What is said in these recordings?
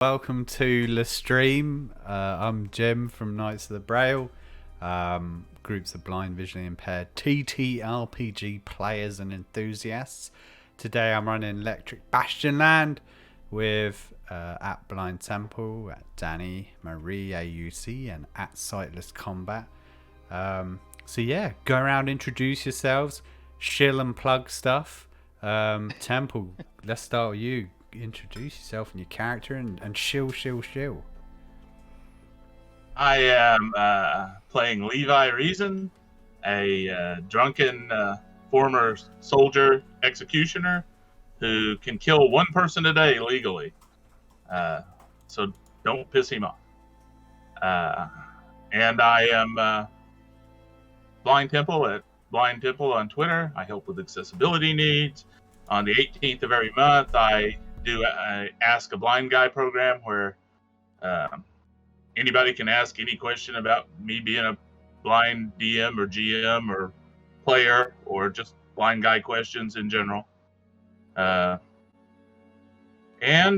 Welcome to the stream. I'm Jim from Knights of the Braille, groups of blind, visually impaired TTRPG players and enthusiasts. Today I'm running Electric Bastionland with at Blind Temple, at Danny, Marie AUC, and at Sightless Combat. So yeah, go around, introduce yourselves, shill and plug stuff. Temple, let's start with you. Introduce yourself and your character and shill. I am playing Levi Reason, a drunken former soldier executioner who can kill one person a day legally. So don't piss him off. And I am Blind Temple at Blind Temple on Twitter. I help with accessibility needs. On the 18th of every month, I do a Ask a Blind Guy program where anybody can ask any question about me being a blind DM or GM or player, or just blind guy questions in general. And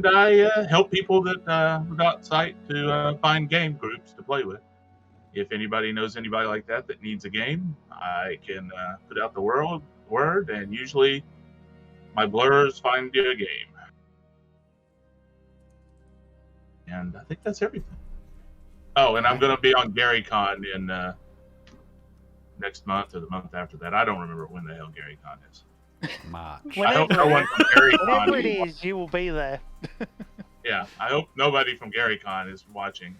I help people that without sight to find game groups to play with. If anybody knows anybody like that needs a game, I can put out the word, and usually my blurs find you a game. And I think that's everything. Oh, and I'm going to be on GaryCon in next month or the month after that. I don't remember when the hell GaryCon is. March. I hope no one from GaryCon. Whenever it is, you will be there. Yeah, I hope nobody from GaryCon is watching.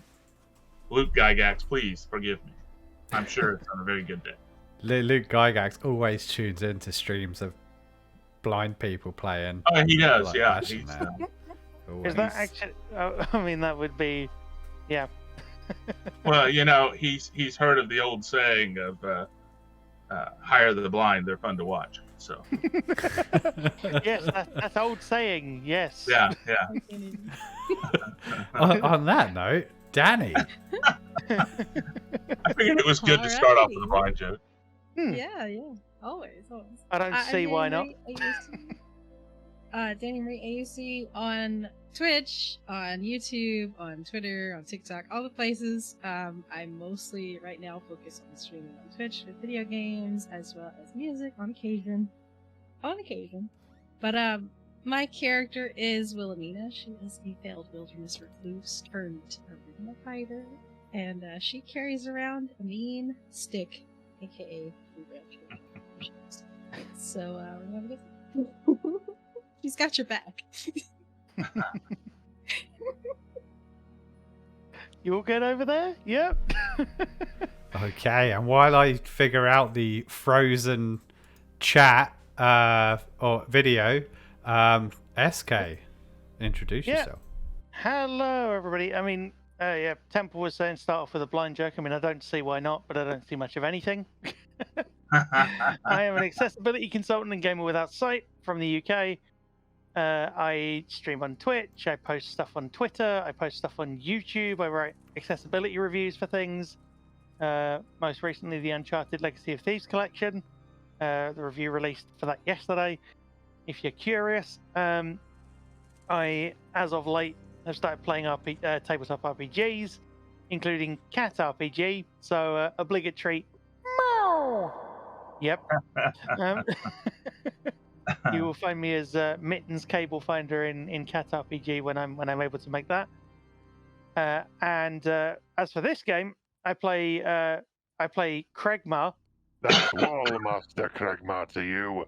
Luke Gygax, please forgive me. I'm sure it's on a very good day. Luke Gygax always tunes into streams of blind people playing. Oh, he does, like yeah. Is that actually? I mean, that would be, yeah. Well, you know, he's heard of the old saying of hire the blind, they're fun to watch. So Yes, that's old saying. Yes. yeah. on that note, Danny. I figured it was good to start off with a blind joke. Yeah, always. I don't see why not. Danny Marie AUC on Twitch, on YouTube, on Twitter, on TikTok, all the places. I'm mostly right now focused on streaming on Twitch with video games as well as music on occasion. But my character is Wilhelmina. She is a failed wilderness recluse turned arena fighter, and she carries around a mean stick, aka so we're gonna get she's got your back. You all good over there? Yep. Okay, and while I figure out the frozen chat or video, SK, introduce yourself. Hello, everybody. I mean, yeah, Temple was saying start off with a blind joke. I mean, I don't see why not, but I don't see much of anything. I am an accessibility consultant and gamer without sight from the UK. I stream on Twitch, I post stuff on Twitter, I post stuff on YouTube, I write accessibility reviews for things. Most recently, the Uncharted Legacy of Thieves collection. The review released for that yesterday. If you're curious, I, as of late, have started playing tabletop RPGs, including Cat RPG, so obligatory. Yep. You will find me as Mittens Cable Finder in Cat RPG when I'm able to make that. And as for this game, I play Kregmar. That's Wallmaster Kregmar to you.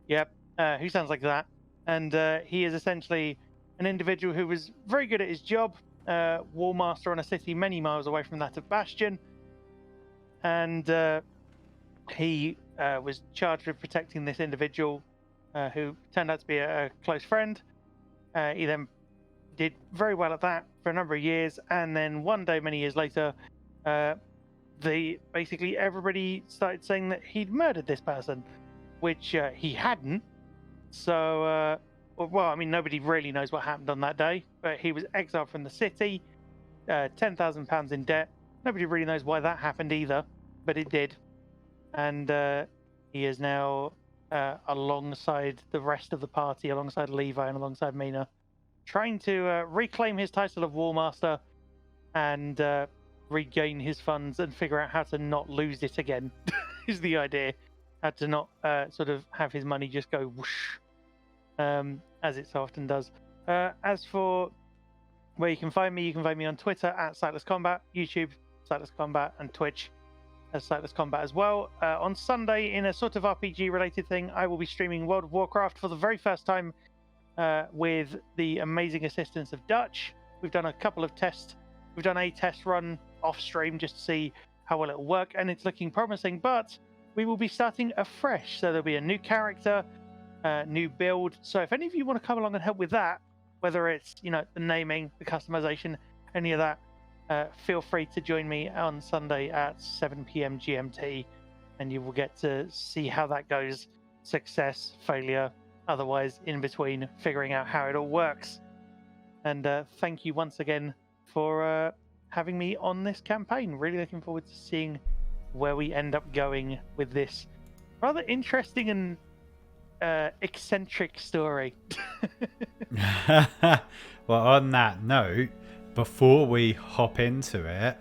Yep. Who sounds like that? And he is essentially an individual who was very good at his job, Wallmaster on a city many miles away from that of Bastion, and he was charged with protecting this individual. Who turned out to be a close friend. He then did very well at that for a number of years, and then one day, many years later, basically everybody started saying that he'd murdered this person, which he hadn't. So, well, I mean, nobody really knows what happened on that day, but he was exiled from the city, £10,000 in debt. Nobody really knows why that happened either, but it did. And he is now alongside the rest of the party, alongside Levi and alongside Mina, trying to reclaim his title of War Master and regain his funds and figure out how to not lose it again. Is the idea. How to not sort of have his money just go whoosh, as it so often does. As for where you can find me on Twitter at Sightless Combat, YouTube Sightless Combat, and Twitch as Sightless Combat as well. On Sunday, in a sort of RPG related thing, I will be streaming World of Warcraft for the very first time with the amazing assistance of Dutch. We've done a couple of tests. We've done a test run off stream just to see how well it'll work, and it's looking promising, but we will be starting afresh. So there'll be a new character, new build. So if any of you want to come along and help with that, whether it's, you know, the naming, the customization, any of that, feel free to join me on Sunday at 7 p.m. GMT, and you will get to see how that goes. Success, failure, otherwise in between, figuring out how it all works. And thank you once again for having me on this campaign. Really looking forward to seeing where we end up going with this rather interesting and eccentric story. Well, on that note, before we hop into it,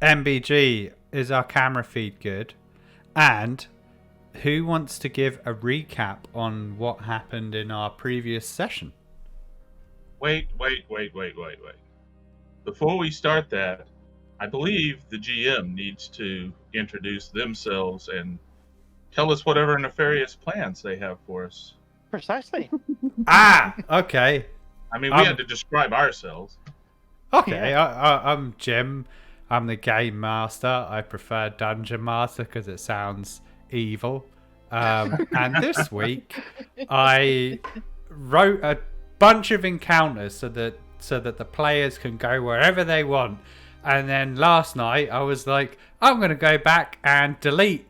MBG, is our camera feed good? And who wants to give a recap on what happened in our previous session? Wait. Before we start that, I believe the GM needs to introduce themselves and tell us whatever nefarious plans they have for us. Precisely. Okay. I mean, we had to describe ourselves. Okay, I'm Jim. I'm the game master. I prefer dungeon master because it sounds evil. And this week, I wrote a bunch of encounters so that the players can go wherever they want. And then last night, I was like, I'm going to go back and delete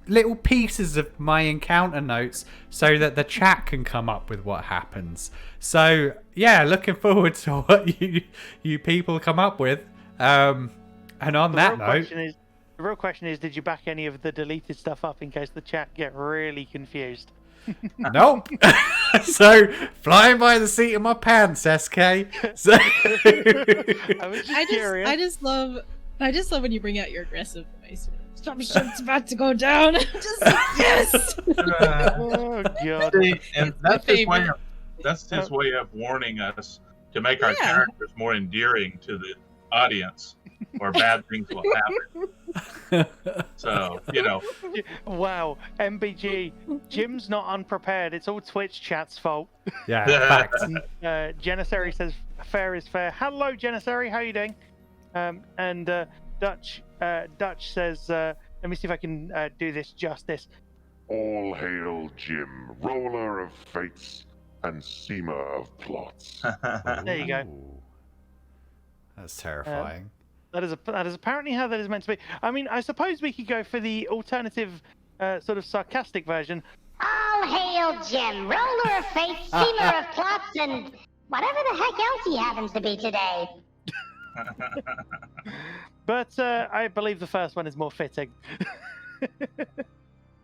little pieces of my encounter notes so that the chat can come up with what happens. So yeah, looking forward to what you people come up with. And on that note, the real question is, did you back any of the deleted stuff up in case the chat get really confused? Nope. So flying by the seat of my pants, SK. So I just love when you bring out your aggressive voice. Some shit's about to go down. Just yes. Oh god. See, and that's his way of warning us to make our characters more endearing to the audience, or bad things will happen. So, you know. Wow, MBG, Jim's not unprepared. It's all Twitch chat's fault. Yeah, facts. Janissary says fair is fair. Hello, Janissary, how are you doing? And Dutch says, let me see if I can do this justice. All hail Jim, roller of fates and seamer of plots. There you go. Ooh. That's terrifying. That is apparently how that is meant to be. I mean, I suppose we could go for the alternative, sort of sarcastic version. All hail Jim, roller of fate, seamer of plots, and whatever the heck else he happens to be today. But I believe the first one is more fitting.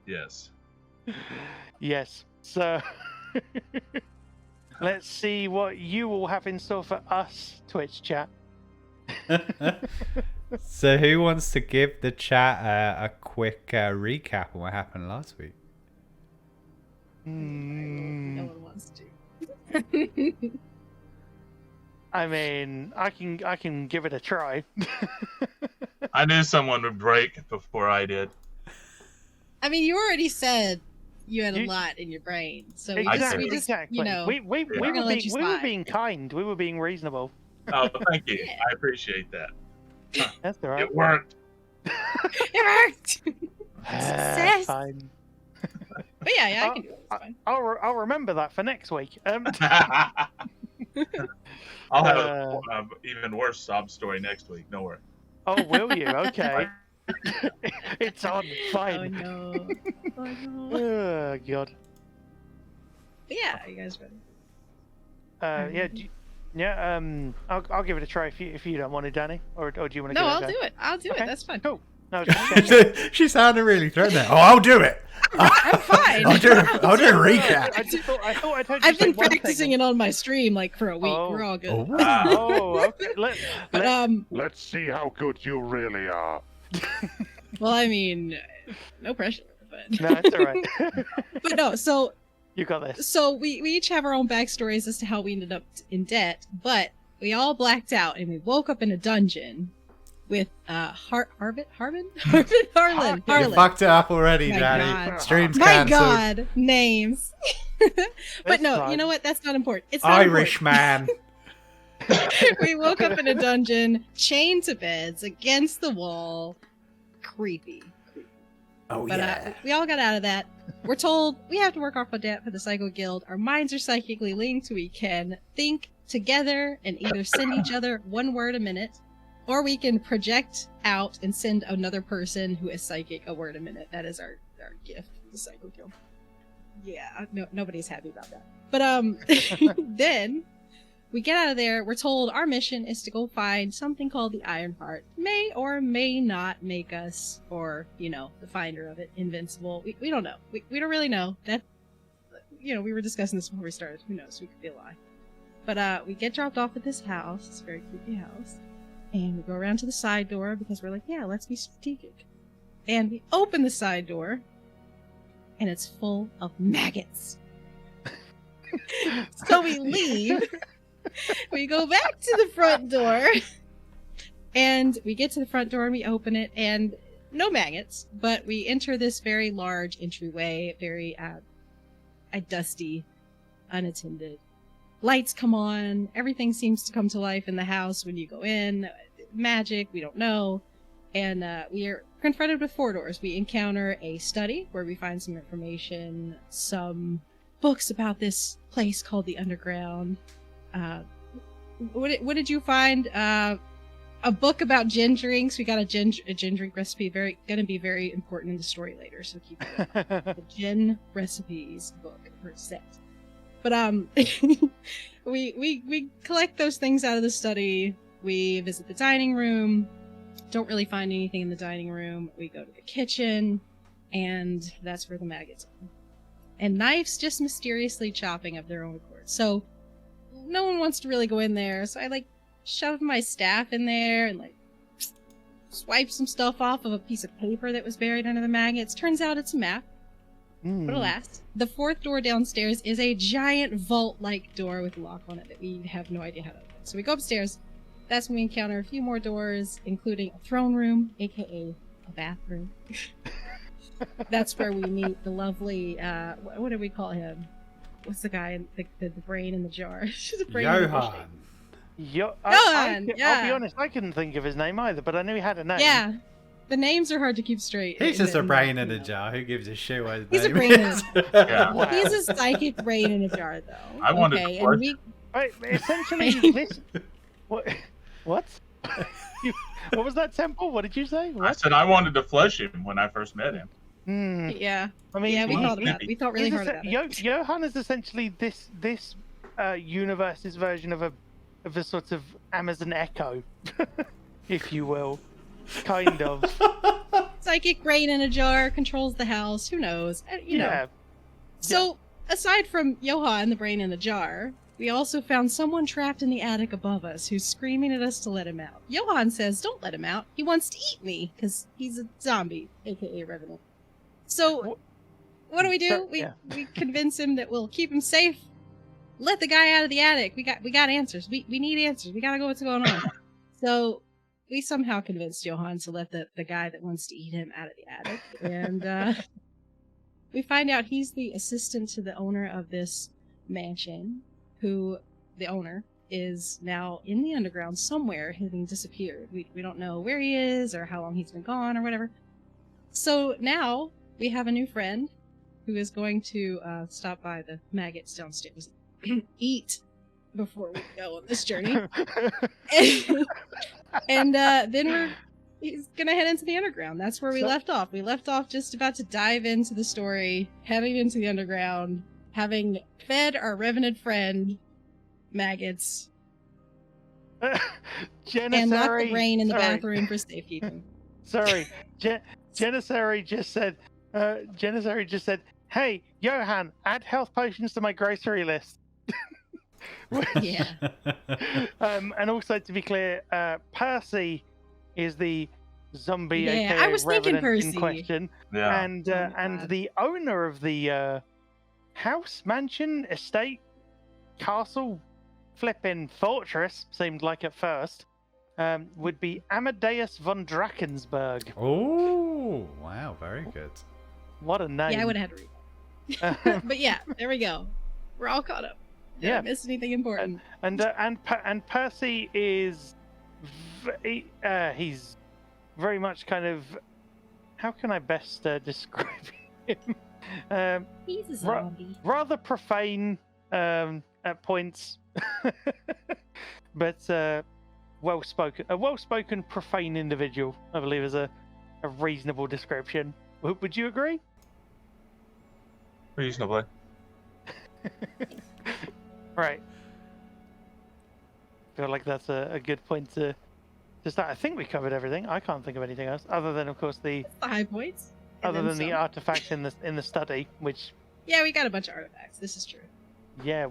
Yes. Yes. So let's see what you all have in store for us, Twitch chat. So who wants to give the chat a quick recap on what happened last week? No one wants to. I mean, I can give it a try. I knew someone would break before I did. I mean, you already said you had a lot in your brain, so exactly. you know, we were being kind. We were being reasonable. Oh, thank you. I appreciate that. That's all right. It worked. It worked. Success. Fine. But yeah, I can do it. It's fine. I'll remember that for next week. I'll have an even worse sob story next week. No worry. Oh, will you? Okay. It's on. Fine. Oh no. Oh no. Oh god. But yeah, you guys ready? I'll give it a try if you don't want to, Danny, or do you want to? No, give it I'll a go? do it. I'll do Okay. it. That's fine. Cool. No, just She sounded really threatened there. Oh, I'll do it. I'm fine. I'll do a recap. I thought I heard you I've say been one thing practicing it on my stream like for a week. Oh. We're all good. Oh. Oh, okay. But Let's see how good you really are. well, I mean, no pressure. But No, it's all right. but no. So You got this. so we each have our own backstories as to how we ended up in debt, but we all blacked out and we woke up in a dungeon with Harlan. You fucked it up already, My Daddy. God. Stream's My cancelled. God, names. But That's no, fine. you know what? That's not important. It's not Irish man. important. We woke up in a dungeon, chained to beds, against the wall. Creepy. Oh, But yeah. we all got out of that. We're told we have to work off a debt for the Psycho Guild. Our minds are psychically linked. We can think together and either send each other one word a minute, or we can project out and send another person who is psychic a word a minute. That is our gift to the Psycho Guild. Yeah, no, nobody's happy about that. But then we get out of there. We're told our mission is to go find something called the Iron Heart. May or may not make us, or the finder of it, invincible. We don't know. We don't really know. That we were discussing this before we started. Who knows? We could be a lie. But we get dropped off at this house. This very creepy house. And we go around to the side door because we're like, yeah, let's be strategic. And we open the side door, and it's full of maggots. So we leave. We go back to the front door, and we get to the front door and we open it, and no maggots, but we enter this very large entryway, very dusty, unattended. Lights come on, everything seems to come to life in the house when you go in. Magic, we don't know. And we are confronted with 4 doors. We encounter a study where we find some information, some books about this place called the Underground. What did you find? A book about gin drinks. We got a gin drink recipe. Gonna be very important in the story later. So keep it. The gin recipes book or set. But we collect those things out of the study. We visit the dining room. Don't really find anything in the dining room. We go to the kitchen, and that's where the maggots are. And knives just mysteriously chopping of their own accord. So no one wants to really go in there. So I shoved my staff in there and swiped some stuff off of a piece of paper that was buried under the maggots. Turns out it's a map. But alas, the 4th door downstairs is a giant vault-like door with a lock on it that we have no idea how to open. So we go upstairs. That's when we encounter a few more doors, including a throne room, aka a bathroom. That's where we meet the lovely, what do we call him? What's the guy, the brain in the jar? Johan. Johan, Johan, yeah. I'll be honest, I couldn't think of his name either, but I knew he had a name. Yeah. The names are hard to keep straight. He's just a brain in a jar. Who gives a shit what his He's a name brain in is? Yeah. Wow. He's a psychic brain in a jar, though. I wanted to and flush we Right, essentially, this. What? What was that, Temple? What did you say? I What? said I wanted to flush him when I first met him. Yeah. I mean, Yeah, we he's thought about it. We thought really he's hard about it. Johan is essentially this universe's version of a sort of Amazon Echo, if you will, kind of. Psychic brain in a jar controls the house. Who knows? You know. Yeah. So, aside from Johan, the brain in the jar, we also found someone trapped in the attic above us who's screaming at us to let him out. Johan says, don't let him out. He wants to eat me because he's a zombie, aka Revenant. So, what do? We convince him that we'll keep him safe. Let the guy out of the attic. We got answers. We need answers. We gotta go what's going on. So, we somehow convinced Johan to let the guy that wants to eat him out of the attic. And we find out he's the assistant to the owner of this mansion, who the owner is now in the underground somewhere, having disappeared. We don't know where he is or how long he's been gone or whatever. So now we have a new friend who is going to stop by the maggots downstairs eat before we go on this journey. And then he's gonna head into the underground. That's where we left off. We left off just about to dive into the story, heading into the underground, having fed our revenant friend maggots, and locked the brain in the bathroom for safekeeping. Sorry, Janissary just said. Janissary just said, "Hey, Johan, add health potions to my grocery list." Yeah. And also, to be clear, Percy is the zombie, Yeah, aka I was thinking Revenant in Percy. question, Yeah. and Oh my and God. the owner of the house, mansion, estate, castle, flipping fortress seemed like at first would be Amadeus von Drakensberg. Oh, wow, very good. What a name! Yeah, I would have had to read. But yeah, there we go. We're all caught up. Yeah. Didn't miss anything important. and Percy is he's very much kind of, how can I best describe him? He's a zombie. Rather profane at points, but a well-spoken profane individual, I believe, is a reasonable description. Would you agree? Reasonably. Right. Feel like that's a good point to start. I think we covered everything. I can't think of anything else other than, of course, the That's the high points. And other then than the some. artifacts in the study, which Yeah, we got a bunch of artifacts. This is true.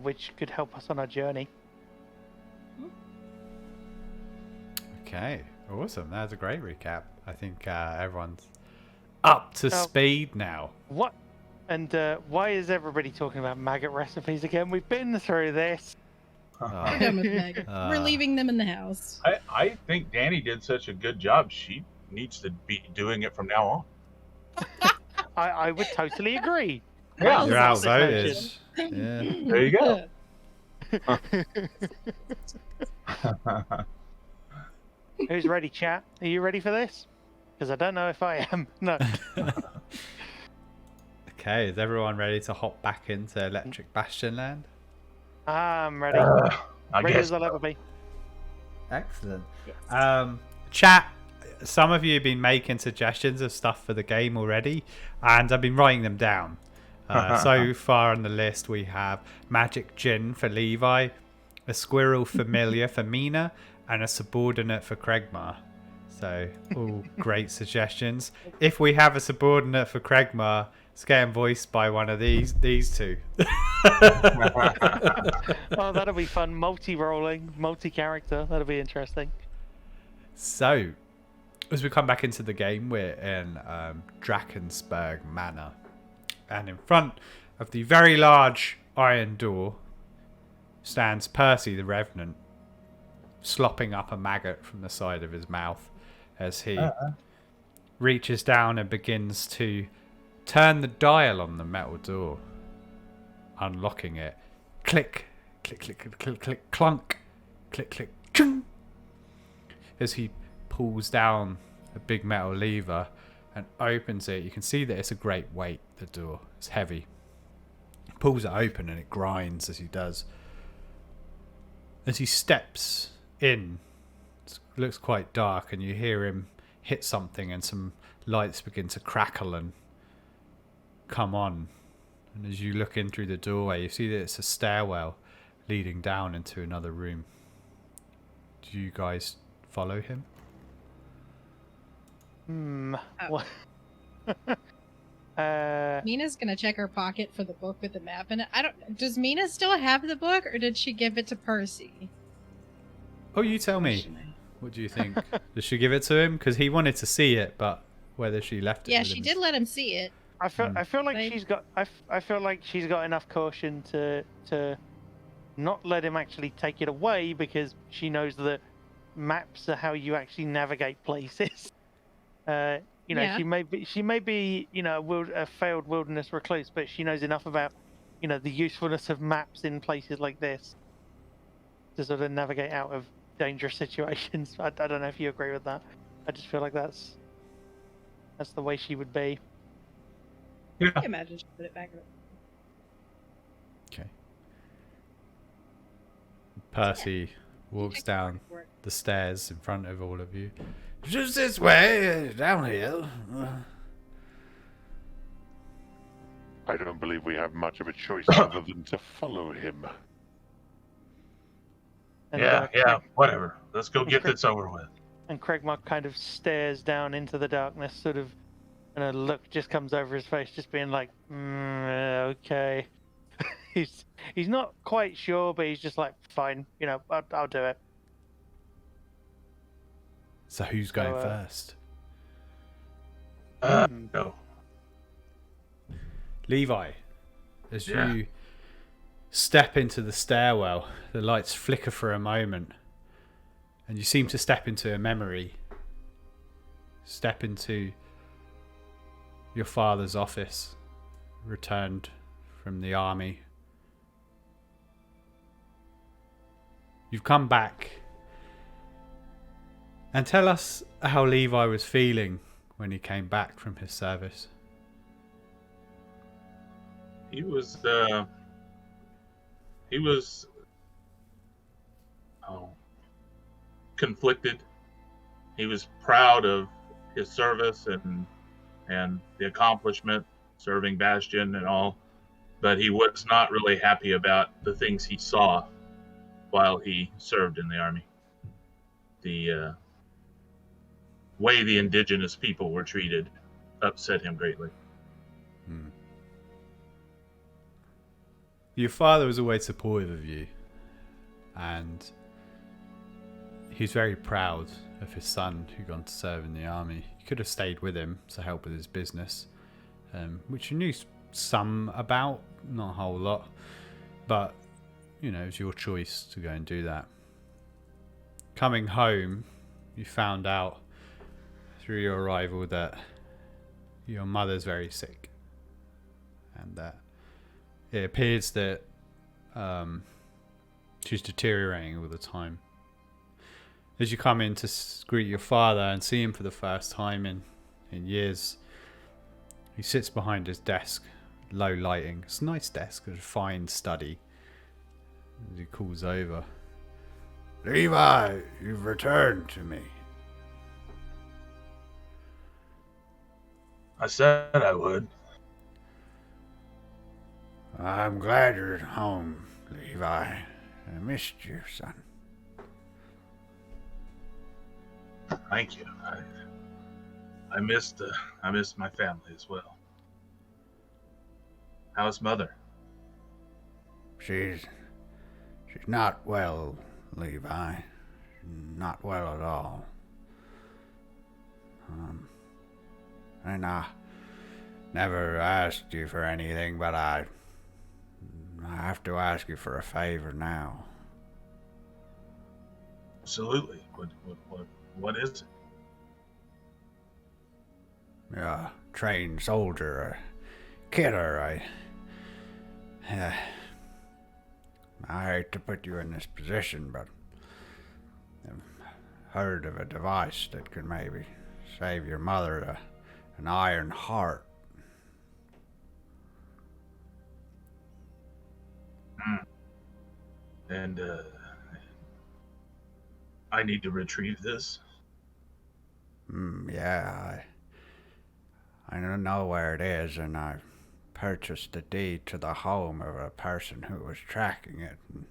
which could help us on our journey. Okay, awesome. That was a great recap. I think everyone's up to speed now. What? And why is everybody talking about maggot recipes again? We've been through this. We're done with Meg. We're leaving them in the house. I think Danny did such a good job. She needs to be doing it from now on. I would totally agree. Yeah. You're outvoted. Yeah. There you go. Who's ready, chat? Are you ready for this? Because I don't know if I am. No. Okay, is everyone ready to hop back into Electric Bastionland? I'm ready. I Ready guess. as I'll ever be. Excellent. Yes. Chat, some of you have been making suggestions of stuff for the game already, and I've been writing them down. So far on the list, we have Magic Gin for Levi, a Squirrel Familiar for Mina, and a Subordinate for Craigmar. So, all great suggestions. If we have a Subordinate for Craigmar, it's getting voiced by one of these two. Oh, that'll be fun. Multi-rolling, multi-character. That'll be interesting. So, as we come back into the game, we're in Drakensberg Manor. And in front of the very large iron door stands Percy the Revenant, slopping up a maggot from the side of his mouth as he reaches down and begins to turn the dial on the metal door, unlocking it. Click, click, click, click, click, click, clunk, click, click, chung. As he pulls down a big metal lever and opens it, you can see that it's a great weight, the door. It's heavy. He pulls it open and it grinds as he does. As he steps in, it looks quite dark, and you hear him hit something and some lights begin to crackle and come on. And as you look in through the doorway, you see that it's a stairwell leading down into another room. Do you guys follow him? What? Mina's gonna check her pocket for the book with the map in it. Does Mina still have the book, or did she give it to Percy? Oh, you tell me. What do you think? Does she give it to him? Because he wanted to see it, but whether she left it. Yeah, with she him did let him see it. I feel like Like- she's got. I feel like she's got enough caution to not let him actually take it away, because she knows that maps are how you actually navigate places. You know, Yeah. she may be a failed wilderness recluse, but she knows enough about the usefulness of maps in places like this to sort of navigate out of dangerous situations. I don't know if you agree with that. I just feel like that's the way she would be. Yeah. I imagine she put it back. Okay. Percy walks down the stairs in front of all of you. Just this way, down here. I don't believe we have much of a choice other than to follow him. And, Yeah, whatever. Let's go get this over with. And Craigmark kind of stares down into the darkness, sort of, and a look just comes over his face, just being like, okay. he's not quite sure, but he's just like, fine, I'll do it. So who's going first? No. Levi, as you step into the stairwell, the lights flicker for a moment, and you seem to step into a memory. Step into your father's office, returned from the army. You've come back. And tell us how Levi was feeling when he came back from his service. He was conflicted. He was proud of his service and the accomplishment, serving Bastion and all, but he was not really happy about the things he saw while he served in the army. The way the indigenous people were treated upset him greatly. Your father was always supportive of you, and he's very proud of his son who gone to serve in the army. You could have stayed with him to help with his business, which you knew some about, not a whole lot, but it was your choice to go and do that. Coming home, you found out through your arrival that your mother's very sick, and that it appears that she's deteriorating all the time. As you come in to greet your father and see him for the first time in years, he sits behind his desk, low lighting. It's a nice desk, a fine study. As he calls over, "Levi, you've returned to me." I said I would. "I'm glad you're at home, Levi. I missed you, son." Thank you. I missed my family as well. How's Mother? She's not well, Levi. Not well at all. And I never asked you for anything, but I have to ask you for a favor now. Absolutely. What is it? You're a trained soldier, a kidder. I hate to put you in this position, but I've heard of a device that could maybe save your mother an iron heart. And I need to retrieve this. Yeah, I don't know where it is, and I purchased the deed to the home of a person who was tracking it. And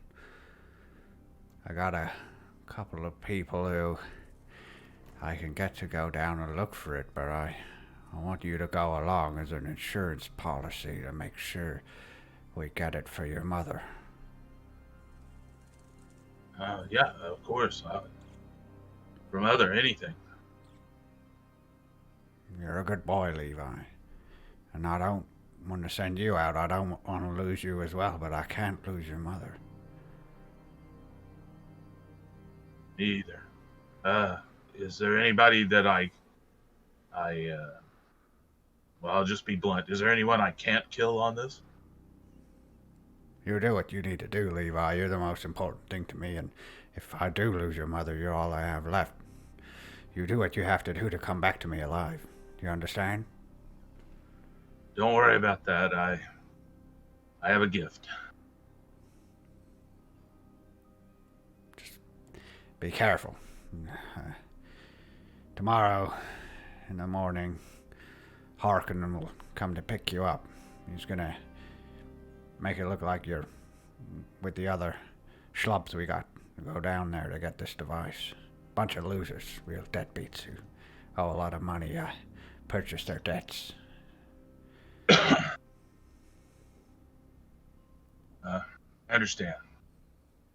I got a couple of people who I can get to go down and look for it, but I want you to go along as an insurance policy to make sure we get it for your mother. Yeah, of course. For Mother, anything. You're a good boy, Levi. And I don't want to send you out. I don't want to lose you as well, but I can't lose your mother. Me either. Is there anybody that well, I'll just be blunt. Is there anyone I can't kill on this? You do what you need to do, Levi. You're the most important thing to me, and if I do lose your mother, you're all I have left. You do what you have to do to come back to me alive. Do you understand? Don't worry about that. I have a gift. Just be careful. Tomorrow in the morning, Harkonnen will come to pick you up. He's gonna make it look like you're with the other schlubs we got to go down there to get this device. bunch of losers, real deadbeats who owe a lot of money, purchase their debts. I understand.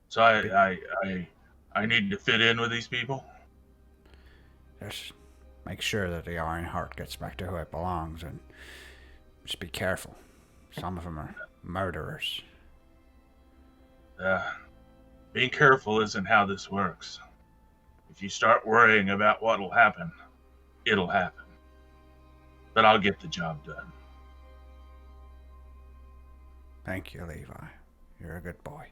So I need to fit in with these people. Just make sure that the Iron Heart gets back to who it belongs, and just be careful. Some of them are murderers. Being careful isn't how this works. If you start worrying about what'll happen, it'll happen. But I'll get the job done. Thank you, Levi. You're a good boy.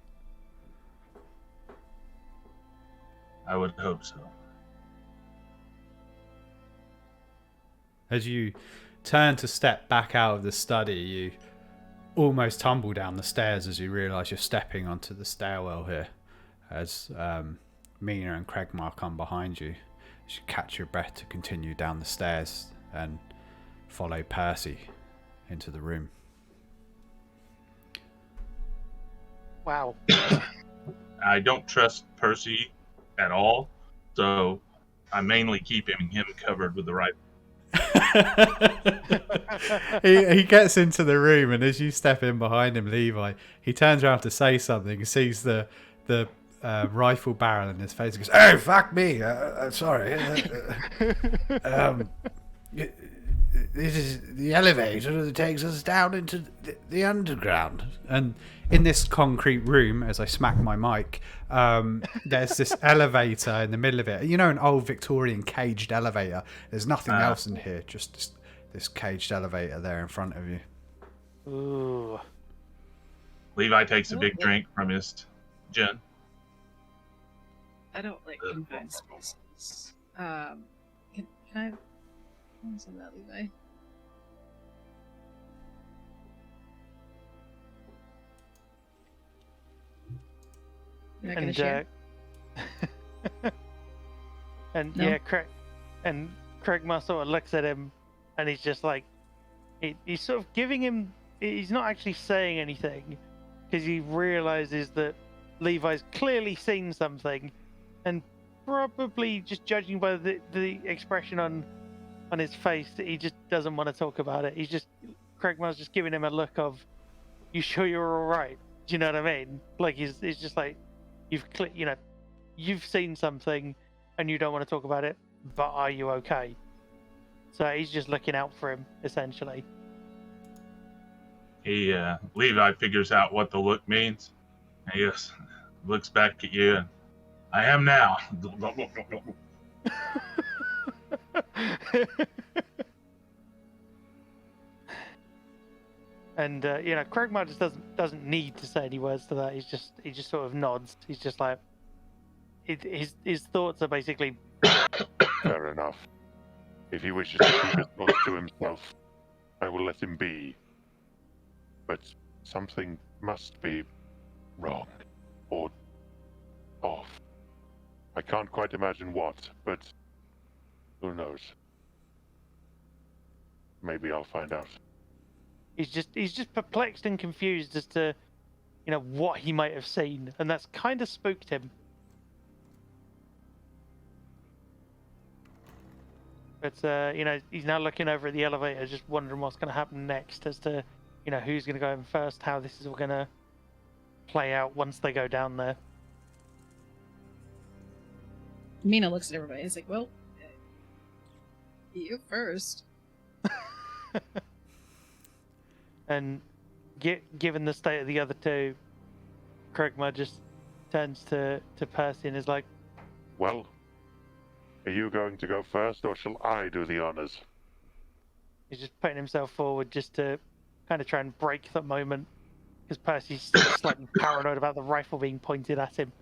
I would hope so. As you turn to step back out of the study, you almost tumble down the stairs as you realise you're stepping onto the stairwell here. As Mina and Craigmar come behind you, as you catch your breath to continue down the stairs and follow Percy into the room. Wow. I don't trust Percy at all, so I'm mainly keeping him covered with the rifle. he gets into the room, and as you step in behind him, Levi, he turns around to say something and sees the rifle barrel in his face and goes, "Oh, fuck me, sorry. This is the elevator that takes us down into the underground." And in this concrete room, as I smack my mic, there's this elevator in the middle of it. You know, an old Victorian caged elevator. There's nothing else in here, just this caged elevator there in front of you. Ooh. Levi takes a big drink from his gin. I don't like confined spaces. Can I? What's on that, Levi? You're not gonna share? And No? yeah, Craig sort of looks at him, and he's just like, he's sort of giving him. He's not actually saying anything, because he realizes that Levi's clearly seen something, and probably just judging by the expression on his face that he just doesn't want to talk about it. Craigmar's just giving him a look of, "You sure you're all right?" Do you know what I mean? Like he's just like, you've seen something, and you don't want to talk about it, but are you okay? So he's just looking out for him, essentially. Levi figures out what the look means, and he just looks back at you, and I am now. And Craigmar just doesn't need to say any words to that. He just sort of nods. He's just like, his thoughts are basically. Fair enough. If he wishes to keep his thoughts to himself, I will let him be. But something must be wrong or off. I can't quite imagine what, but who knows? Maybe I'll find out. He's just perplexed and confused as to, what he might have seen, and that's kind of spooked him. But he's now looking over at the elevator, just wondering what's going to happen next, as to, who's going to go in first, how this is all going to play out once they go down there. Mina looks at everybody. He's like, "Well, you first." And given the state of the other two, Craigmar just turns to Percy and is like, Well, are you going to go first, or shall I do the honors? he's just putting himself forward just to kind of try and break the moment, because Percy's still slightly paranoid about the rifle being pointed at him.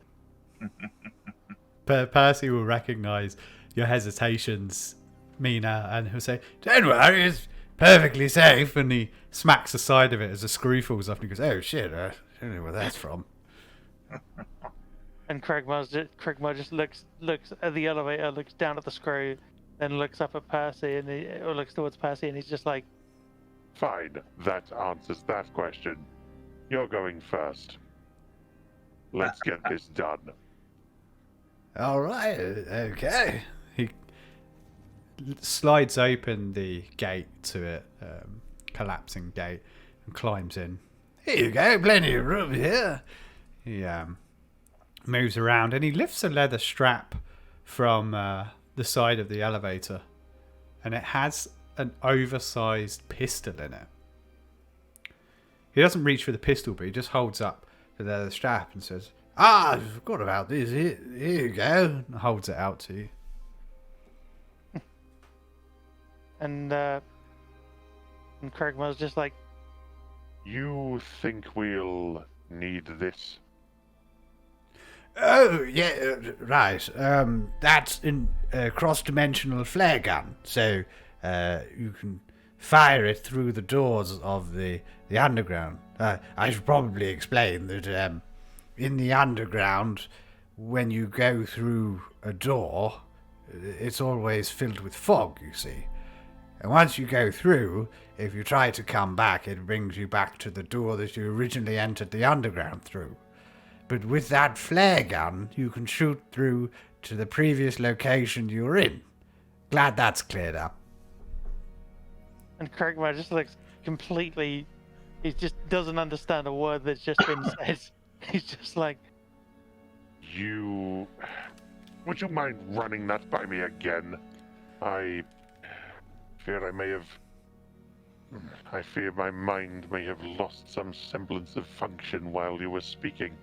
Percy will recognise your hesitations, Mina, and he'll say, "Don't worry, it's perfectly safe." And he smacks the side of it as a screw falls off, and he goes, "Oh shit, I don't know where that's from." And Craigmar just looks at the elevator, looks down at the screw, then looks up at Percy, or looks towards Percy, and he's just like, Fine, that answers that question. You're going first. Let's get this done. All right, okay. He slides open the gate to it, collapsing gate, and climbs in. Here you go, plenty of room here. He moves around and he lifts a leather strap from the side of the elevator, and it has an oversized pistol in it. He doesn't reach for the pistol, but he just holds up the leather strap and says, I forgot about this. Here you go. And holds it out to you. And Craigmill's just like, You think we'll need this? Oh, yeah, right. That's a cross-dimensional flare gun, so you can fire it through the doors of the underground. I should probably explain that in the underground, when you go through a door, it's always filled with fog, you see. And once you go through, if you try to come back, it brings you back to the door that you originally entered the underground through. But with that flare gun, you can shoot through to the previous location you were in. Glad that's cleared up. and Craigmill just looks completely. He just doesn't understand a word that's just been said. He's just like, Would you mind running that by me again? I fear my mind may have lost some semblance of function while you were speaking.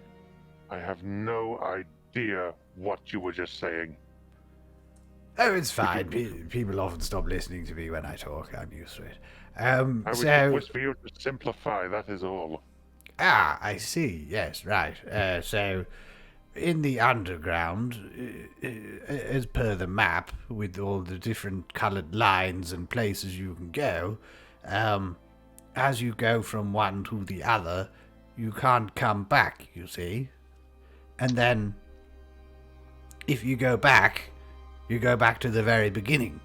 I have no idea what you were just saying. Oh, it's fine. People often stop listening to me when I talk. I'm used to it. I would just wish for you to simplify, that is all. Ah, I see. Yes, right. So, in the underground, as per the map, with all the different coloured lines and places you can go, as you go from one to the other, you can't come back, you see. And then, if you go back to the very beginning.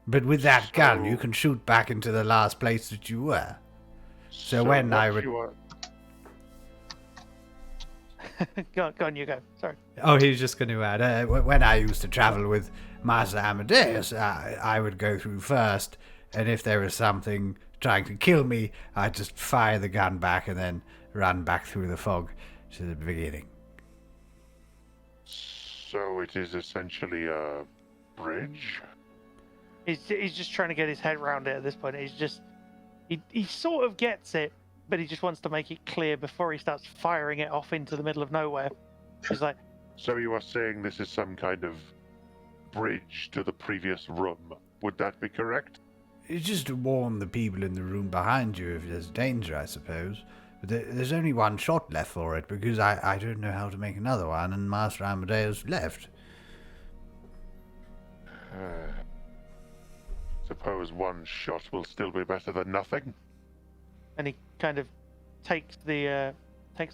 But with that gun, you can shoot back into the last place that you were. So when I would... go on, you go. Sorry. Oh, he's just going to add, when I used to travel with Master Amadeus, I would go through first, and if there was something trying to kill me, I'd just fire the gun back and then run back through the fog to the beginning. So it is essentially a bridge? He's just trying to get his head around it at this point. He sort of gets it, but he just wants to make it clear before he starts firing it off into the middle of nowhere. He's like, So you are saying this is some kind of bridge to the previous room? Would that be correct? It's just to warn the people in the room behind you if there's danger, I suppose. But there's only one shot left for it, because I don't know how to make another one, and Master Amadeus left. Suppose one shot will still be better than nothing. and he kind of takes the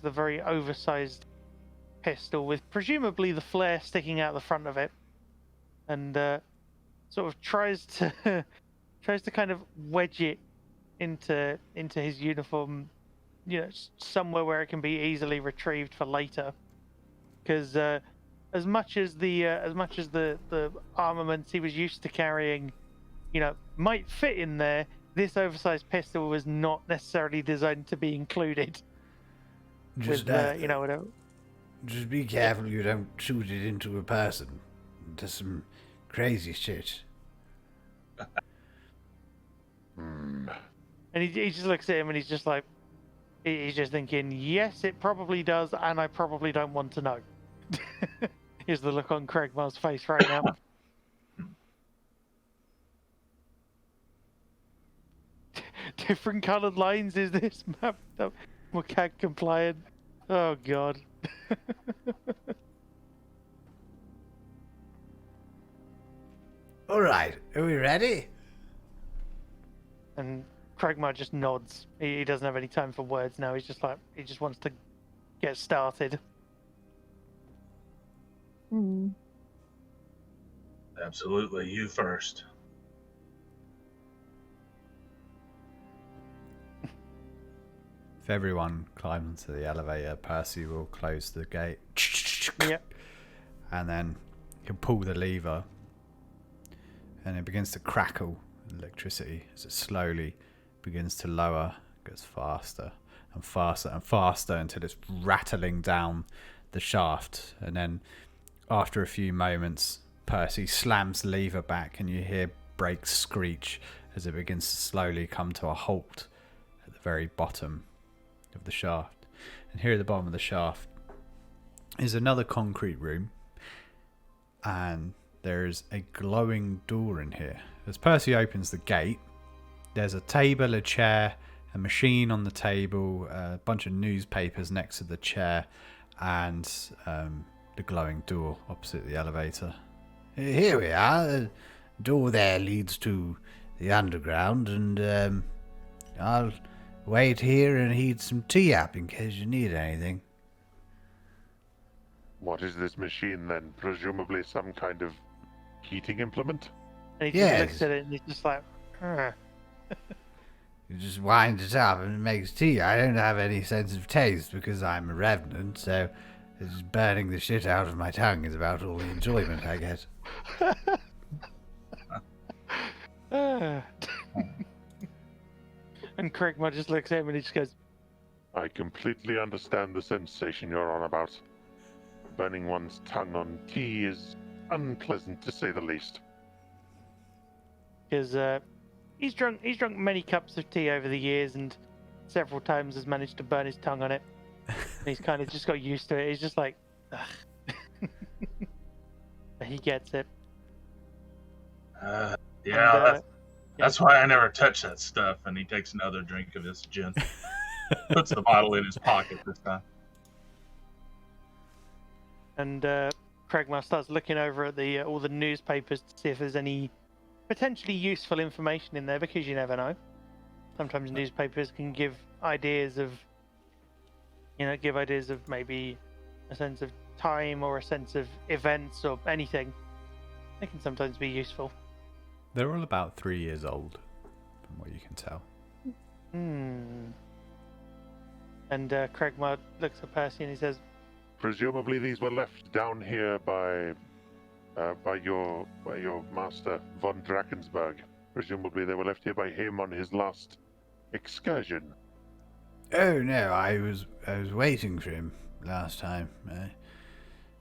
very oversized pistol with presumably the flare sticking out the front of it, and sort of tries to kind of wedge it into his uniform, somewhere where it can be easily retrieved for later. Because as much as the armaments he was used to carrying, might fit in there, this oversized pistol was not necessarily designed to be included. Just be careful you don't shoot it into a person. Does some crazy shit. And he just looks at him and he's just like, he's just thinking, yes, it probably does, and I probably don't want to know. Is the look on Craig Miles' face right now. Different coloured lines, is this map macaque compliant? Oh god. Alright, are we ready? And Kragmar just nods. He doesn't have any time for words now. He's just like, he just wants to get started. Absolutely, you first. If everyone climbs into the elevator, Percy will close the gate Yep. And then he'll pull the lever, and it begins to crackle electricity as it slowly begins to lower, goes faster and faster and faster until it's rattling down the shaft. And then after a few moments, Percy slams the lever back and you hear brakes screech as it begins to slowly come to a halt at the very bottom of the shaft. And here at the bottom of the shaft is another concrete room, and there's a glowing door in here. As Percy opens the gate, there's a table, a chair, a machine on the table, a bunch of newspapers next to the chair, and the glowing door opposite the elevator. Here we are. The door there leads to the underground, and I'll wait here and heat some tea up in case you need anything. What is this machine then? Presumably some kind of heating implement? And he just looks at it and he's just like, You just wind it up and it makes tea. I don't have any sense of taste because I'm a revenant, so it's just burning the shit out of my tongue is about all the enjoyment I get. And Krigma just looks at him and he just goes, I completely understand the sensation you're on about. Burning one's tongue on tea is unpleasant to say the least. because he's drunk many cups of tea over the years and several times has managed to burn his tongue on it. And he's kind of just got used to it. He's just like, ugh. But he gets it. That's why I never touch that stuff. And he takes another drink of his gin. Puts the bottle in his pocket this time. And Kragmar starts looking over at the all the newspapers to see if there's any potentially useful information in there, because you never know. Sometimes newspapers can give ideas of, maybe a sense of time or a sense of events or anything. They can sometimes be useful. They're all about 3 years old, from what you can tell. And Kragmar looks at Percy and he says, Presumably these were left down here by your master, von Drakensberg. Presumably they were left here by him on his last excursion. Oh no, I was waiting for him last time.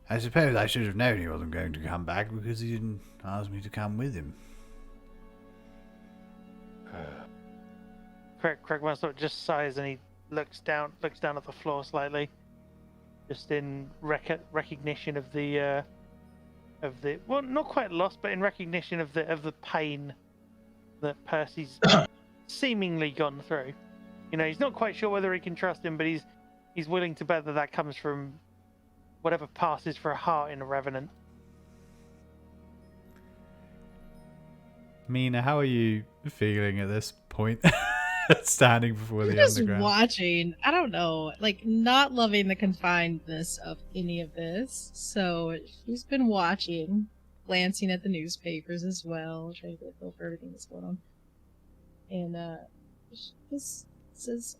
I suppose I should have known he wasn't going to come back because he didn't ask me to come with him. Kragmar sort of just sighs and he looks down at the floor slightly, just in recognition of the well, not quite lost, but in recognition of the pain that Percy's seemingly gone through. He's not quite sure whether he can trust him, but he's willing to bet that comes from whatever passes for a heart in a revenant. Mina, how are you feeling at this point? Standing before the just underground. Watching. I don't know, not loving the confinedness of any of this. So she's been watching, glancing at the newspapers as well, trying to get a feel for everything that's going on. And she just says,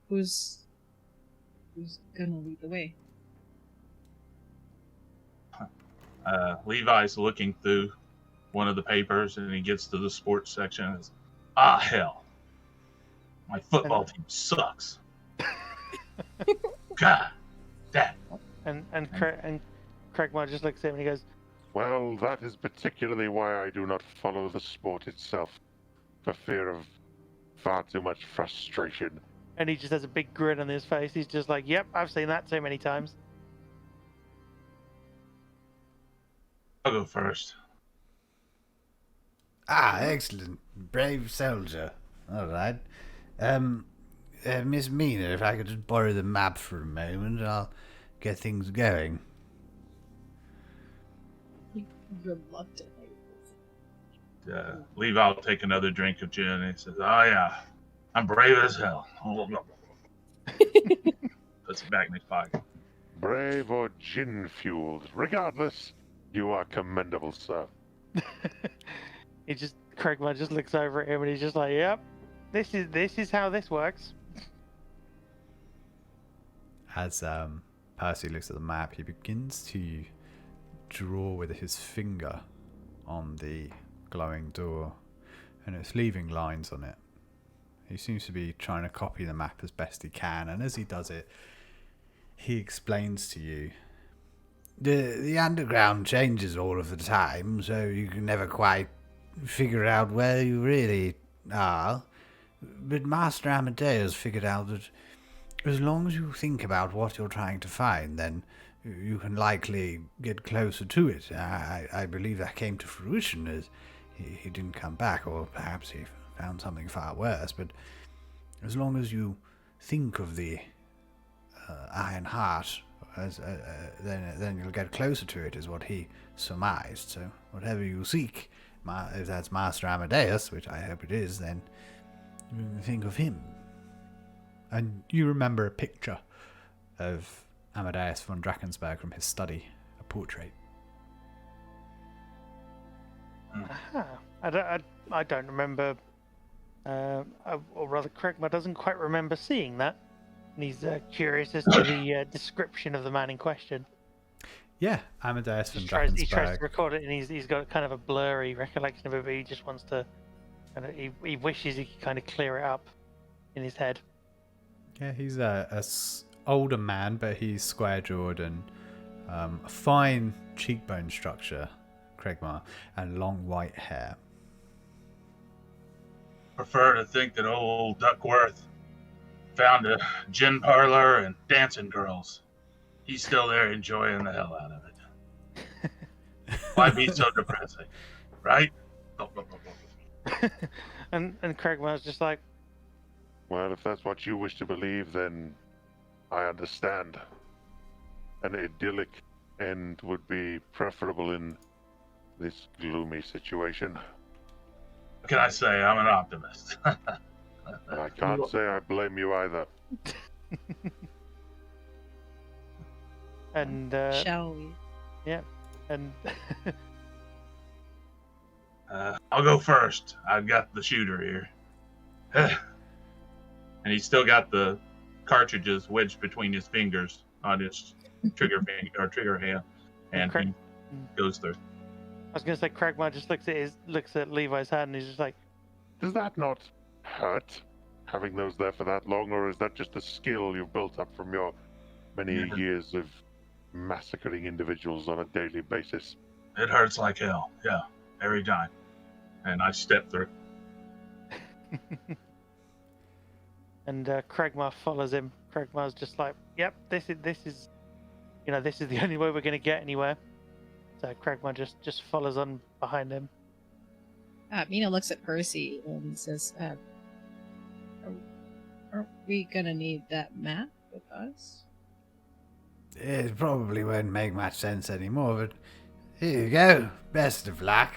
who's gonna lead the way? Levi's looking through one of the papers and he gets to the sports section and says, "Ah, hell. My football team sucks." God damn. And Kragmar just looks at him and he goes, Well, that is particularly why I do not follow the sport itself, for fear of far too much frustration. and he just has a big grin on his face. He's just like, "Yep, I've seen that so many times." I'll go first. Ah, excellent. Brave soldier. All right. Miss Mina, if I could just borrow the map for a moment, I'll get things going. Reluctantly. Levi will take another drink of gin and he says, "Oh yeah, I'm brave as hell." Puts it back in his pocket. Brave or gin-fueled, regardless, you are commendable, sir. Kragmar just looks over at him and he's just like, "Yep, this is how this works." As Percy looks at the map. He begins to draw with his finger on the glowing door, and it's leaving lines on it. He seems to be trying to copy the map as best he can, and as he does it, he explains to you, the underground changes all of the time, so you can never quite figure out where you really are. But Master Amadeus figured out that as long as you think about what you're trying to find, then you can likely get closer to it. I believe that came to fruition as he didn't come back, or perhaps he found something far worse. But as long as you think of the Iron Heart, then you'll get closer to it, is what he surmised. So whatever you seek, if that's Master Amadeus, which I hope it is, then you think of him. And you remember a picture of Amadeus von Drakensberg from his study, a portrait. I don't remember, or rather Kregma doesn't quite remember seeing that. And he's curious as to the description of the man in question. Yeah, Amadeus von He Drakensberg. tries to record it, and he's got kind of a blurry recollection of it, but he just wants to, he wishes he could kind of clear it up in his head. Yeah, he's a older man, but he's square-jawed and a fine cheekbone structure, Kregma, and long white hair. Prefer to think that old Duckworth found a gin parlor and dancing girls. He's still there enjoying the hell out of it. Why be so depressing, right? and Kregma's just like, Well, if that's what you wish to believe, then I understand. An idyllic end would be preferable in this gloomy situation. What can I say? I'm an optimist. I can't say I blame you either. and Shall we? yeah, and I'll go first. I've got the shooter here. And he's still got the cartridges wedged between his fingers on his trigger finger or trigger hand, and he goes through. I was gonna say Kregma just looks at Levi's hand, and he's just like, Does that not hurt, having those there for that long, or is that just a skill you've built up from your many years of massacring individuals on a daily basis? It hurts like hell. Yeah, every time. And I step through. and Kregma follows him. Kregma's just like, yep, this is the only way we're gonna get anywhere. So Kregma just follows on behind him. Mina looks at Percy and says, aren't we gonna need that map with us? It probably won't make much sense anymore, but here you go. Best of luck.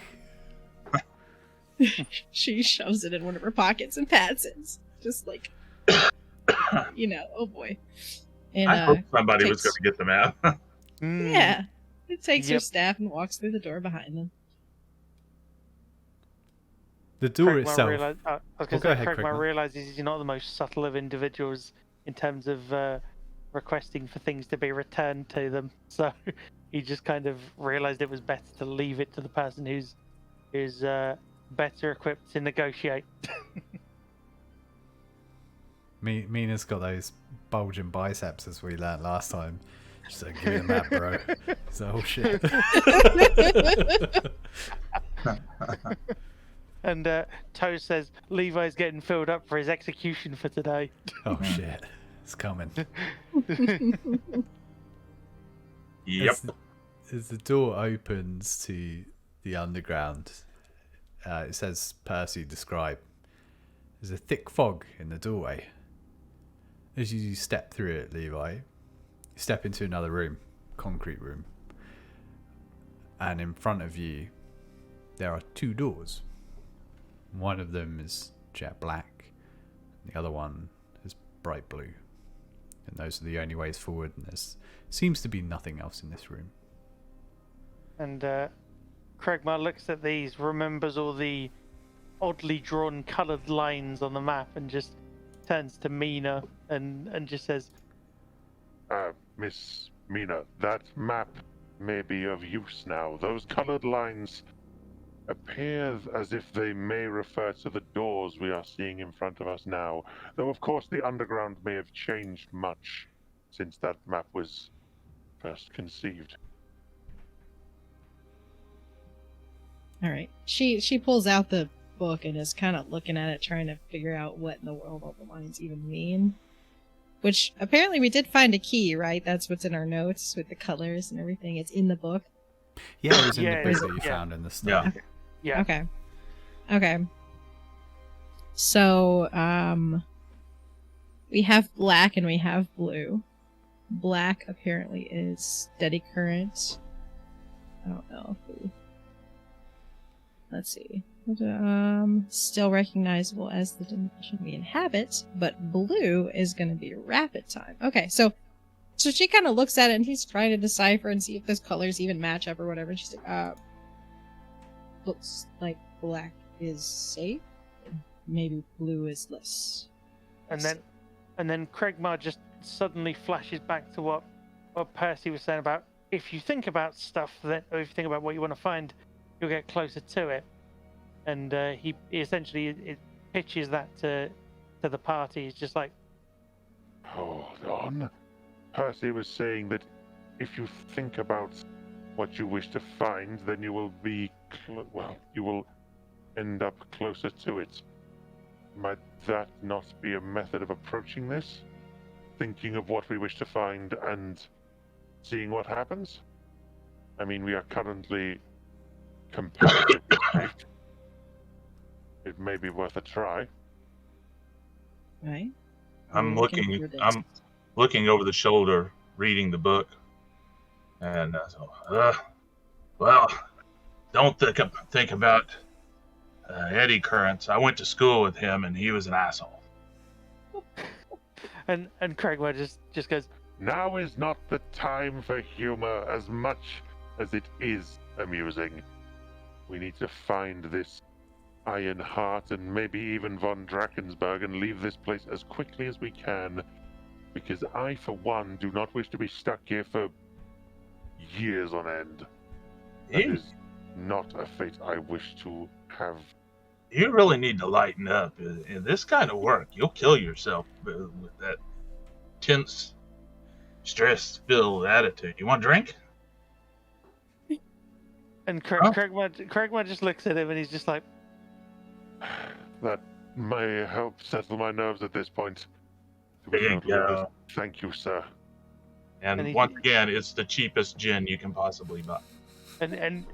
She shoves it in one of her pockets and pats it. Just like, oh boy. And, I hope somebody was going to get the map. Yeah. It takes her staff and walks through the door behind them. The door Kregma itself. Kregma realizes he's not the most subtle of individuals in terms of requesting for things to be returned to them. So he just kind of realized it was better to leave it to the person who's better equipped to negotiate. Mina's got those bulging biceps as we learnt last time. Just like, give me the map, bro. It's oh shit. And Toad says Levi's getting filled up for his execution for today. Oh shit. It's coming. Yep. As the door opens to the underground, it says Percy describe. There's a thick fog in the doorway. As you step through it, Levi, you step into another room, concrete room. And in front of you, there are two doors. One of them is jet black, the other one is bright blue. And those are the only ways forward, and there seems to be nothing else in this room. And Kregma looks at these, remembers all the oddly drawn coloured lines on the map, and just turns to Mina and just says, Miss Mina, that map may be of use now. Those colored lines appear as if they may refer to the doors we are seeing in front of us now, though of course the underground may have changed much since that map was first conceived. All right. She pulls out the book and is kind of looking at it, trying to figure out what in the world all the lines even mean. Which apparently we did find a key, right? That's what's in our notes with the colors and everything. It's in the book. Yeah, it was in Yeah, the book that you yeah. found in the start. Yeah. Okay. Okay. So, we have black and we have blue. Black apparently is steady current. I don't know if we... Let's see. Still recognizable as the dimension we inhabit, but blue is going to be rapid time. Okay, so she kind of looks at it and he's trying to decipher and see if those colors even match up or whatever. And she's like, looks like black is safe. Maybe blue is less. And then Craigmar just suddenly flashes back to what Percy was saying about if you think about stuff that, or if you think about what you want to find, you'll get closer to it. And he essentially pitches that to the party. He's just like, Hold on. Percy was saying that if you think about what you wish to find, then you will be, you will end up closer to it. Might that not be a method of approaching this? Thinking of what we wish to find and seeing what happens? I mean, we are currently comparatively safe. It may be worth a try. Right? I'm looking over the shoulder, reading the book, and well, don't think about eddy currents. I went to school with him, and he was an asshole. and Craigmar just goes, Now is not the time for humor as much as it is amusing. We need to find this Iron Heart and maybe even von Drakensberg and leave this place as quickly as we can, because I, for one, do not wish to be stuck here for years on end. That is not a fate I wish to have. You really need to lighten up. In this kind of work, you'll kill yourself with that tense, stress-filled attitude. You want a drink? and Craigmar just looks at him and he's just like, That may help settle my nerves at this point. There you go. Thank you, sir. And once again, it's the cheapest gin you can possibly buy. and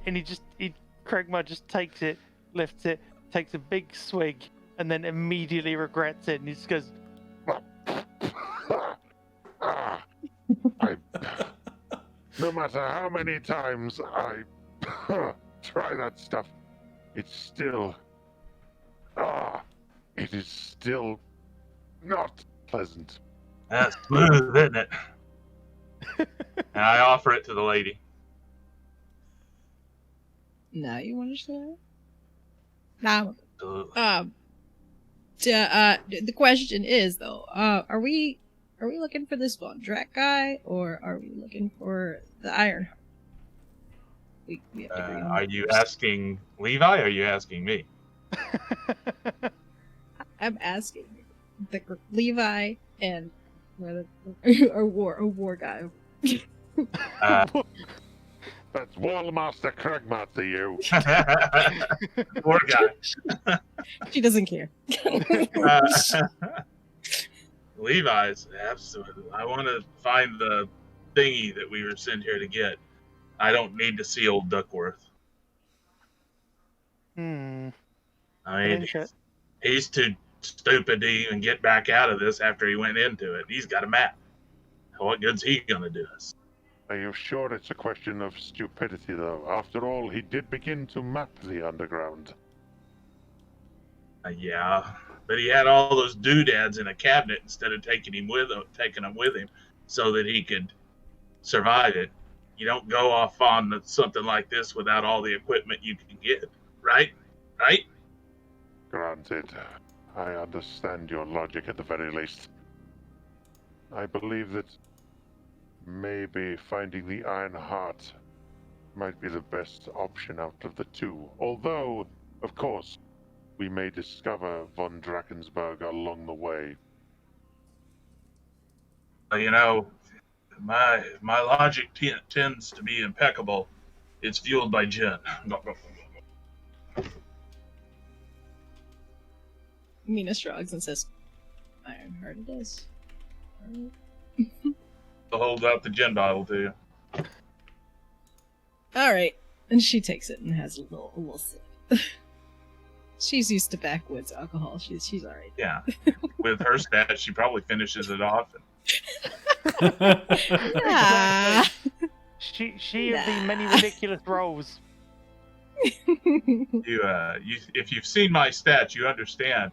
Craigmar just takes it, lifts it, takes a big swig, and then immediately regrets it, and he just goes, No matter how many times I try that stuff, it's still... it is still not pleasant. That's smooth, isn't it? And I offer it to the lady. Now you want to share? Now, Absolutely. the question is though, are we looking for this Von Drac guy, or are we looking for the Iron? We have to agree on Are that you first. asking Levi, or are you asking me? I'm asking Levi and a war guy. That's Wallmaster Kragma to you. Poor guy. She doesn't care. Levi's, absolutely. I want to find the thingy that we were sent here to get. I don't need to see old Duckworth. I mean, he's too stupid to even get back out of this after he went into it. He's got a map. What good's he gonna do us? Are you sure it's a question of stupidity, though? After all, he did begin to map the underground. Yeah, but he had all those doodads in a cabinet instead of taking them with him, so that he could survive it. You don't go off on something like this without all the equipment you can get, right? Right? Granted, I understand your logic at the very least. I believe that maybe finding the Iron Heart might be the best option out of the two. Although, of course, we may discover von Drakensberg along the way. You know, my logic tends to be impeccable. It's fueled by gin. Mina shrugs and says, Ironheart it is. I'll hold out the gin bottle to you. Alright. And she takes it and has a little sip. She's used to backwoods alcohol. She's alright. Yeah. With her stats, she probably finishes it off. Nah. She of the many ridiculous roles. If you've seen my stats, you understand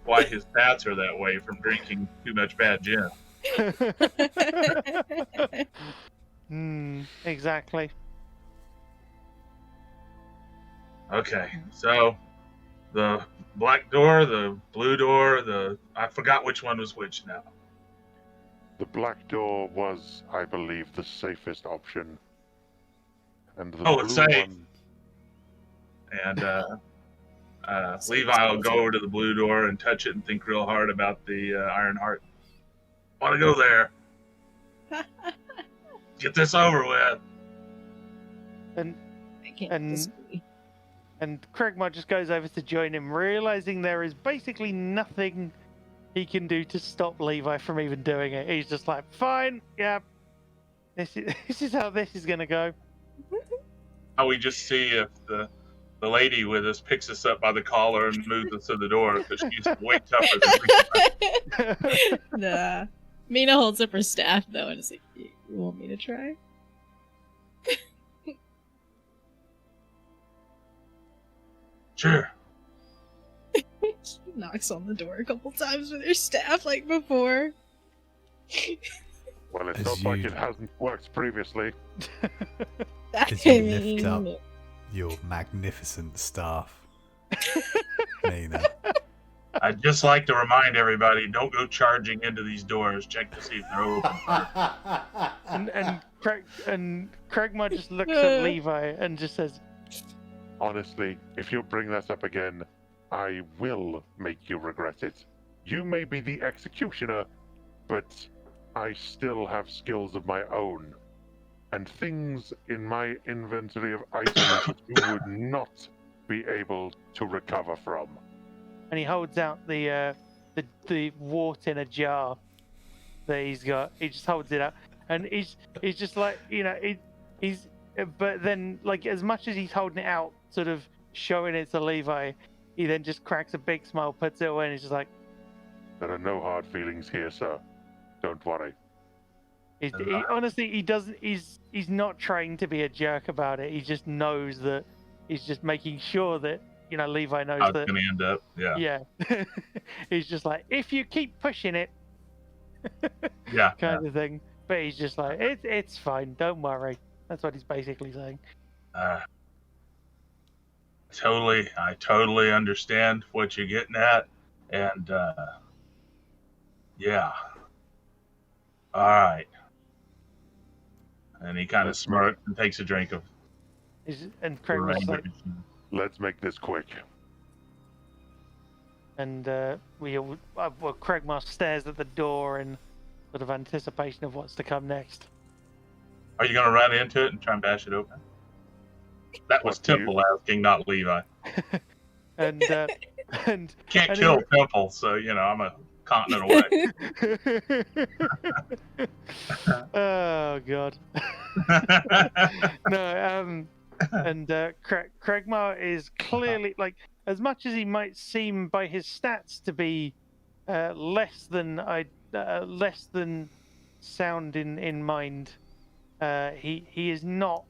why his stats are that way from drinking too much bad gin. Exactly. Okay, so the black door, the blue door, I forgot which one was which now. The black door was, I believe, the safest option. And the Oh, blue it's safe. one... And Levi will go over to the blue door and touch it and think real hard about the Iron Heart. Want to go there. Get this over with. And I can't And- disagree. and Kragmar just goes over to join him, realizing there is basically nothing he can do to stop Levi from even doing it. He's just like, fine, yeah, this is how this is gonna go. How we just see if the lady with us picks us up by the collar and moves us to the door because she's way tougher than we are. Nah. Mina holds up her staff though and is like, you want me to try? Sure. She knocks on the door a couple times with her staff like before. Well, it's As not like you- it hasn't worked previously. As you lift up your magnificent staff, Nina. I'd just like to remind everybody, don't go charging into these doors. Check to see if they're open. And Kragmar just looks at Levi and just says, Honestly, if you bring that up again, I will make you regret it. You may be the executioner, but I still have skills of my own. And things in my inventory of items that you would not be able to recover from. and he holds out the wart in a jar that he's got. He just holds it out, and he's just like, he's. But then, like, as much as he's holding it out, sort of showing it to Levi, he then just cracks a big smile, puts it away, and he's just like, There are no hard feelings here, sir. Don't worry. honestly, he doesn't. He's not trying to be a jerk about it. He just knows that he's just making sure that Levi knows How it's that. going to end up. Yeah. Yeah, he's just like, if you keep pushing it, Yeah. kind of thing. But he's just like, it's fine. Don't worry. That's what he's basically saying. I totally understand what you're getting at, and yeah. All right. And he kind of smirks and takes a drink of And Craig was like, Let's make this quick. and Craigmar stares at the door in sort of anticipation of what's to come next. Are you going to run into it and try and bash it open? That was What do you- Temple asking, not Levi. And and Can't And kill he- Temple, so I'm a continent away. Oh god. No, and Craigmar is clearly, like, as much as he might seem by his stats to be less than sound in mind, he is not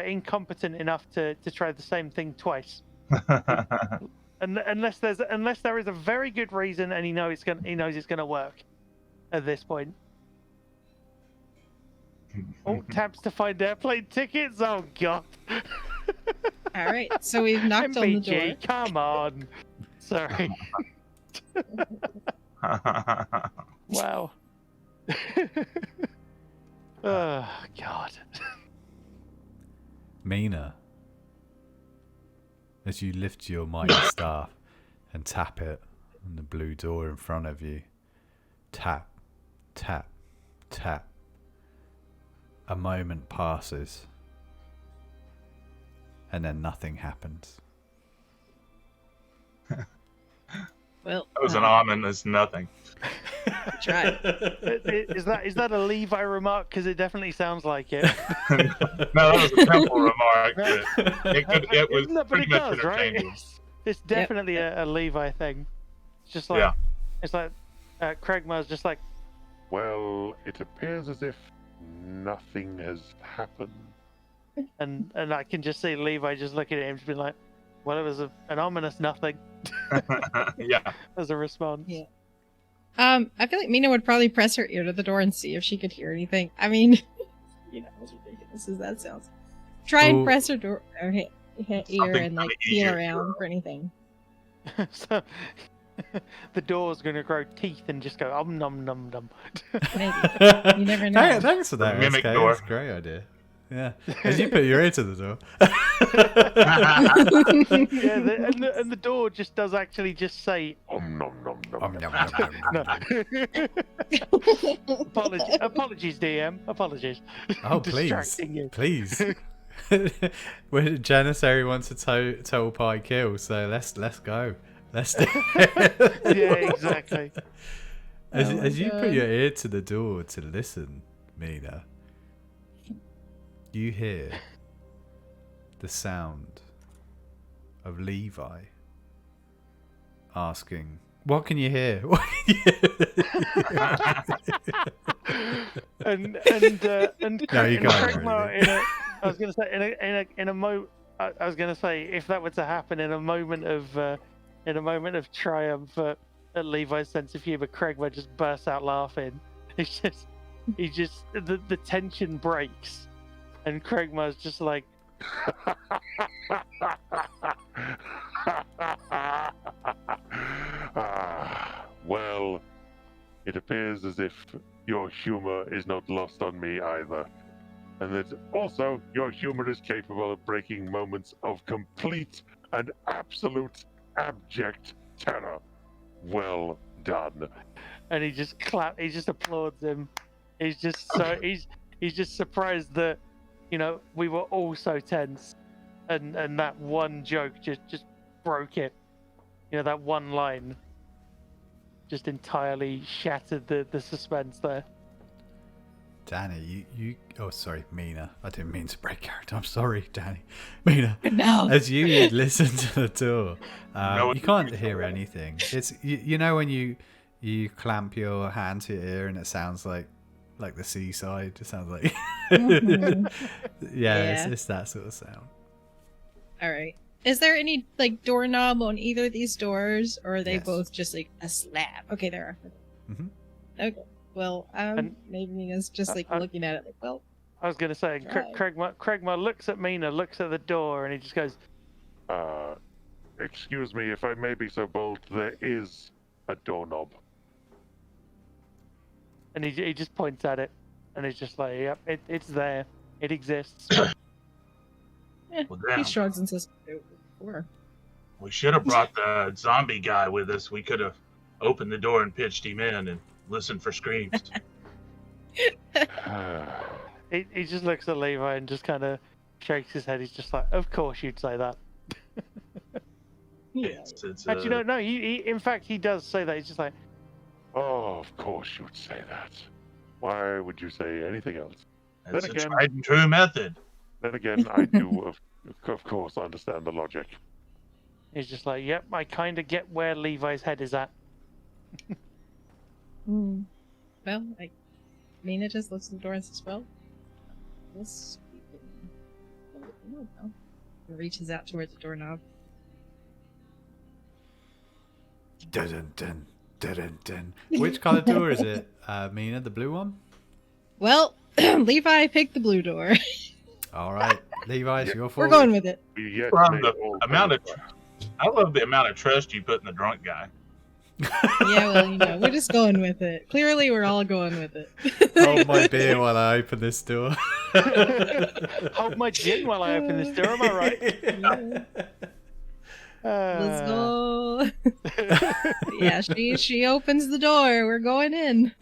incompetent enough to try the same thing twice. Unless there is a very good reason, and he knows it's gonna work at this point. Oh, tabs to find airplane tickets. Oh god. All right, so we've knocked on the door. MPG, come on. Sorry. Wow. Oh, God. Mina, as you lift your mighty staff and tap it on the blue door in front of you, tap, tap, tap. A moment passes, and then nothing happens. Well, That was an ominous nothing. try. Is that a Levi remark? Because it definitely sounds like it. No, that was a Temple remark. But it was No, but pretty it much does, right? interchangeable. It's definitely a Levi thing. It's just like, Yeah. it's like Craigmar's just like, Well, it appears as if nothing has happened. and I can just see Levi just looking at him, just being like, well, it was an ominous nothing Yeah. as a response. Yeah. I feel like Mina would probably press her ear to the door and see if she could hear anything. I mean, as ridiculous as that sounds. Try and Well- press her door or ear Something and like kinda feel easier. around for anything. So the door's gonna grow teeth and just go num num num. Maybe. You never know. Thanks for that, Mimic SK. door. That's a great idea. Yeah. As you put your ear to the door. Yeah, and the door just does actually just say Nom nom nom nom. Nom, nom, nom, nom, no. nom. Apologies, DM. Apologies. Oh, please. Distracting you. Please. Well, Janissary wants a total pie kill, so let's go. Let's do it. Yeah, exactly. As, Oh my as you put God. your ear to the door to listen, Mina, you hear the sound of Levi asking, "What can you hear?" What can you hear? and No, you and can't Craigmar really. I was gonna say I was gonna say if that were to happen in a moment of triumph at Levi's sense of humor, Craigmar just bursts out laughing. The tension breaks, and Craigmar's just like, Well, it appears as if your humor is not lost on me either. And that also your humor is capable of breaking moments of complete and absolute abject terror. Well done. and he just applauds him. He's just surprised that, we were all so tense, and that one joke just broke it. That one line just entirely shattered the suspense there. Danny, you oh sorry, Mina. I didn't mean to break character. I'm sorry, Danny. Mina, No. as you listen to the door, No, you can't hear anything. It's you know when you clamp your hand to your ear and it sounds like the seaside. It sounds like Mhm. yeah. Yeah. It's that sort of sound. All right. Is there any like doorknob on either of these doors, or are they Yes. both just like a slab? Okay, there are. Mhm. Okay. Well, And- maybe Mina's just like looking at it like, well, I was gonna say, Right. Craigmar looks at Mina, looks at the door, and he just goes, Excuse me if I may be so bold, there is a doorknob. and he just points at it, and he's just like, yep, it's there, it exists. eh, Well, he damn. shrugs and says, "Sure." We should have brought the zombie guy with us. We could have opened the door and pitched him in and listened for screams. He just looks at Levi and just kind of shakes his head. He's just like, of course you'd say that. Yeah. It's Actually, no, he in fact he does say that. He's just like, Oh, of course you'd say that. Why would you say anything else? it's a Then again- tried and true method. Then again, I do, of course, understand the logic. he's just like, yep, I kind of get where Levi's head is at. Hmm. Well, Mina just looks at the door and says, well, this I don't know. And reaches out towards the doorknob. Dun, dun, dun, dun, dun. Which color door is it, Mina? The blue one? Well, Levi picked the blue door. All right, Levi, it's your fault. We're going with it. We yet From may the all amount of- qualify. I love the amount of trust you put in the drunk guy. Yeah, well, we're just going with it. Clearly, we're all going with it. Hold my beer while I open this door. Hold my gin while I open this door. Am I right? Let's go. Yeah, she opens the door. We're going in.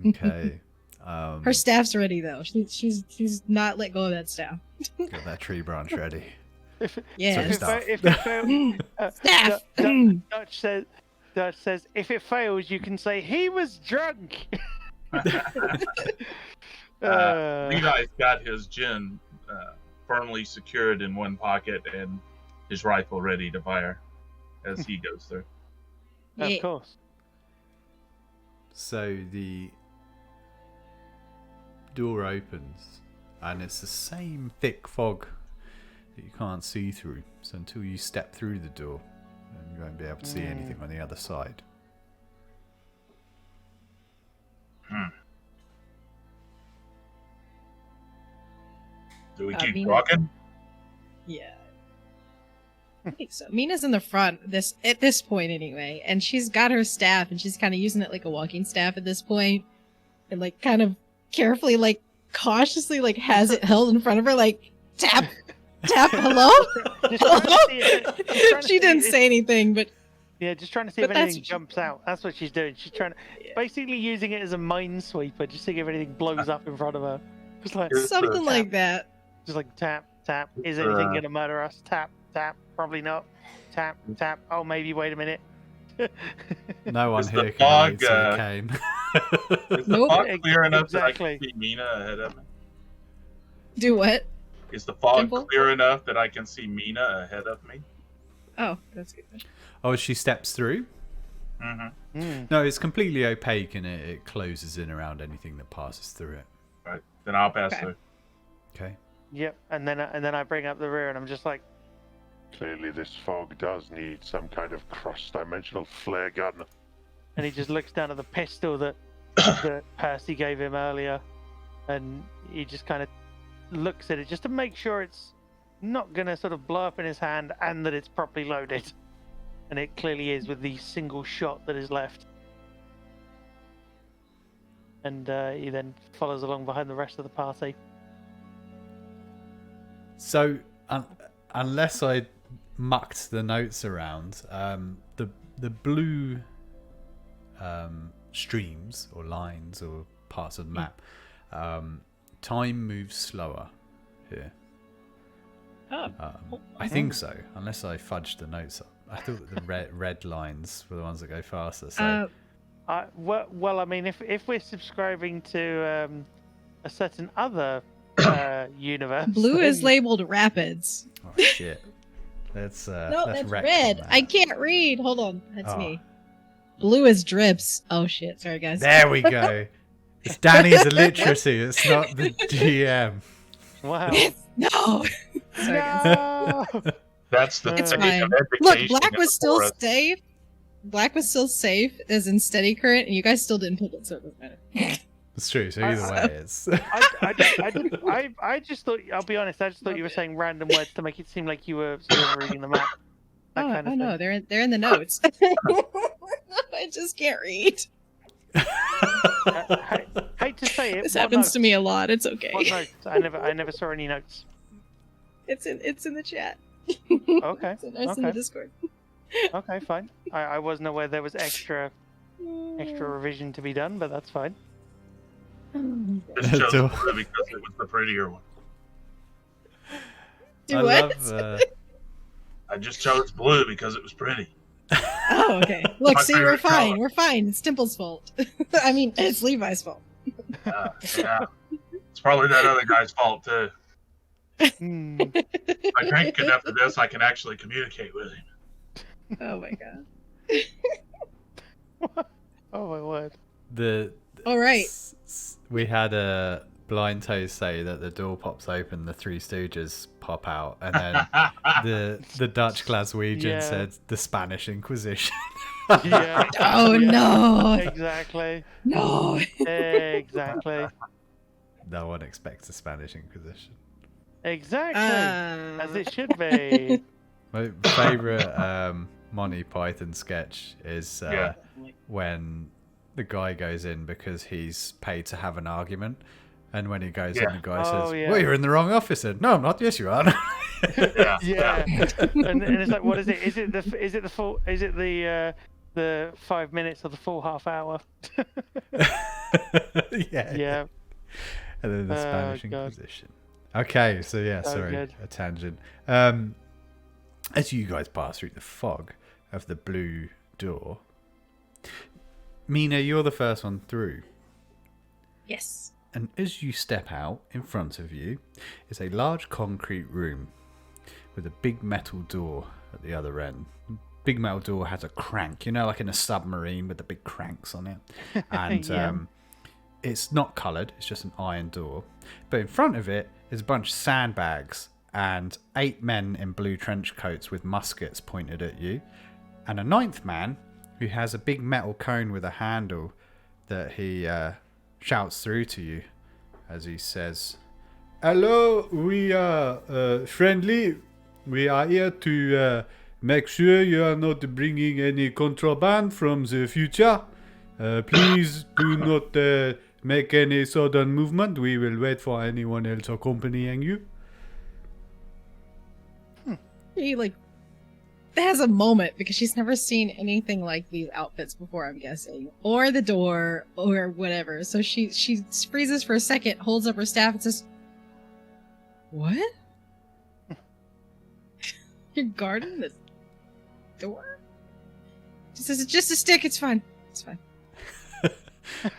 Okay. Her staff's ready though. She's not let go of that staff. Got that tree branch ready. Yeah. Sorry, If it fails, Staff. Dutch says, if it fails, you can say he was drunk. Levi's got his gin firmly secured in one pocket and his rifle ready to fire as he goes through. Of course. So the door opens, and it's the same thick fog that you can't see through. So until you step through the door, you won't be able to see anything on the other side. Do we keep Mina- walking? Yeah. I think so. Mina's in the front at this point anyway, and she's got her staff and she's kind of using it like a walking staff at this point, and like kind of carefully, like cautiously, like has it held in front of her, like tap, hello. She didn't say anything, but yeah, just trying to see if But that's anything what she- jumps out. That's what she's doing. She's trying to, basically using it as a minesweeper, just seeing if anything blows up in front of her. Just like something like that. Just like tap, tap. Is anything gonna murder us? Tap, tap. Probably not. Tap, tap. Oh, maybe. Wait a minute. No one Is here the can fog, relate, so it came. Is the Nope. fog clear enough that I Exactly. can see Mina ahead of me? Do what? Is the fog Dimple? clear enough that I can see Mina ahead of me? Oh, that's good. Oh, she steps through? Mm-hmm. No, it's completely opaque, and it closes in around anything that passes through it. Right. Then I'll pass Okay. through. Okay. Yep. And then I bring up the rear, and I'm just like, Clearly, this fog does need some kind of cross-dimensional flare gun. and he just looks down at the pistol that that Percy gave him earlier, and he just kind of looks at it just to make sure it's not gonna sort of blow up in his hand and that it's properly loaded. And it clearly is with the single shot that is left. And he then follows along behind the rest of the party. So, unless I mucked the notes around, the blue streams or lines or parts of the map, time moves slower here. Oh. I think so, unless I fudged the notes up. I thought the red lines were the ones that go faster. So Well, I mean, if we're subscribing to a certain other universe, Blue is then- labeled rapids. oh shit, that's No, let's that's wreck red. on I that. can't read. Hold on, that's Oh. me. Blue is drips. Oh shit, sorry guys. There we go. It's Danny's illiteracy. It's not the GM. Wow. No. Sorry, guys. No! That's the It's thing fine. of Look, education black in was the still forest. safe. Black was still safe, as in steady current, and you guys still didn't pick it, so it doesn't matter. It's true. So either way, it's I just thought, I'll be honest, I just thought you were saying random words to make it seem like you were sort of reading the map. That Oh, kind of oh no, thing. they're in the notes. I just can't read. Hate to say it. This what happens notes? to me a lot. It's okay. What notes? I never saw any notes. It's in the chat. Okay. It's in the Okay. Discord. Okay, fine. I wasn't aware there was extra revision to be done, but that's fine. Just chose Do- blue because it was the prettier one. Do I what? love. I just chose blue because it was pretty. Oh, okay. Look, My see, we're favorite fine. color. We're fine. It's Temple's fault. I mean, it's Levi's fault. Yeah. It's probably that other guy's fault too. Hmm. I drank enough of this, I can actually communicate with him. Oh my god. Oh my word. All right. We had a blind toast say that the door pops open, the Three Stooges pop out, and then the Dutch Glaswegian Yeah. said the Spanish Inquisition. Yeah. Oh Yeah. no. Exactly. No. Exactly. No one expects a Spanish Inquisition. Exactly. As Uh, it should be. My favorite Monty Python sketch is when the guy goes in because he's paid to have an argument. And when he goes in, the guy says, well, you're in the wrong office. And, no, I'm not. Yes, you are. Yeah. And it's like, what is it? Is it the 5 minutes or the full half hour? Yeah. And then the Spanish Inquisition. Okay, so sorry, a tangent. As you guys pass through the fog of the blue door, Mina, you're the first one through. Yes. And as you step out, in front of you is a large concrete room with a big metal door at the other end. Big metal door has a crank, like in a submarine with the big cranks on it. And it's not coloured, it's just an iron door. But in front of it is a bunch of sandbags and 8 men in blue trench coats with muskets pointed at you. And a 9th man who has a big metal cone with a handle that he shouts through to you as he says, hello, we are friendly. We are here to make sure you are not bringing any contraband from the future. Please do not make any sudden movement. We will wait for anyone else accompanying you. He has a moment because she's never seen anything like these outfits before, I'm guessing, or the door or whatever. So she freezes for a second, holds up her staff and says, what? You're guarding the door? She says, it's just a stick, it's fine. It's fine.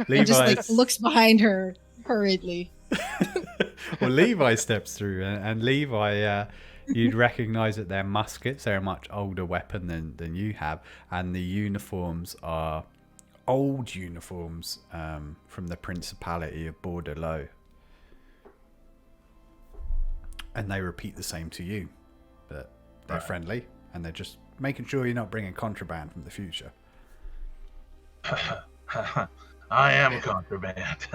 And just looks behind her hurriedly. Well, Levi steps through, and Levi, you'd recognise that they're muskets. They're a much older weapon than you have, and the uniforms are old uniforms from the Principality of Bordeaux. And they repeat the same to you, but they're friendly, and they're just making sure you're not bringing contraband from the future. I am contraband.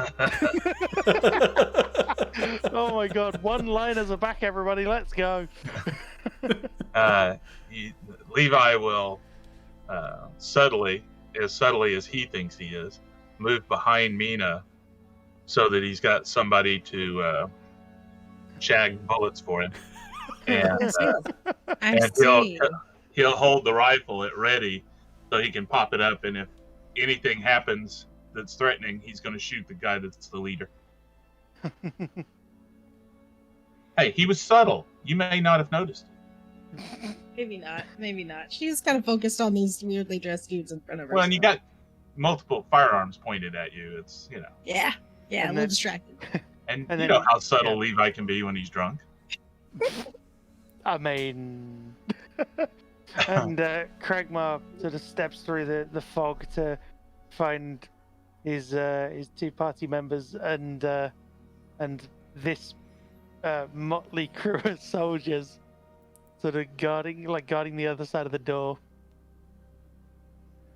Oh my god, one-liners are back, everybody, let's go. Levi will subtly as he thinks he is, move behind Mina so that he's got somebody to shag bullets for him. And, he'll hold the rifle at ready so he can pop it up, and if anything happens that's threatening, he's going to shoot the guy that's the leader. Hey, he was subtle. You may not have noticed. Maybe not. She's kind of focused on these weirdly dressed dudes in front of her. Well, and you got multiple firearms pointed at you. It's, Yeah, a little distracted. And you know how subtle Levi can be when he's drunk. I mean... And Kragmar sort of steps through the fog to find his 2 party members and this motley crew of soldiers sort of guarding the other side of the door.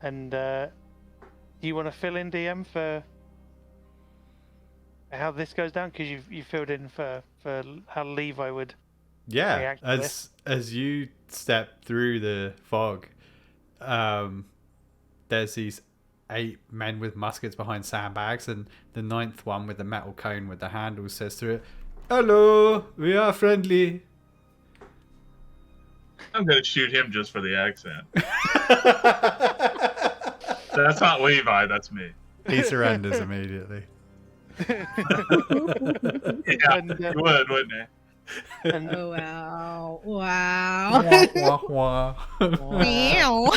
And do you want to fill in, DM, for how this goes down? Because you filled in for how Levi would react to this. As you step through the fog, there's these 8 men with muskets behind sandbags, and the 9th one with the metal cone with the handle says through it, hello, we are friendly. I'm going to shoot him just for the accent. That's not Levi, that's me. He surrenders immediately. Yeah, he would, wouldn't he? And, oh, wow. Wah, wah, wah. Meow.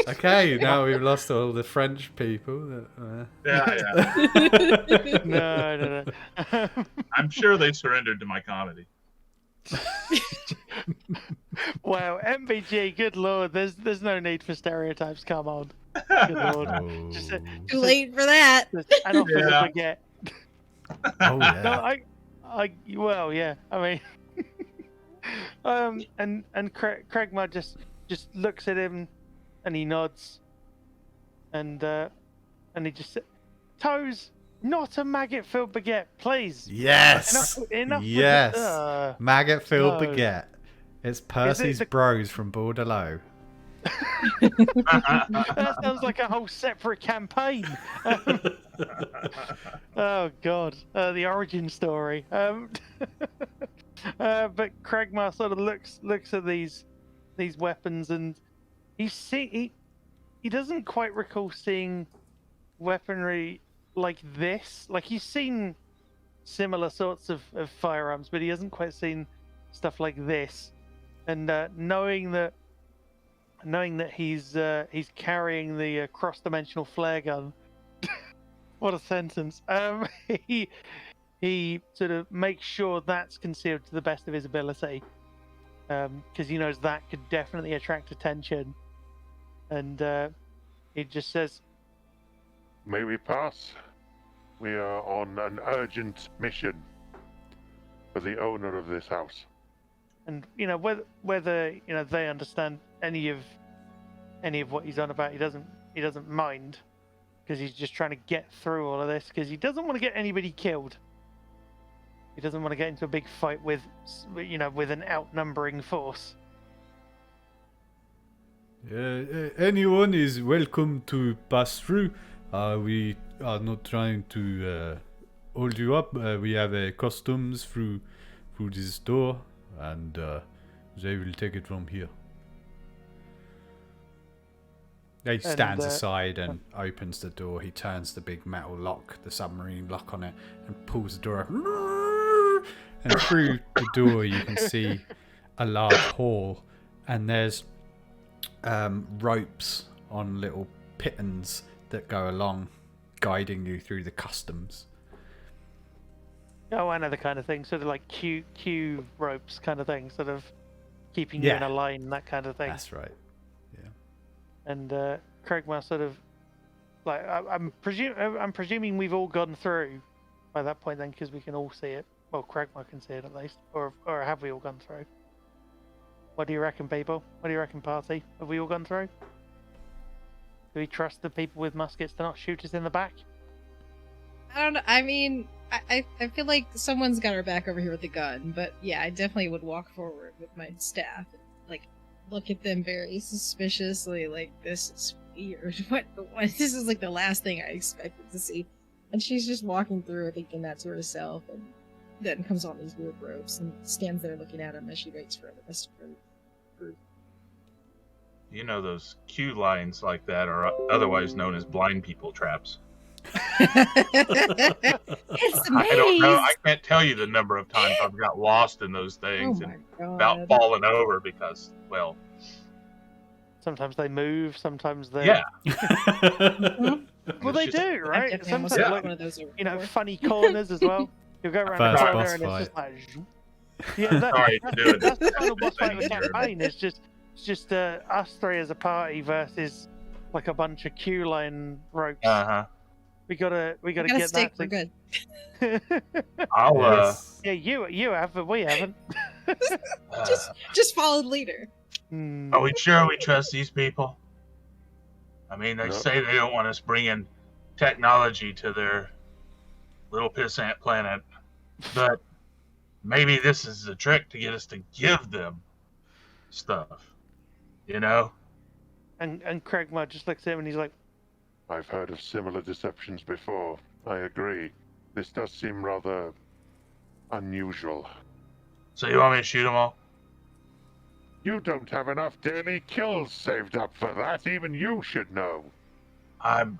Okay, now we've lost all the French people. Yeah. No. I'm sure they surrendered to my comedy. Wow, MBG, good lord, there's no need for stereotypes, come on. Good lord. Oh. Too late for that. And off with the baguette. Oh, yeah. No, well, yeah. I mean, and Kragmar just looks at him, and he nods, and he just said, "Toes, not a maggot-filled baguette, please." Yes. Enough yes. Maggot-filled no. baguette. It's Percy's bros from Bordeaux. That sounds like a whole separate campaign. Oh God, the origin story. But Kragmar sort of looks at these weapons, and he doesn't quite recall seeing weaponry like this. Like he's seen similar sorts of firearms, but he hasn't quite seen stuff like this. And knowing that he's carrying the cross-dimensional flare gun, what a sentence. He sort of makes sure that's concealed to the best of his ability, because he knows that could definitely attract attention. And he just says, May we pass? We are on an urgent mission for the owner of this house. and whether they understand any of what he's on about, he doesn't mind, because he's just trying to get through all of this, because he doesn't want to get anybody killed. He doesn't want to get into a big fight with an outnumbering force. Anyone is welcome to pass through. We are not trying to hold you up. We have customs through this door, and they will take it from here. He stands aside and opens the door. He turns the big metal lock, the submarine lock on it, and pulls the door up. And through the door you can see a large hall, and there's ropes on little pittons that go along, guiding you through the customs. Oh, I know the kind of thing, sort of like Q ropes kind of thing, sort of keeping you in a line, that kind of thing. That's right. Yeah. And Kragmar sort of, like, I'm presuming we've all gone through by that point then, because we can all see it. Well, Kragmar can see it at least, or have we all gone through? What do you reckon, people? What do you reckon, party? Have we all gone through? Do we trust the people with muskets to not shoot us in the back? I don't know. I mean, I feel like someone's got our back over here with a gun, but yeah, I definitely would walk forward with my staff and, like, look at them very suspiciously, like, this is weird. What? This is, like, the last thing I expected to see. And she's just walking through, thinking that to herself, and then comes on these weird ropes and stands there looking at him as she waits for the rest of her group. You know, those queue lines like that are otherwise known as blind people traps. It's a maze. I don't know. I can't tell you the number of times I've got lost in those things and about falling over because, well, sometimes they move, sometimes they. Yeah. Well, they do, right? Sometimes, like, one of those funny corners as well. You'll go around the corner and it's just like. Yeah, that's the final boss fight of the campaign. It's just us three as a party versus like a bunch of queue line ropes. We gotta get stick, that. We're good. I'll Yeah, you have, but we haven't. just follow the leader. Are we sure we trust these people? I mean, they say they don't want us bringing technology to their little pissant planet, but maybe this is a trick to get us to give them stuff, you know? And Kragmar just looks at him and he's like, I've heard of similar deceptions before. I agree. This does seem rather unusual. So you want me to shoot them all? You don't have enough daily kills saved up for that. Even you should know. I'm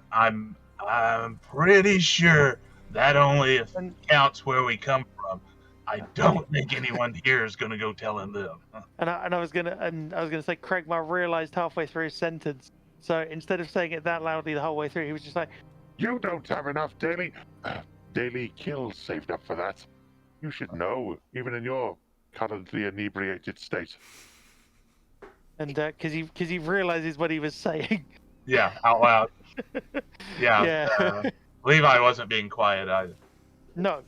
pretty sure that only counts where we come from. I don't think anyone here is going to go telling them. And I was gonna say, Kragmar realized halfway through his sentence. So instead of saying it that loudly the whole way through, he was just like, "You don't have enough daily kills saved up for that. You should know, even in your currently inebriated state." And because he realizes what he was saying. Yeah, out loud. Yeah. Levi wasn't being quiet either. No.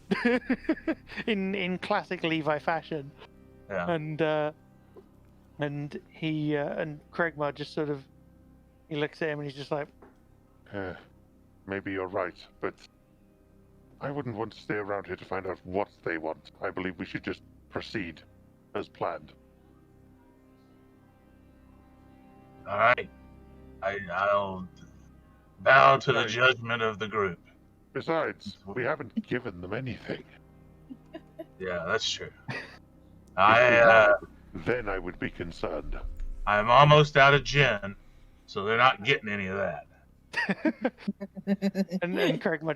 in classic Levi fashion. Yeah. And he and Kragmar just sort of, he looks at him and he's just like, maybe you're right, but I wouldn't want to stay around here to find out what they want. I believe we should just proceed as planned. All right. I'll bow to the Right. judgment of the group. Besides, we haven't given them anything. Yeah, that's true. If we I had, then I would be concerned. I'm almost out of gin, so they're not getting any of that. And Craigma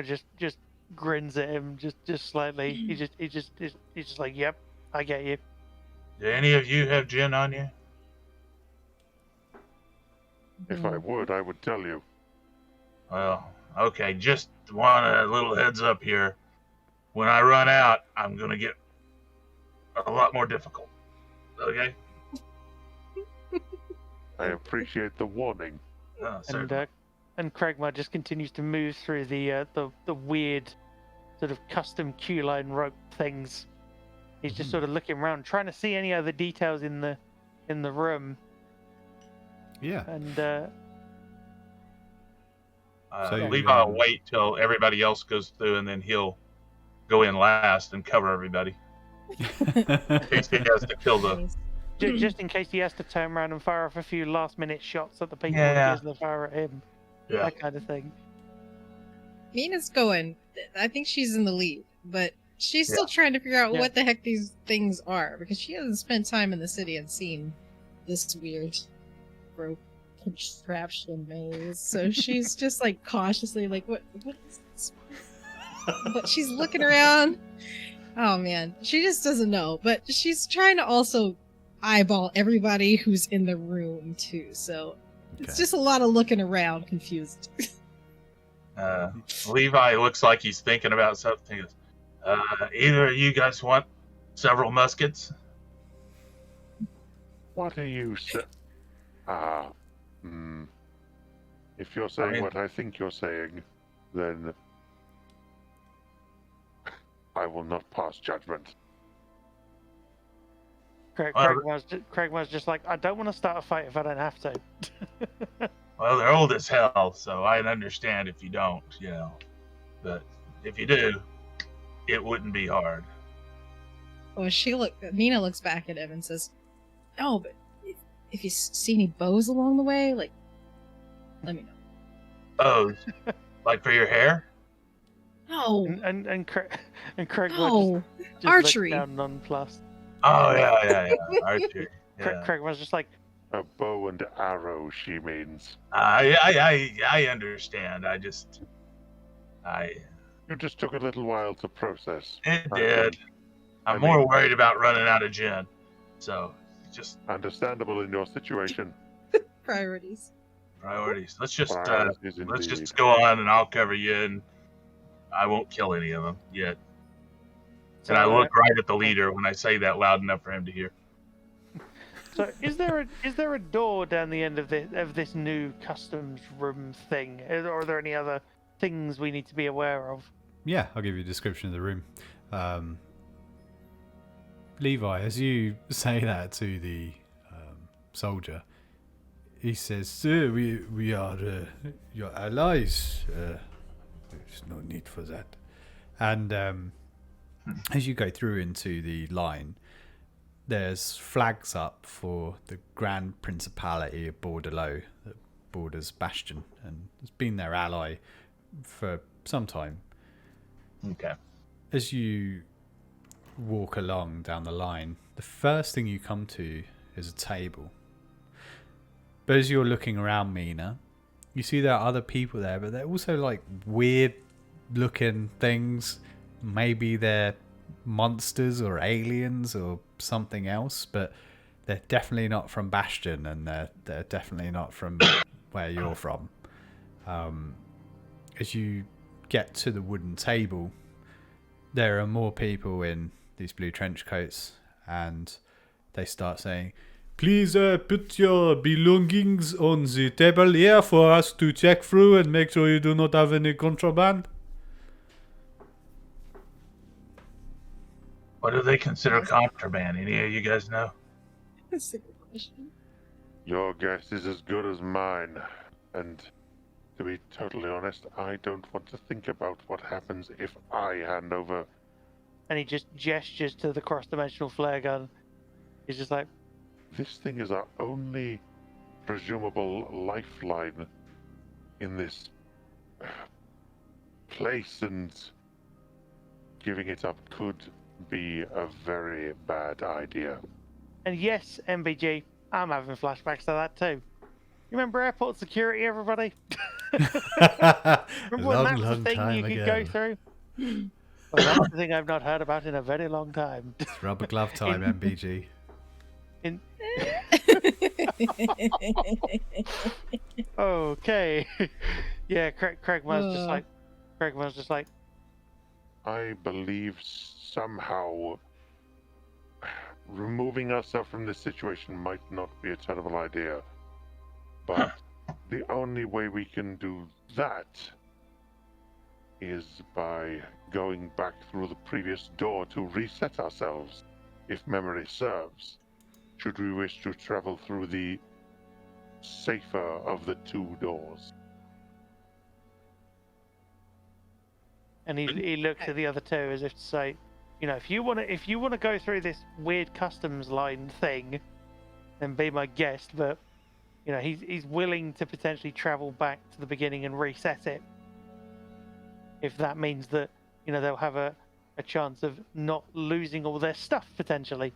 just grins at him just slightly. He's just like, yep, I get you. Do any of you have gin on you? If I would, I would tell you. Well, okay, just want a little heads up here. When I run out, I'm going to get a lot more difficult. Okay? I appreciate the warning. Certainly. And Craigma just continues to move through the weird sort of custom queue line rope things. He's just sort of looking around, trying to see any other details in the room. Yeah. And So, Levi will wait till everybody else goes through, and then he'll go in last and cover everybody. In case he has to kill the... Nice. just in case he has to turn around and fire off a few last-minute shots at the people Yeah. who gives the fire at him. Yeah. That kind of thing. Mina's going. I think she's in the lead, but she's still trying to figure out Yeah. what the heck these things are because she hasn't spent time in the city and seen this weird rope contraption maze. So she's just like cautiously like, what is this? But she's looking around. Oh man, she just doesn't know. But she's trying to also eyeball everybody who's in the room too. So it's Okay. just a lot of looking around, confused. Levi looks like he's thinking about something. He goes, either of you guys want several muskets? What are you If you're saying what I think you're saying, then I will not pass judgment. Craigma's just like, I don't want to start a fight if I don't have to. Well, they're old as hell, so I'd understand if you don't, But if you do, it wouldn't be hard. Oh, Mina looks back at him and says, "No, but if you see any bows along the way, like, let me know." Oh, like for your hair? No, And Craigma no, just archery. looks down nonplussed. Oh, yeah. Archery. Yeah. Craigma's just like, A bow and arrow, she means. I understand. You just took a little while to process. It did. I'm I more mean- worried about running out of gin. So, just Understandable in your situation. Priorities. priorities. Let's just Priorities let's indeed. just go on, and I'll cover you, and I won't kill any of them yet. And I look right at the leader when I say that loud enough for him to hear. So is there a door down the end of this new customs room thing? Or are there any other things we need to be aware of? Yeah, I'll give you a description of the room. Levi, as you say that to the soldier, he says, "Sir, we are your allies. There's no need for that." And as you go through into the line, there's flags up for the Grand Principality of Bordelot that borders Bastion, and it's been their ally for some time. Okay. As you walk along down the line, the first thing you come to is a table. But as you're looking around, Mina, you see there are other people there, but they're also like weird looking things. Maybe they're monsters or aliens or something else, but they're definitely not from Bastion, and they're definitely not from where you're from. As you get to the wooden table, there are more people in these blue trench coats, and they start saying, "Please put your belongings on the table here for us to check through and make sure you do not have any contraband." What do they consider contraband? Any of you guys know? That's a good question. Your guess is as good as mine. And to be totally honest, I don't want to think about what happens if I hand over. And he just gestures to the cross-dimensional flare gun. He's just like, This thing is our only presumable lifeline in this place, and giving it up could be a very bad idea. And yes, MBG, I'm having flashbacks to that too. You remember airport security, everybody? Remember when that was the thing you could go through? Well, that's the thing I've not heard about in a very long time. It's rubber glove time, MBG. Okay. Yeah, Craig was just like, I believe somehow removing ourselves from this situation might not be a terrible idea. But the only way we can do that is by going back through the previous door to reset ourselves, if memory serves, should we wish to travel through the safer of the two doors. and he looks at the other two as if to say, you know, if you want to go through this weird customs line thing, then be my guest. But you know, he's willing to potentially travel back to the beginning and reset it, if that means that, you know, they'll have a chance of not losing all their stuff potentially.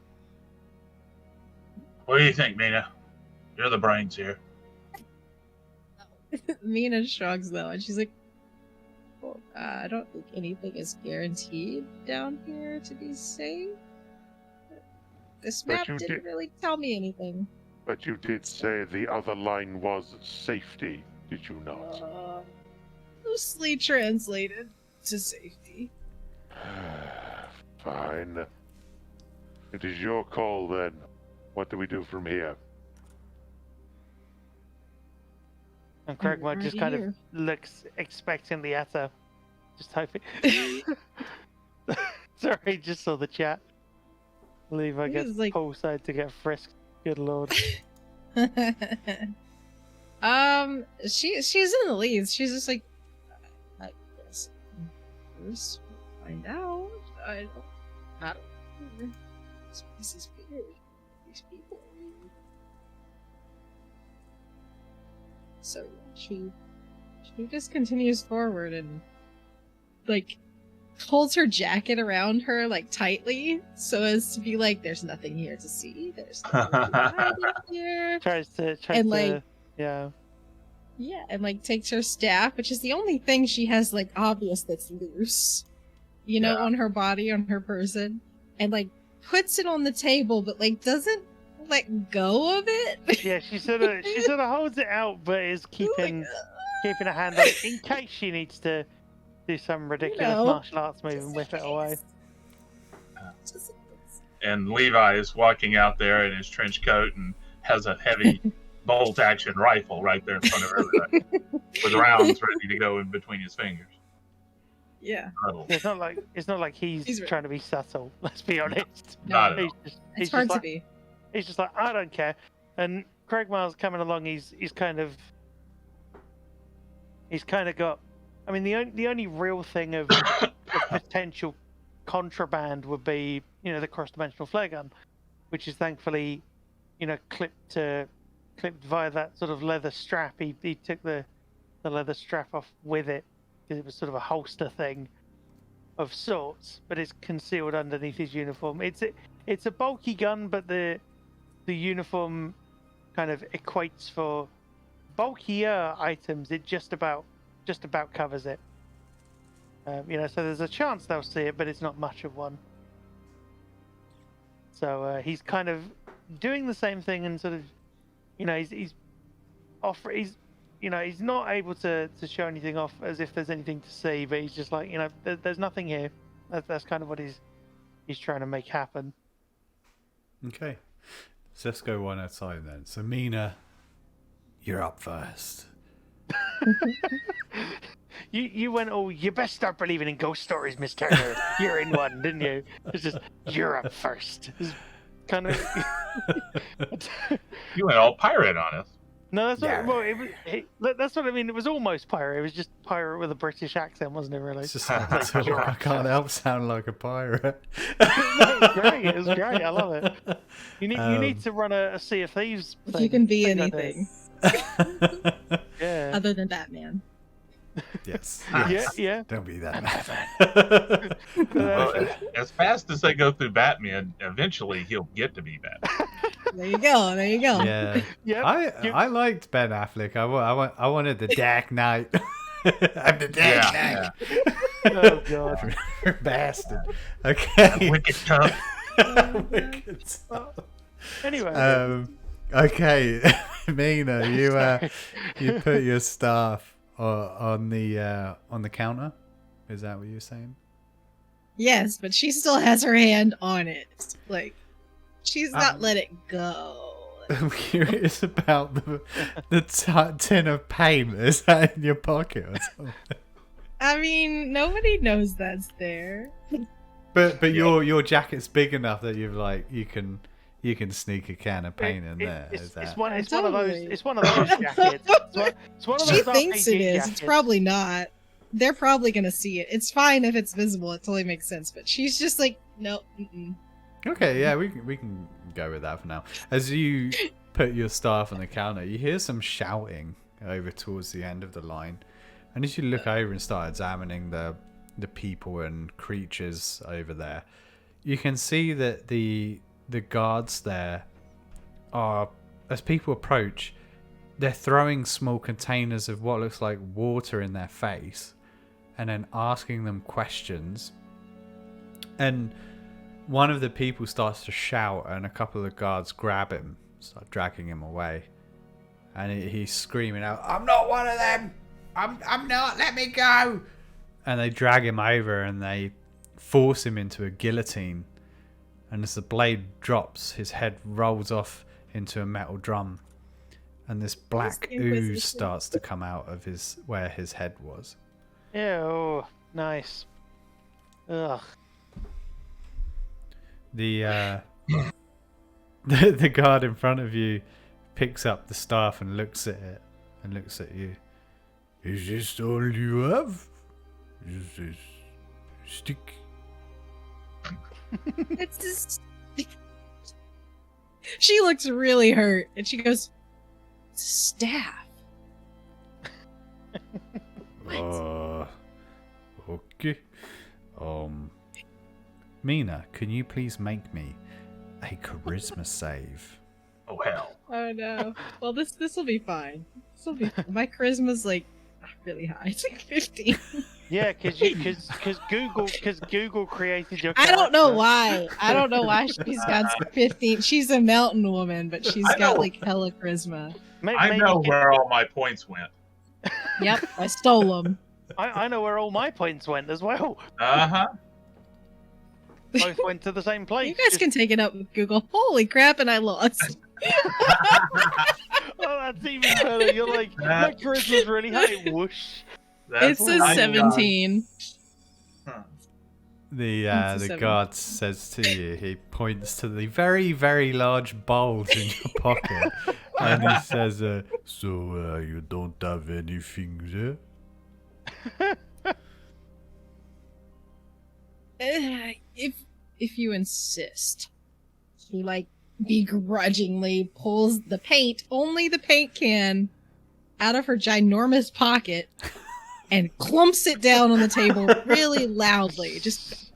What do you think, Mina? You're the brains here. Mina shrugs though, and she's like, well, I don't think anything is guaranteed down here to be safe. This map didn't really tell me anything. But you did say the other line was safety, did you not? Loosely translated to safety. Fine. It is your call then. What do we do from here? And Craigmore just kind of looks expectantly at her, just hoping. Sorry, just saw the chat. Levi gets like... poolside to get frisked. Good lord. She's in the leads. She's just like, I guess first find out. I don't know. This place is weird. These people are weird. So she just continues forward and like holds her jacket around her like tightly so as to be like, there's nothing here to see. There's nothing here. Tries to yeah, and like takes her staff, which is the only thing she has like obvious that's loose, you know, on her body, on her person, and like puts it on the table, but like doesn't let go of it. Yeah, she sort of holds it out, but is keeping a hand on it in case she needs to do some ridiculous martial arts move and whip it away. And Levi is walking out there in his trench coat and has a heavy bolt action rifle right there in front of everybody with rounds ready to go in between his fingers. Yeah. It's not like he's trying to be subtle, let's be honest. Not at all. It's hard to be. He's just like, I don't care. And Craig Miles coming along, he's kind of got, I mean, the only real thing of potential contraband would be, you know, the cross-dimensional flare gun, which is thankfully, you know, clipped via that sort of leather strap. He took the leather strap off with it because it was sort of a holster thing of sorts, but it's concealed underneath his uniform. It's a bulky gun, but the uniform kind of equates for bulkier items. It just about covers it. You know, so there's a chance they'll see it, but it's not much of one. So he's kind of doing the same thing and sort of, you know, he's not able to show anything off as if there's anything to see, but he's just like, you know, there's nothing here. That's kind of what he's trying to make happen. Okay, so let's go one at a time then. So Mina, you're up first. You went, oh, you best start believing in ghost stories, Miss Turner. You're in one, didn't you? It's just, you're up first. It's kind of. You went all pirate on us. No, that's what. Well, that's what I mean. It was almost pirate. It was just pirate with a British accent, wasn't it? Really. It's just I can't help sound like a pirate. No, it was great. It was great. I love it. You need to run a Sea of Thieves. If you can be anything. Yeah. Other than Batman. Yes. Yeah. Don't be that mad. Well, as fast as they go through Batman, eventually he'll get to be Batman. There you go. There you go. Yeah. Yep. I liked Ben Affleck. I wanted the Dark Knight. I'm the Dark Knight. Oh god. Bastard. Okay. Wicked cup. Wicked stuff. Anyway. Okay, Mina, you put your staff on the counter. Is that what you're saying? Yes, but she still has her hand on it. Like, she's not let it go. I'm curious about the tin of paint. Is that in your pocket or something? I mean, nobody knows that's there. But your jacket's big enough that you can sneak a can of paint in there. It's one of those jackets. It's one of those She thinks RPG it is. jackets. It's probably not. They're probably gonna see it. It's fine if it's visible. It totally makes sense. But she's just like, no. Mm-mm. Okay, yeah, we can go with that for now. As you put your staff on the counter, you hear some shouting over towards the end of the line, and as you look over and start examining the people and creatures over there, you can see that the guards there are, as people approach, they're throwing small containers of what looks like water in their face, and then asking them questions. And one of the people starts to shout, and a couple of the guards grab him, start dragging him away, and he's screaming out, "I'm not one of them! I'm not! Let me go!" And they drag him over, and they force him into a guillotine. And as the blade drops, his head rolls off into a metal drum, and this black ooze starts to come out of where his head was. Ew, nice. Ugh. The guard in front of you picks up the staff and looks at it and looks at you. Is this all you have? Is this stick? It's just. She looks really hurt, and she goes, "It's a staff." Okay. Mina, can you please make me a charisma save? Oh hell. Oh no. Well, this will be fine. This will be. My charisma's like really high. It's like 15. Yeah, because Google created your. I don't know character. why. I don't know why she's got 15. She's a mountain woman, but she's got like hella charisma. I know where all my points went. Yep, I stole them. I know where all my points went as well. Uh-huh. Both went to the same place. You guys can take it up with Google. Holy crap, and I lost. Oh, that's even better. You're like, my charisma's really high. Whoosh. It says 17. The guard says to you, he points to the very, very large bulge in your pocket, and he says, so you don't have anything there? If you insist. She like begrudgingly pulls the paint, only the paint can, out of her ginormous pocket and clumps it down on the table really loudly. Just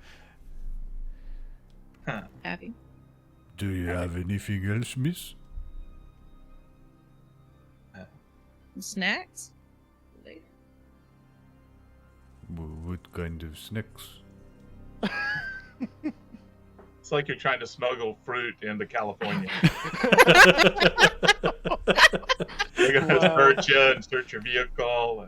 happy. Do you have anything else, miss? Snacks? What kind of snacks? It's like you're trying to smuggle fruit into California. They're gonna search you and search your vehicle.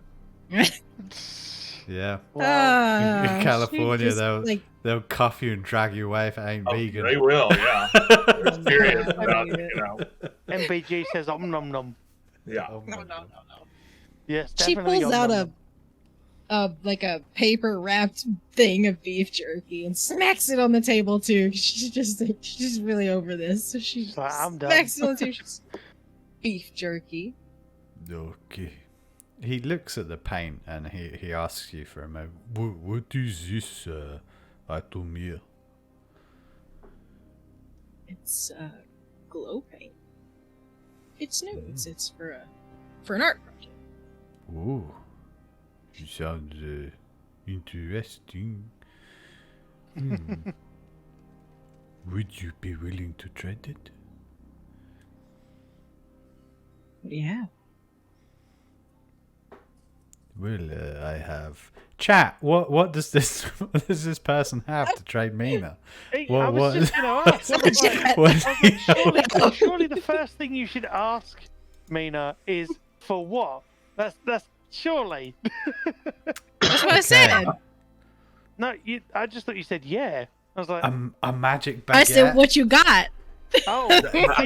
Yeah. Wow. In California, just, they'll cuff you and drag you away if it ain't vegan. They will, yeah. They're serious about it, you know. MBG says nom nom. Yeah. No. Yes, She definitely pulls nom, out nom, a paper wrapped thing of beef jerky and smacks it on the table too. She's really over this, so she She's like, I'm done. smacks it on the table. She's, beef jerky. Okay. He looks at the paint and he asks you for a moment. What is this item here? It's glow paint. It's new. It's for for an art project. Oh, you sound interesting. Would you be willing to trade it? What do you have? Well, I have chat. What does this person have to trade Mina? I What was just going to ask. I was like, what- surely the first thing you should ask Mina is for what? That's surely. That's what I said. No, I just thought you said yeah. I was like, a magic baguette. I said, what you got? oh,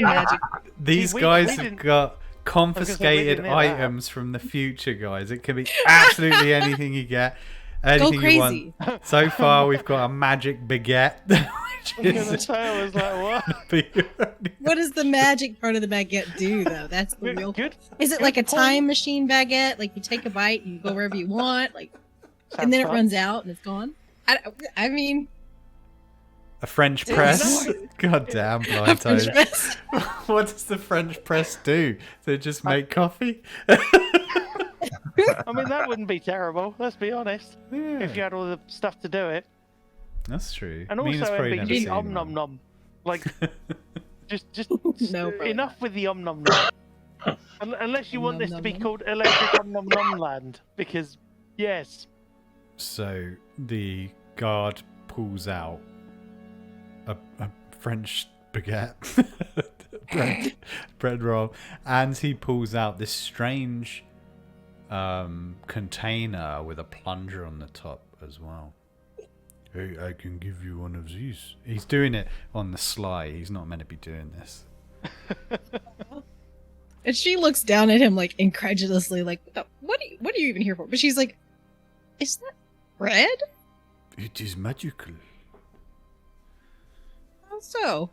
Magic. These we guys have didn't- got confiscated didn't hear that. items from the future, guys. It can be absolutely anything you get, anything you crazy. want. So far, we've got a magic baguette, which I was gonna is say, I was like, what? What does the magic part of the baguette do, though? That's the real. Good. Is it good like a point. time machine baguette? Like you take a bite, you go wherever you want, like, and then it Sounds runs out and it's gone. I mean, a French Dude, press. no. God damn, a blind French toad. press. What does the French press do? They just make coffee? I mean, that wouldn't be terrible. Let's be honest. If you had all the stuff to do it, That's true. and Mina's also probably never MBG seen om nom one. nom, like just No, probably enough not. with the om nom nom. Unless you want Nom this nom to be nom. called Electric Om Nom Nom Land, because yes, So the guard pulls out a French baguette, bread roll, and he pulls out this strange container with a plunger on the top as well. Hey, I can give you one of these. He's doing it on the sly. He's not meant to be doing this. And she looks down at him like incredulously, like, what are you even here for? But she's like, is that bread? It is magical. How so?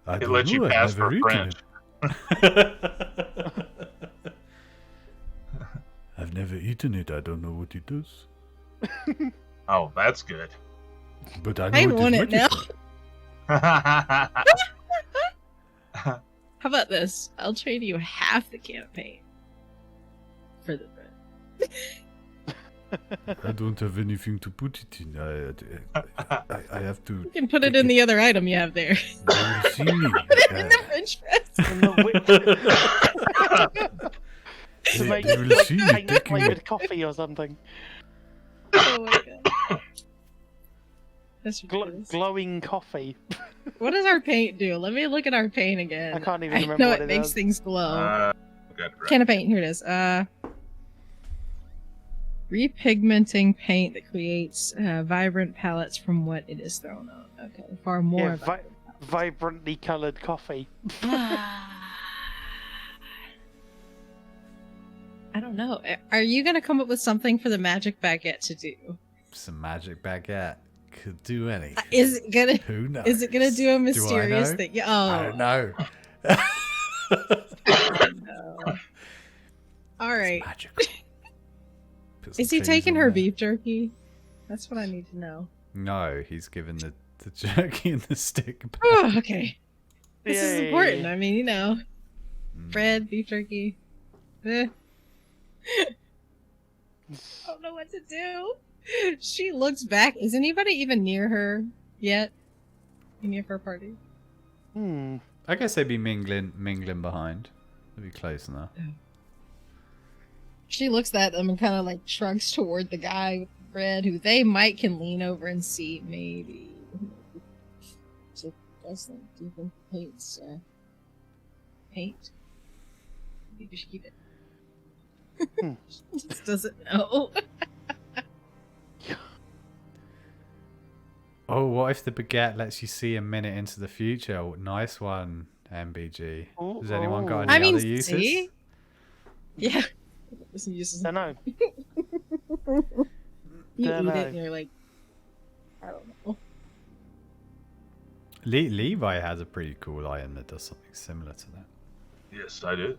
I It don't lets you know, I've pass never for eaten French. it. I've never eaten it. I don't know what it does. Oh, that's good. But I know I it is want it now. That's How about this? I'll trade you half the can of paint for the bread. I don't have anything to put it in. I have to. You can put it in the other item you have there. They will see me. Put it in the French press. in the to make They will like, see me paint taking flavored it. coffee or something. Oh my god. That's ridiculous. Glowing coffee. What does our paint do? Let me look at our paint again. I can't even I remember know what it it makes does. things glow. good, right. Can of paint, here it is. Repigmenting paint that creates vibrant palettes from what it is thrown on. Okay, far more. Yeah, vibrant. vibrantly coloured coffee. I don't know. Are you gonna come up with something for the magic baguette to do? Some magic baguette could do anything. Is it gonna? Who knows? Is it gonna do a mysterious know? thing? Yeah. I Oh. don't know. No. All right. Magical. Put some Is he cheese taking on her there. beef jerky? That's what I need to know. No, he's given the jerky and the stick back. Oh, okay. This is Yay. important. I mean, you know, Mm. bread, beef jerky. I don't know what to do. She looks back. Is anybody even near her yet? Any of her party? I guess they'd be mingling behind. They'd be close enough. She looks at them and kind of like shrugs toward the guy with the bread, who they might can lean over and see maybe. So doesn't even paints paint. Maybe we should keep it. She just doesn't know. Oh, what if the baguette lets you see a minute into the future? Oh, nice one, MBG. Has anyone got any I mean, other uses? see? Yeah. Listen, uses Don't know. you eat Dunno. it and you're like, I don't know. Levi has a pretty cool item that does something similar to that. Yes, I do.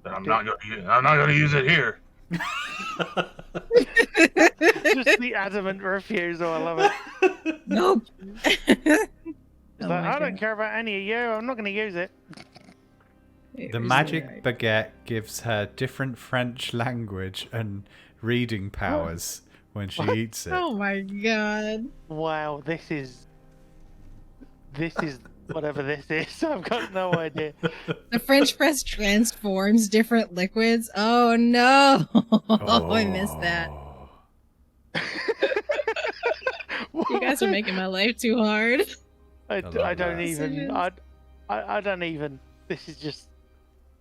But I'm not going to use it here. Just the adamant refusal. I love it. Nope. It's Oh like, my I don't God. care about any of you. I'm not going to use it. The magic baguette gives her different French language and reading powers when she eats it. Oh my god. Wow, this is whatever this is. I've got no idea. The French press transforms different liquids. Oh no. I missed that. You guys are making my life too hard. I don't even. I don't even. This is just.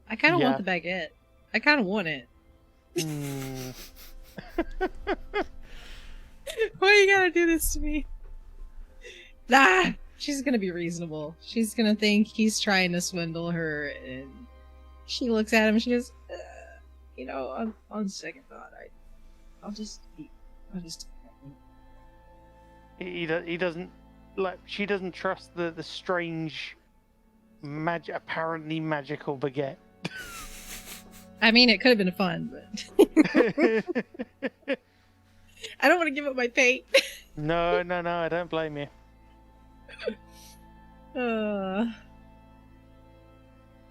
I kind of want the baguette. I kind of want it. Why you gotta do this to me? Ah, she's gonna be reasonable. She's gonna think he's trying to swindle her, and she looks at him and she goes, "You know, on second thought, I'll just eat. He doesn't like. She doesn't trust the strange, apparently magical baguette. I mean, it could have been fun, but I don't want to give up my pate. No, I don't blame you.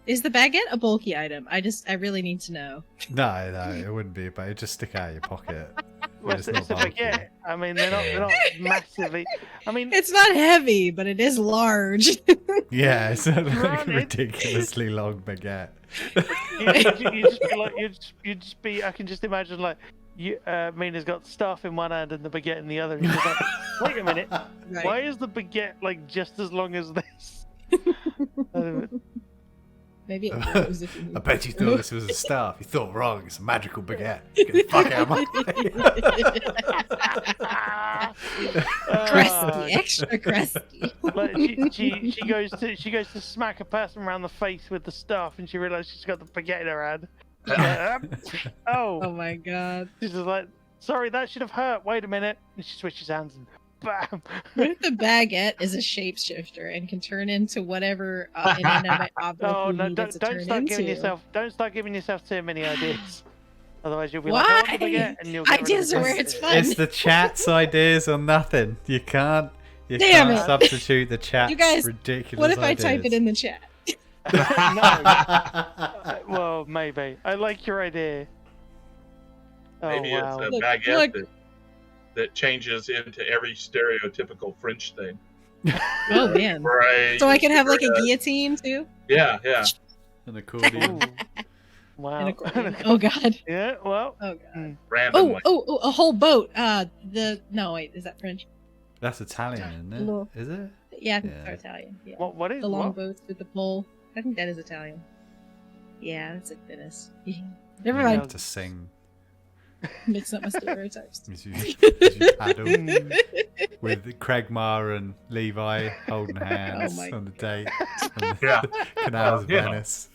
Is the baguette a bulky item? I really need to know. No, it wouldn't be, but it'd just stick out of your pocket. Well, it's a baguette. I mean, they're not massively. I mean, it's not heavy, but it is large. Yeah, it's like a ridiculously long baguette. you just be. I can just imagine like Mina's got staff in one hand and the baguette in the other. And she's like, wait a minute, Right. why is the baguette like just as long as this? Maybe it grows if you need I bet you thought this was a staff. You thought wrong. It's a magical baguette. Get the fuck out of my crusty, extra crusty. Like she goes to smack a person around the face with the staff, and she realizes she's got the baguette in her hand. Oh my god. She's just like, sorry, that should have hurt. Wait a minute. And she switches hands and bam. What if the baguette is a shapeshifter and can turn into whatever inanimate object Oh no! you need it to Don't turn start giving into? Don't start giving yourself too many ideas. Otherwise, you'll be Why? like, I want the baguette, and you'll get Ideas rid are of where it. it's fun. It's the chat's ideas or nothing. You can't Damn it. substitute the chat's You guys, ridiculous What if I ideas. type it in the chat? No. Well, maybe. I like your idea. Oh Maybe wow! it's a Look, baguette that changes into every stereotypical French thing. Oh man. Right. So I can have like a guillotine too? Yeah. An accordion. Ooh. Wow. An accordion. Oh god. Yeah. Well. Oh god. Randomly. Oh, a whole boat. No wait, is that French? That's Italian, isn't Little- it? Is it? Yeah, I think Yeah. it's Italian. Yeah. What is The long what? boats with the pole. I think that is Italian. Yeah, that's like Venice. Never You mind. have to sing Mixing up my stereotypes. as you paddle with Craig Marr and Levi holding hands my on the date on the Yeah. canals of Yeah. Venice.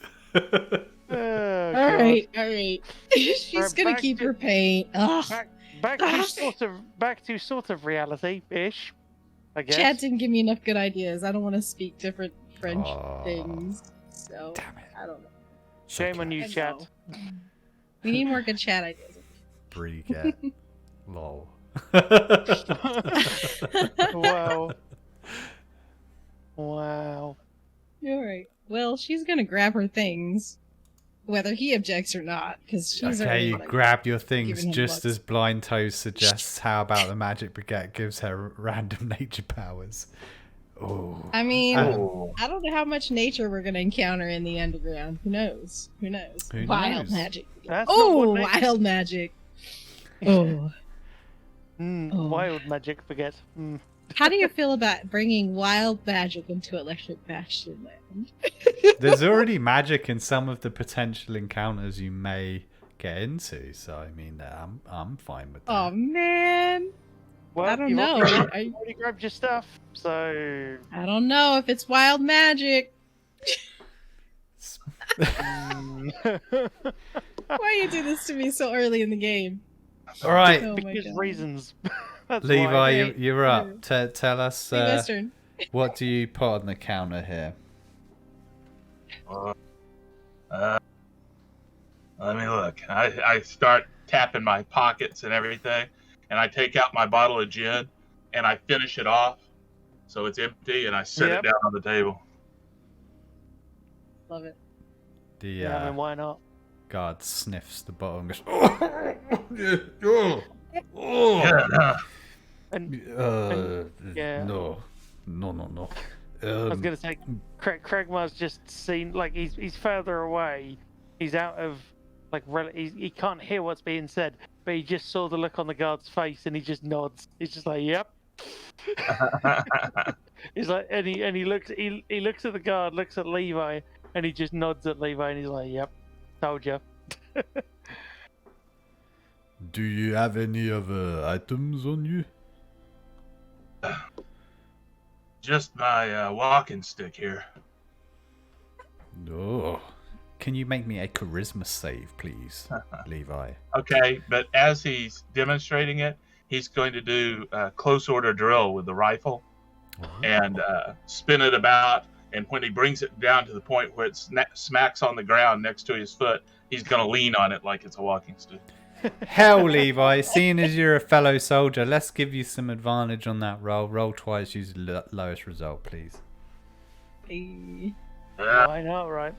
Oh, All God. right. She's gonna back keep to- her paint. Ugh. Back to sort of reality-ish. I guess. Chad didn't give me enough good ideas. I don't want to speak different French Aw. things. So Damn it. I don't know. Shame on you, I chat. know. We need more good chat ideas. Brigitte. Lol. Wow. Wow. All right. Well, she's gonna grab her things, whether he objects or not, because she's Okay, already you like, grab your things giving him just looks. as Blind Toes suggests. How about the magic baguette gives her random nature powers? Oh. I mean, Oh. I don't know how much nature we're gonna encounter in the underground. Who knows? Who knows? Who Wild knows? magic. That's not Oh, what nature- wild magic. Oh. Oh. Wild magic baguette. Mm. How do you feel about bringing wild magic into Electric Bastionland? There's already magic in some of the potential encounters you may get into, so I mean, I'm fine with that. Oh man, Well, I don't you've know. already grabbed your stuff, so. I don't know if it's wild magic. Why you do this to me so early in the game? All right, Oh my because God. reasons. That's Levi, why. you're up. Tell us Steve Western. what do you put on the counter here? Let me look. I start tapping my pockets and everything, and I take out my bottle of gin, and I finish it off, so it's empty, and I set Yep. it down on the table. Love it. The Yeah, I mean, why not? guard sniffs the bottle and goes, Yeah. And yeah. no. I was gonna say, Craigmar's just seen, like, he's further away. He's out of, like, he can't hear what's being said, but he just saw the look on the guard's face and he just nods. He's just like, yep. He's like, and he looks at the guard, looks at Levi, and he just nods at Levi, and he's like, yep, told you. Do you have any other items on you? Just my walking stick here. No. Can you make me a charisma save, please, Levi? Okay, but as he's demonstrating it, he's going to do a close order drill with the rifle and spin it about. And when he brings it down to the point where it smacks on the ground next to his foot, he's going to lean on it like it's a walking stick. Hell, Levi, seeing as you're a fellow soldier, let's give you some advantage on that roll. Roll twice, use the lowest result, please. Hey. Why not, right?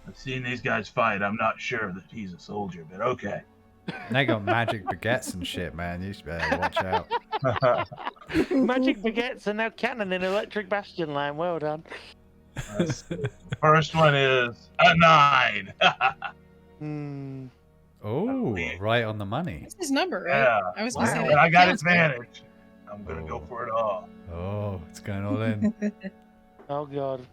I've seen these guys fight. I'm not sure that he's a soldier, but okay. They got magic baguettes and shit, man. You better watch out. Magic baguettes are now canon in Electric Bastionland. Well done. First one is a 9. Oh, right on the money. That's his number, right? Yeah. I was gonna say Wow. that I got counts, but- advantage. I'm going to go for it all. Oh, it's going all in. Oh god.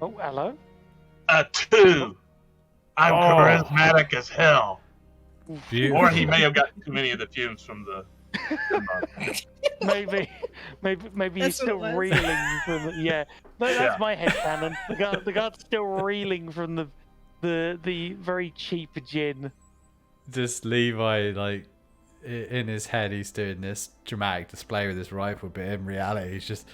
Oh, hello. A 2. I'm charismatic as hell. Beautiful. Or he may have gotten too many of the fumes from the. maybe he's That's still what it was. reeling from the, yeah. No, that's Yeah. my headcanon. The guard's still reeling from the very cheap gin. Just Levi, like, in his head, he's doing this dramatic display with his rifle, but in reality, he's just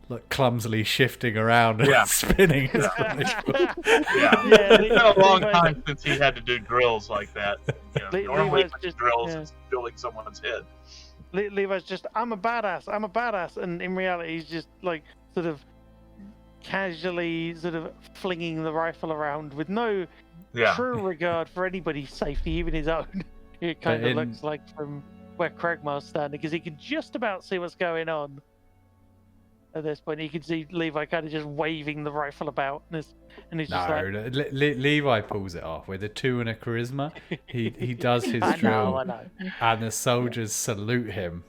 like clumsily shifting around and Yeah. spinning his Yeah. rifle. Yeah. Yeah, It's been a long Levi's- time since he had to do drills like that. You know, normally Levi's when just- drills yeah. is building someone's head. Levi's just, I'm a badass, and in reality, he's just like sort of casually sort of flinging the rifle around with no Yeah. true regard for anybody's safety, even his own. It kind But of in- looks like from where Craigmar's standing, because he can just about see what's going on. At this point, you can see Levi kind of just waving the rifle about, and he's just No, like, Levi pulls it off with a 2 and a charisma. He does his I drill, know. and the soldiers salute him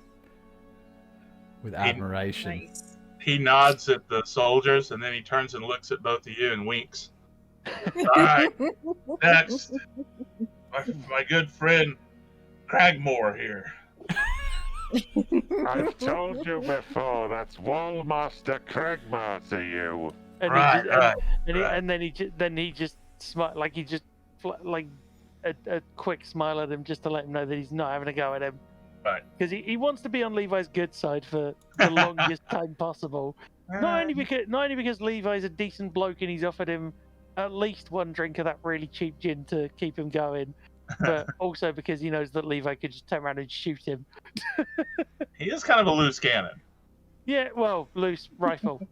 with admiration. Nice. He nods at the soldiers and then he turns and looks at both of you and winks. All right, next, my good friend Cragmore here. I've told you before, that's Wallmaster Craigmar to you. And Right, he right, just, right. and then he just smile, like he just like a quick smile at him just to let him know that he's not having a go at him. Right. Because he wants to be on Levi's good side for the longest time possible. Not only because Levi's a decent bloke and he's offered him at least one drink of that really cheap gin to keep him going, but also because he knows that Levi could just turn around and shoot him. He is kind of a loose cannon. Yeah, well, loose rifle.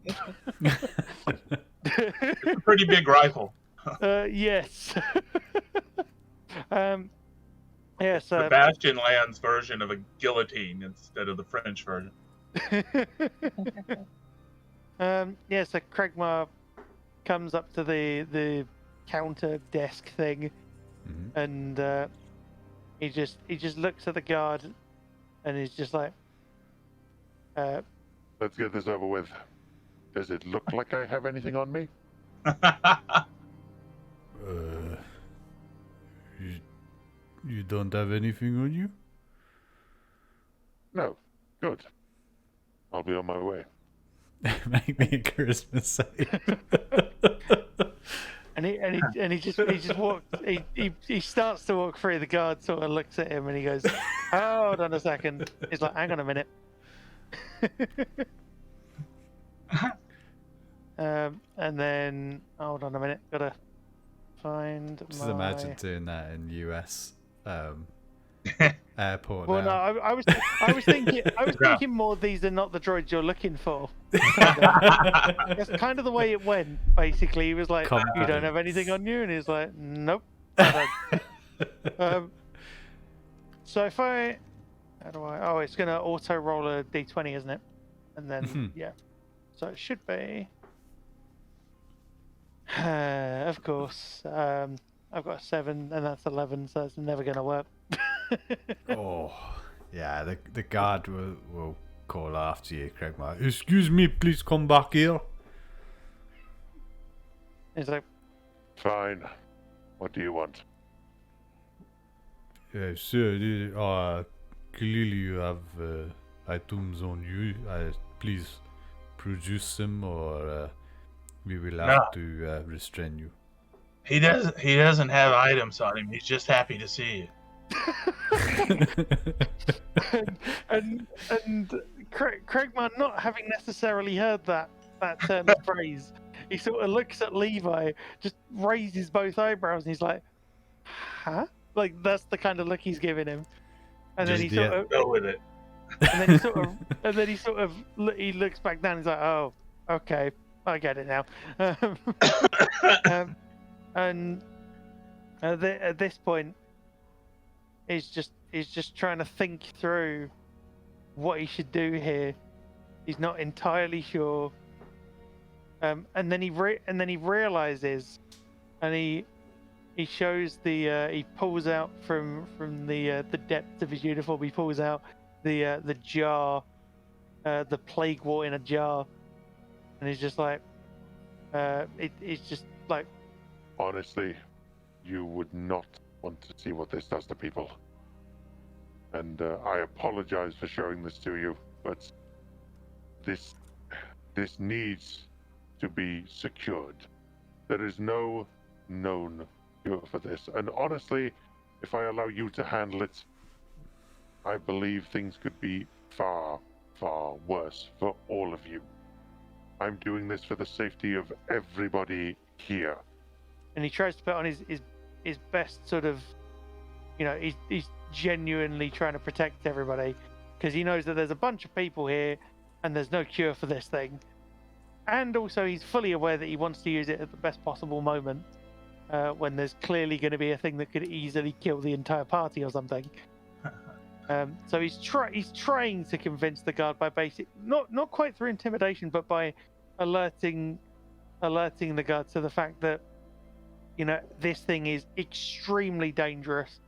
It's a pretty big rifle. Yes. Yes. The Bastionland's version of a guillotine instead of the French version. Yeah, so Craigmar comes up to the counter desk thing, Mhm. and he just looks at the guard, and he's just like, Let's get this over with. Does it look like I have anything on me? You don't have anything on you? No. Good. I'll be on my way. Make me a charisma save. and he just walks. He starts to walk through. The guard sort of looks at him, and he goes, "Hold on a second." He's like, "Hang on a minute." And then hold on a minute. Gotta find Just my... imagine doing that in US airport Well, no, now. I was thinking thinking more. These are not the droids you're looking for. That's kind of the way it went. Basically, he was like, "You don't have anything on you," and he's like, "Nope." I don't. So if how do I? Oh, it's gonna auto roll a d20, isn't it? And then yeah, so it should be. Of course, I've got a 7, and that's 11, so it's never gonna work. Oh, yeah. The guard will call after you, Craigmar. Excuse me, please come back here. He's like, Fine. What do you want? Sir, clearly you have items on you. Please produce them, or we will have to restrain you. He doesn't have items on him. He's just happy to see you. and Craigman, not having necessarily heard that phrase, he sort of looks at Levi, just raises both eyebrows, and he's like, "Huh?" Like that's the kind of look he's giving him. And then he sort of go with it. And then he looks back down. He's like, "Oh, okay, I get it now." And at this point, he's just trying to think through what he should do here. He's not entirely sure. And then he realizes, and he shows he pulls out from the depths of his uniform. He pulls out the jar, the plague wort in a jar, and he's just like, it's just like. Honestly, you would not want to see what this does to people. And I apologize for showing this to you, but this needs to be secured. There is no known cure for this. And honestly, if I allow you to handle it, I believe things could be far, far worse for all of you. I'm doing this for the safety of everybody here. And he tries to put on his best sort of, he's genuinely trying to protect everybody, because he knows that there's a bunch of people here and there's no cure for this thing. And also he's fully aware that he wants to use it at the best possible moment, when there's clearly going to be a thing that could easily kill the entire party or something. So he's trying to convince the guard by not quite through intimidation, but by alerting the guard to the fact that this thing is extremely dangerous,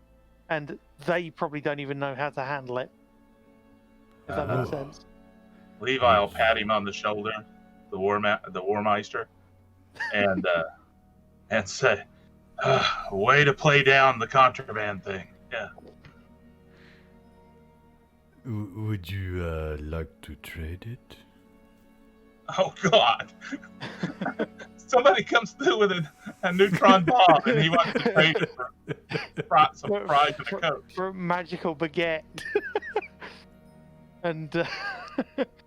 and they probably don't even know how to handle it. If that makes sense. Levi will pat him on the shoulder, the Warmeister, and say, "Way to play down the contraband thing." Yeah. Would you like to trade it? Oh God! Somebody comes through with a neutron bomb, and he wants to trade it for some fries and a Coke. For a magical baguette. And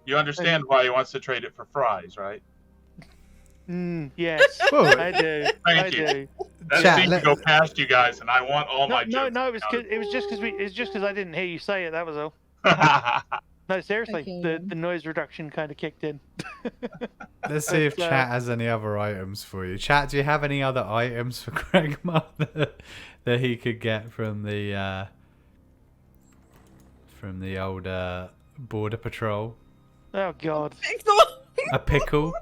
you understand why he wants to trade it for fries, right? Yes, I do. Thank you. That seemed to go past you guys, and I want all my jokes. No, it was just because I didn't hear you say it. That was all. No, seriously, Okay. the noise reduction kind of kicked in. Let's see if chat has any other items for you. Chat, do you have any other items for Craigmar that he could get from the old border patrol? Oh God! A pickle?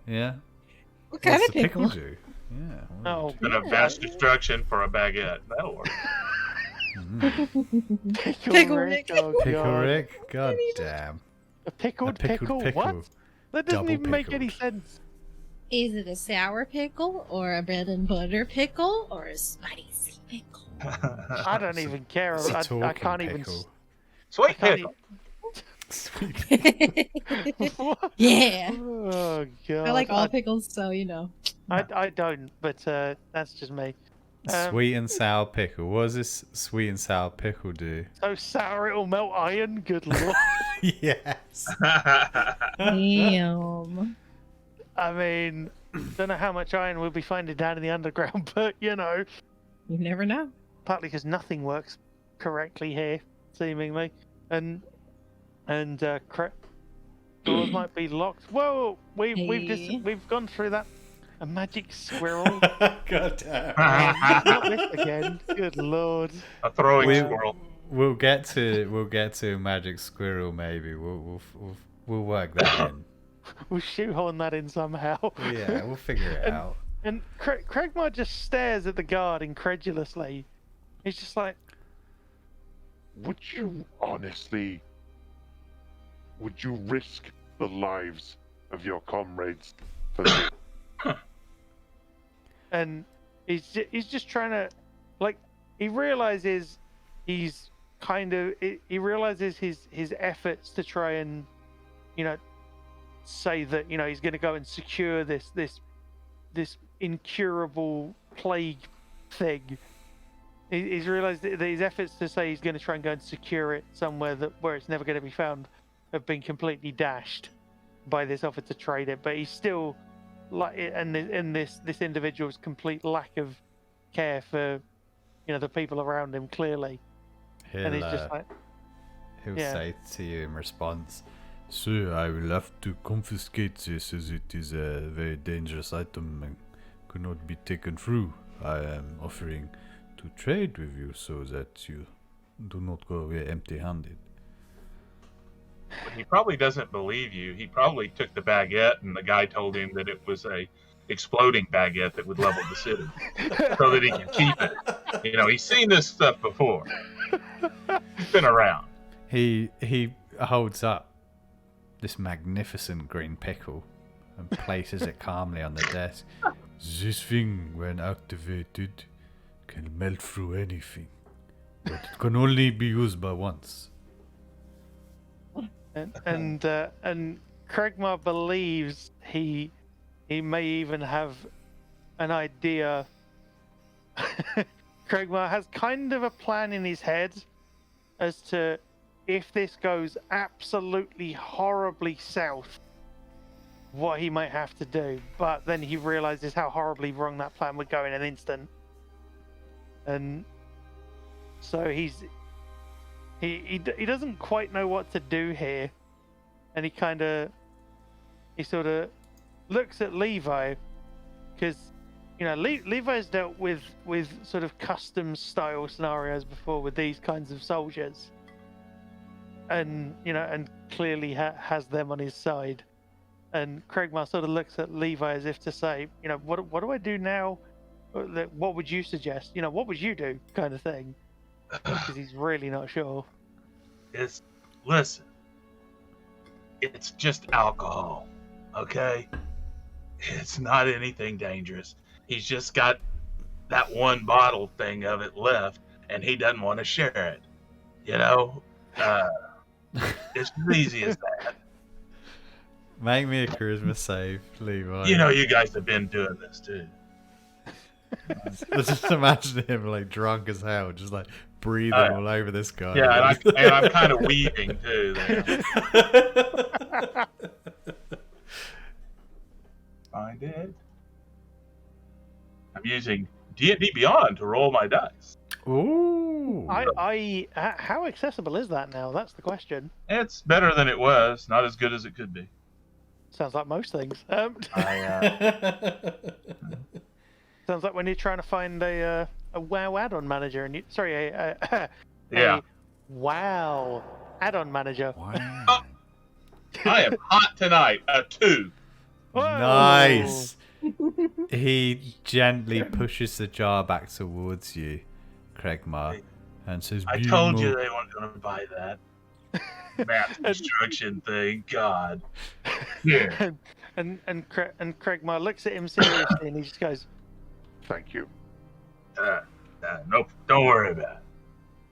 Yeah. What kind What's of the pickle? do? Yeah. Oh, Been a vast destruction for a baguette. That'll work. Pickle Rick. Oh, Pickle God. Rick? God damn. A pickled pickle? What? That doesn't Double even make any pickled. sense. Is it a sour pickle, or a bread and butter pickle, or a spicy pickle? I don't even care. It's a I talking can't even. pickle. Sweet can't pickle. Sweet. What? Yeah. Oh God! I like all pickles, so I don't, but that's just me. Sweet and sour pickle. What does this sweet and sour pickle do? So sour it'll melt iron. Good lord! Yes. Damn. I mean, don't know how much iron we'll be finding down in the underground, but You never know. partly because nothing works correctly here. seemingly, and doors might be locked. Whoa, we've gone through that. A magic squirrel. God damn. Not this again. Good lord. A throwing squirrel. We'll get to magic squirrel maybe. We'll work that in. We'll shoehorn that in somehow. Yeah, we'll figure it out. And Craigmar just stares at the guard incredulously. He's just like, Would you risk the lives of your comrades for this? and he's just trying to, like, he realizes he's he realizes his efforts to try and, say that, he's going to go and secure this incurable plague thing. He's realized that his efforts to say he's going to try and go and secure it somewhere where it's never going to be found have been completely dashed by this offer to trade it. But he's still and this individual's complete lack of care for the people around him, clearly. And he's just like, he'll say to you in response, "Sir, I will have to confiscate this as it is a very dangerous item and could not be taken through. I am offering to trade with you so that you do not go away empty-handed." But he probably doesn't believe you. He probably took the baguette, and the guy told him that it was a exploding baguette that would level the city, so that he could keep it. He's seen this stuff before. He's been around. He holds up this magnificent green pickle and places it calmly on the desk. "This thing, when activated, can melt through anything, but it can only be used by once." And Craigmar believes he may even have an idea. Craigmar has kind of a plan in his head as to, if this goes absolutely horribly south, what he might have to do. But then he realizes how horribly wrong that plan would go in an instant. And so he doesn't quite know what to do here. And he sort of looks at Levi, because Levi's dealt with sort of custom style scenarios before with these kinds of soldiers, and clearly has them on his side. And Craigmar sort of looks at Levi as if to say, what do I do now? What would you suggest? What would you do, kind of thing? Because he's really not sure. Listen, it's just alcohol, okay? It's not anything dangerous. He's just got that one bottle thing of it left, and he doesn't want to share it. It's as easy as that. Make me a charisma save, Levi. You guys have been doing this too. Just imagine him like drunk as hell, just like breathing all over this guy. Yeah, and I'm kind of weaving too. Find it. I'm using D&D Beyond to roll my dice. Ooh. How accessible is that now? That's the question. It's better than it was. Not as good as it could be. Sounds like most things. Sounds like when you're trying to find a WoW add-on manager, and a WoW add-on manager. Wow. I am hot tonight. A 2. Whoa. Nice. He gently pushes the jar back towards you, Craigmar, and says, I told you they weren't going to buy that map destruction thing. God. Yeah. And Craigmar looks at him seriously, and he just goes, "Thank you." Nope. Don't worry about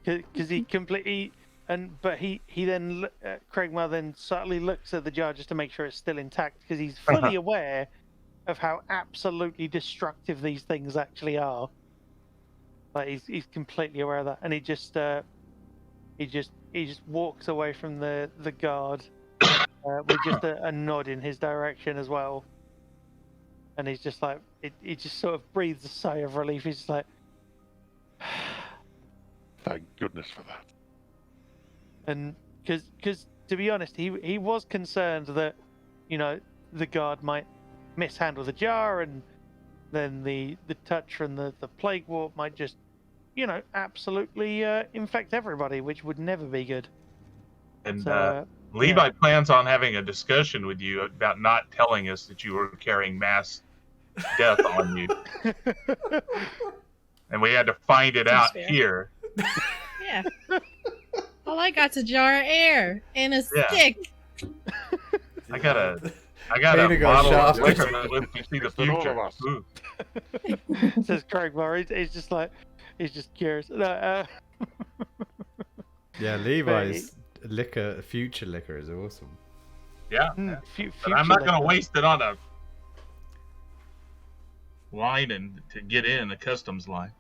it. Because he completely... But Craigmar then subtly looks at the jar just to make sure it's still intact, because he's fully aware of how absolutely destructive these things actually are. Like he's completely aware of that, and he just walks away from the guard with just a nod in his direction as well. And he's just like, he just sort of breathes a sigh of relief. He's just like, "Thank goodness for that." And because to be honest, he was concerned that, the guard might mishandle the jar, and then the touch from the plague warp might just, absolutely infect everybody, which would never be good. And So, Levi plans on having a discussion with you about not telling us that you were carrying mass death on you. And we had to find it Seems out fair. here. Yeah. All I got's a jar of air and a stick. I got a Peter got bottle of shafted. liquor that lets you see the Than all future. of us. Ooh. says Craig Murray. He's just curious. No, Yeah, Levi's future liquor is awesome. Yeah. future But I'm not going to liquor. waste it on a line and to get in the customs line.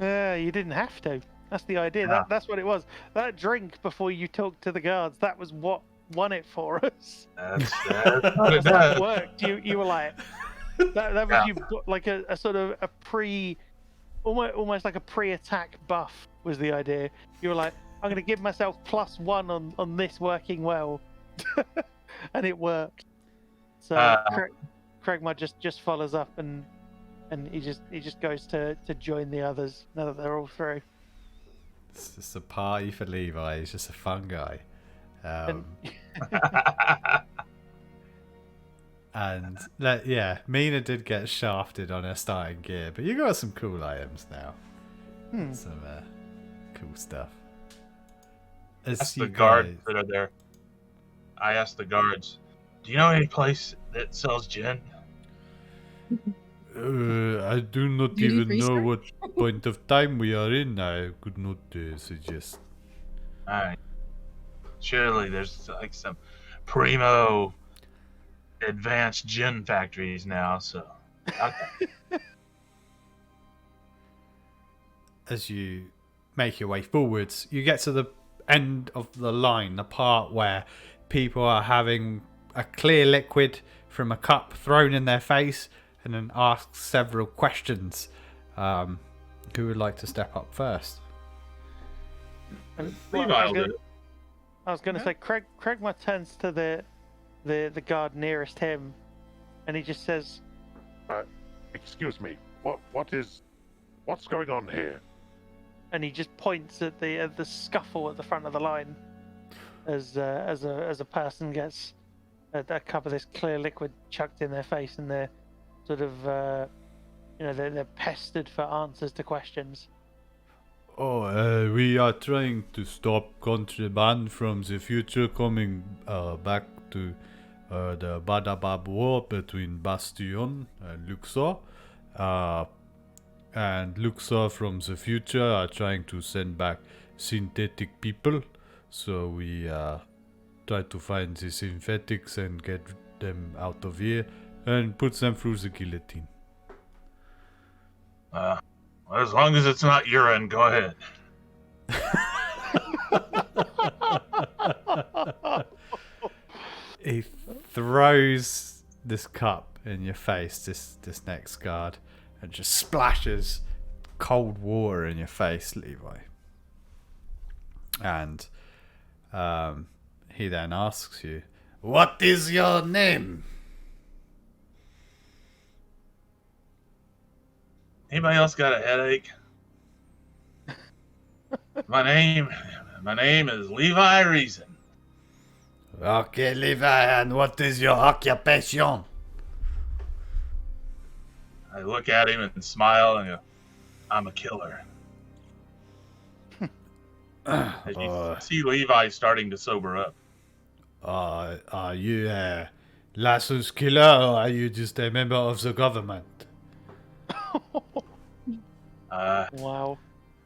You didn't have to. That's the idea. Yeah. That's what it was. That drink before you talked to the guards, that was what won it for us. That's what it That does. worked. You were like, that was you like a sort of a almost like a pre-attack buff was the idea. You were like, I'm going to give myself +1 on this working well, and it worked. So Craig might just follows up and he just goes to join the others now that they're all through. It's just a party for Levi. He's just a fun guy. And yeah, Mina did get shafted on her starting gear, but you got some cool items now. Some cool stuff. That's the guards that are there. I asked the guards, do you know any place that sells gin? I do not Duty even free, know sir? what point of time we are in. I could not suggest. Alright. Surely there's like some primo advanced gin factories now, so okay. As you make your way forwards, you get to the end of the line, the part where people are having a clear liquid from a cup thrown in their face and then ask several questions. Who would like to step up first? And, Levi I will do it. was going to say, Craig turns to the guard nearest him, and he just says, Excuse me. What's going on here? and he just points at the scuffle at the front of the line, as a person gets a cup of this clear liquid chucked in their face, and they're sort of they're pestered for answers to questions. Oh, we are trying to stop contraband from the future coming back to the Badabab War between Bastion and Luxor. And Luxor from the future are trying to send back synthetic people. So we try to find the synthetics and get them out of here and put them through the guillotine. As long as it's not urine, go ahead. He throws this cup in your face, this next guard, and just splashes cold water in your face, Levi. And he then asks you, "What is your name?" Anybody else got a headache? My name is Levi Reason. Okay, Levi, and what is your occupation? I look at him and smile and go, I'm a killer. As you see Levi starting to sober up. Are you a licensed killer, or are you just a member of the government? Wow.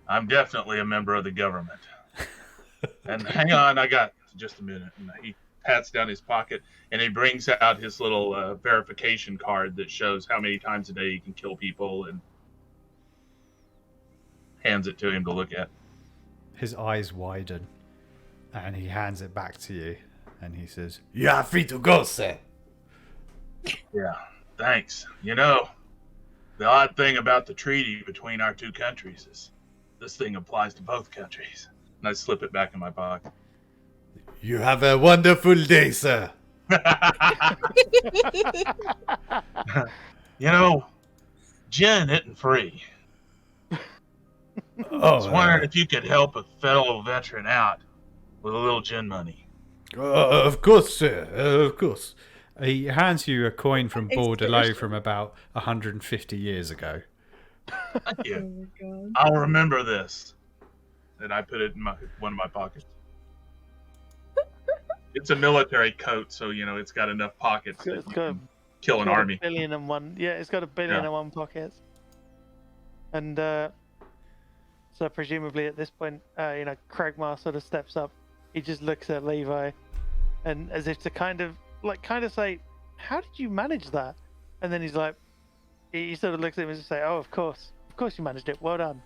I'm definitely a member of the government. And hang on, I got just a minute. And he pats down his pocket and he brings out his little verification card that shows how many times a day he can kill people, and hands it to him to look at. His eyes widen and he hands it back to you and he says, "You are free to go, sir." Yeah, thanks. You know, the odd thing about the treaty between our two countries is this thing applies to both countries. And I slip it back in my pocket. You have a wonderful day, sir. You know, gin isn't free. I Oh, was wondering if you could help a fellow veteran out with a little gin money. Of course, sir. Of course. He hands you a coin from Bordelot from about 150 years ago. Thank you. Oh my god. I'll remember this. And I put it in one of my pockets. It's a military coat, so it's got enough pockets It's that got you can kill an got army. $1 billion in one. Yeah, it's got $1 billion in one pocket. And so presumably at this point, Craigmar sort of steps up. He just looks at Levi, and as if to kind of say, "How did you manage that?" And then he's like, he sort of looks at him and just say, "Oh, of course you managed it. Well done."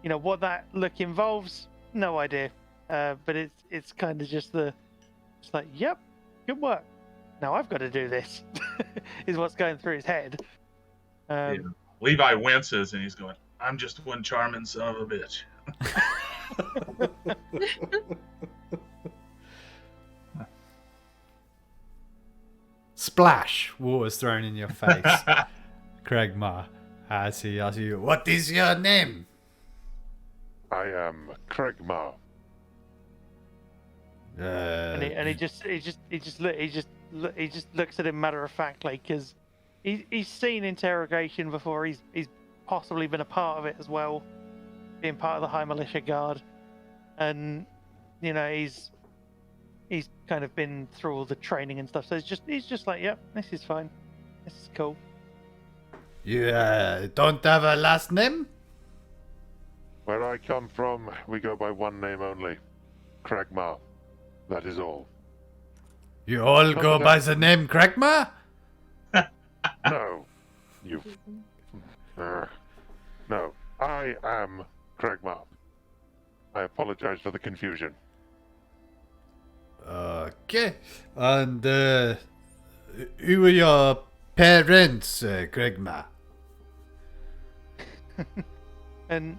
What that look involves, no idea. But it's kind of just it's like, "Yep, good work. Now I've got to do this." Is what's going through his head. Yeah. Levi winces and he's going, "I'm just one charming son of a bitch." Splash! Water's thrown in your face. Craigmar, as he asks you, "What is your name?" I am Craigmar. And he just looks at him matter of factly because he's seen interrogation before. He's possibly been a part of it as well, being part of the High Militia Guard, and he's kind of been through all the training and stuff. So he's just like, "Yep, this is fine. This is cool." You don't have a last name? Where I come from, we go by one name only. Craigmar. That is all. You all go by the name Craigmar? No. You... no. I am Craigmar. I apologize for the confusion. Okay. And who are your parents, Craigmar? and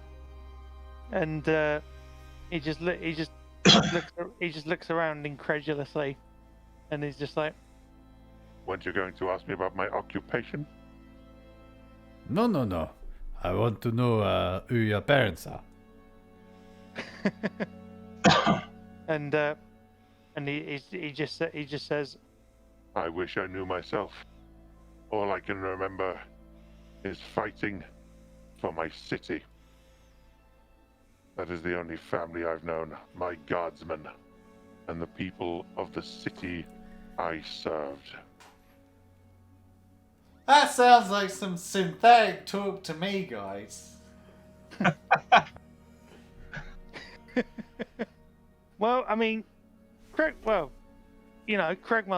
he just looks around incredulously, and he's just like, Weren't you going to ask me about my occupation? No. I want to know who your parents are. and he just says, I wish I knew myself. All I can remember is fighting for my city. That is the only family I've known, my guardsmen, and the people of the city I served. That sounds like some synthetic talk to me, guys. Well, I mean, Craigmar's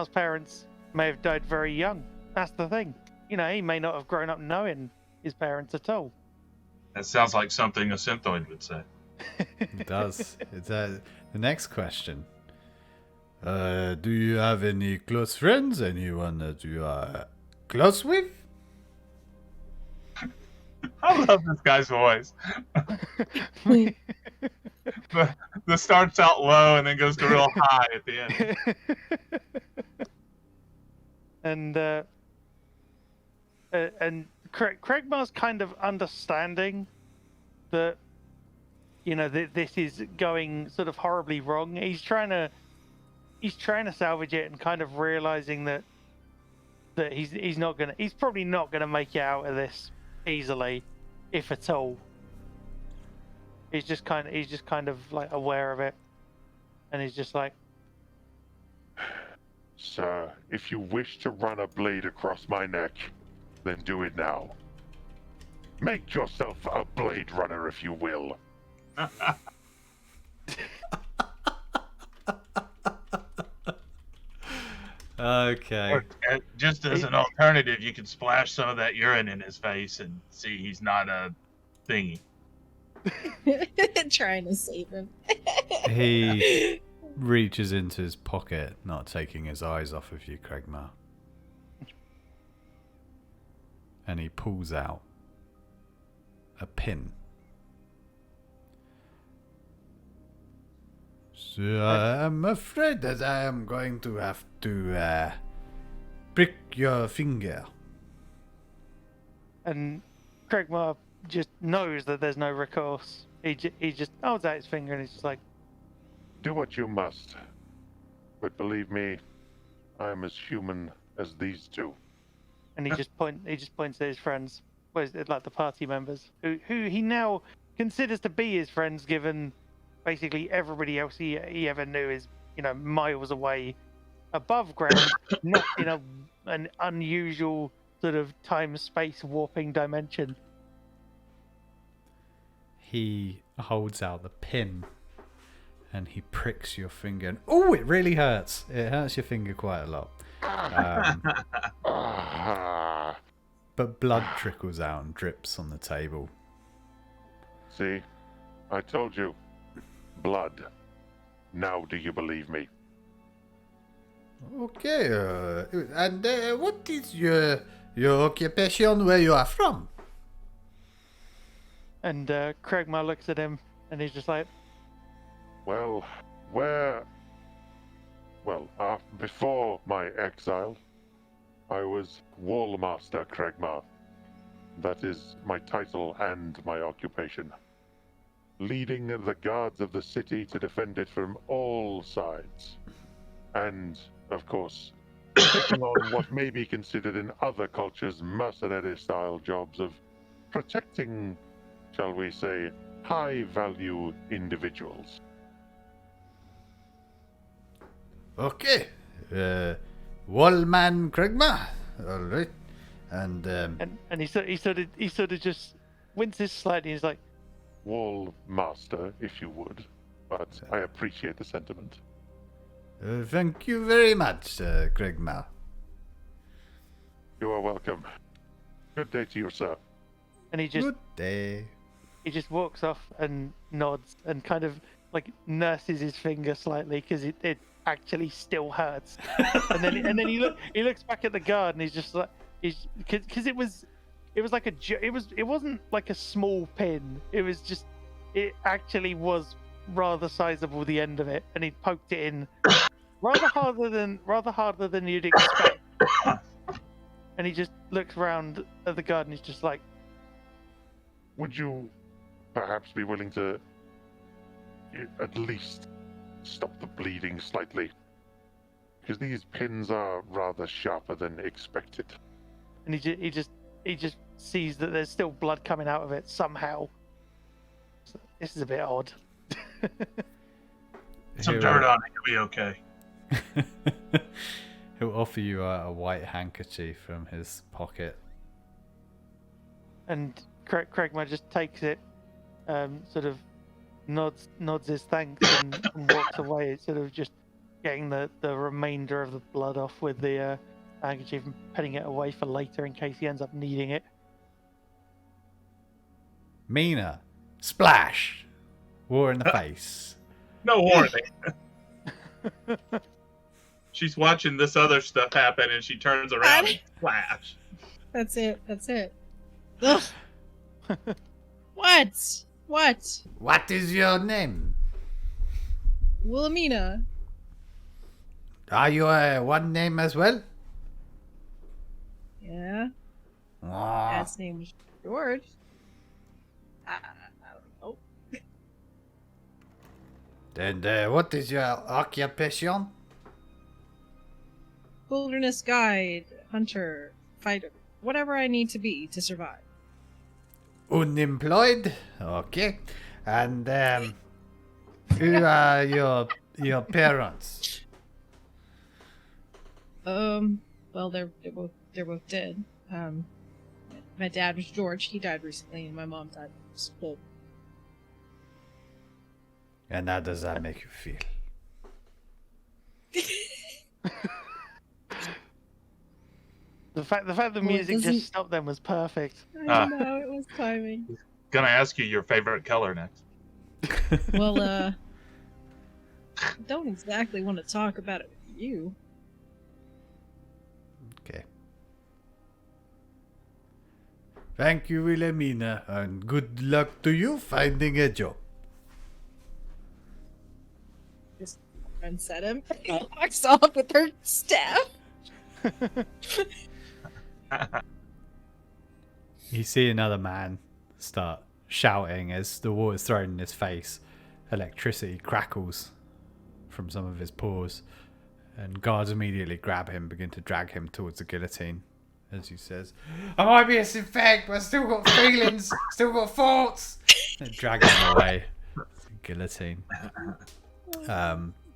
parents may have died very young. That's the thing. He may not have grown up knowing his parents at all. That sounds like something a synthoid would say. It does. It's the next question. Do you have any close friends? Anyone that you are close with? I love this guy's voice. The starts out low and then goes to real high at the end. And Craigmar's kind of understanding that this is going sort of horribly wrong. He's trying to salvage it and kind of realizing that he's probably not gonna make it out of this easily, if at all. He's just kind of like aware of it, and he's just like, Sir, if you wish to run a blade across my neck, then do it now. Make yourself a blade runner, if you will. Okay. Or, just as an alternative, you could splash some of that urine in his face and see he's not a thingy. Trying to save him. He reaches into his pocket, not taking his eyes off of you, Craigmar. And he pulls out a pin. So I'm afraid that I am going to have to prick your finger. And Kregmar just knows that there's no recourse. He just holds out his finger and he's just like, Do what you must. But believe me, I am as human as these two. and he just points at his friends, like the party members, who he now considers to be his friends, given basically everybody else he ever knew is, you know, miles away above ground, not in an unusual sort of time-space warping dimension. He holds out the pin and he pricks your finger. And, oh, it really hurts. It hurts your finger quite a lot. But blood trickles out and drips on the table. See? I told you. Blood. Now do you believe me? Okay, and what is your occupation, where you are from? And Kregmar looks at him and he's just like, Well, before my exile, I was Wallmaster Kregmar. That is my title and my occupation. Leading the guards of the city to defend it from all sides. And, of course, taking on what may be considered in other cultures mercenary-style jobs of protecting, shall we say, high-value individuals. Okay, Wallman Kregmar. All right, and and he sort of just winces slightly. He's like, Wall Master, if you would, but I appreciate the sentiment. thank you very much, Kregmar. You are welcome. Good day to you, sir. and he just Good day. he just walks off and nods and kind of like nurses his finger slightly because it actually still hurts. and then he looks back at the guard and he's just like, because it wasn't like a small pin. It actually was rather sizable, the end of it, and he poked it in rather harder than you'd expect. And he just looks around at the guard and he's just like, Would you perhaps be willing to at least stop the bleeding slightly? Because these pins are rather sharper than expected. and he just sees that there's still blood coming out of it somehow. So this is a bit odd. Some dirt on it, you'll be okay. He'll offer you a white handkerchief from his pocket. And Kregmar just takes it, sort of nods his thanks and walks away, sort of just getting the remainder of the blood off with the handkerchief and putting it away for later in case he ends up needing it. Mina, splash! War in the face. No warning. She's watching this other stuff happen and she turns around and flash. That's it. Ugh. What? What is your name? Wilhelmina. Are you one name as well? Yeah. Ah, Dad's name was George. I don't know. and what is your occupation? Wilderness guide, hunter, fighter, whatever I need to be to survive. Unemployed? Okay. And who are your parents? Well, they're both dead. My dad was George. He died recently, and my mom died. So, And how does that make you feel? The fact the Well, it music doesn't- just stopped then was perfect. I know it was timing. Gonna ask you your favorite color next. Well, I don't exactly want to talk about it with you. Okay. Thank you, Wilhelmina, and good luck to you finding a job. runs at him and walks off with her staff. You see another man start shouting as the water's thrown in his face. Electricity crackles from some of his pores, and guards immediately grab him, begin to drag him towards the guillotine. As he says, I might be a synthetic, but I still got feelings, still got thoughts. And drag him away. Guillotine.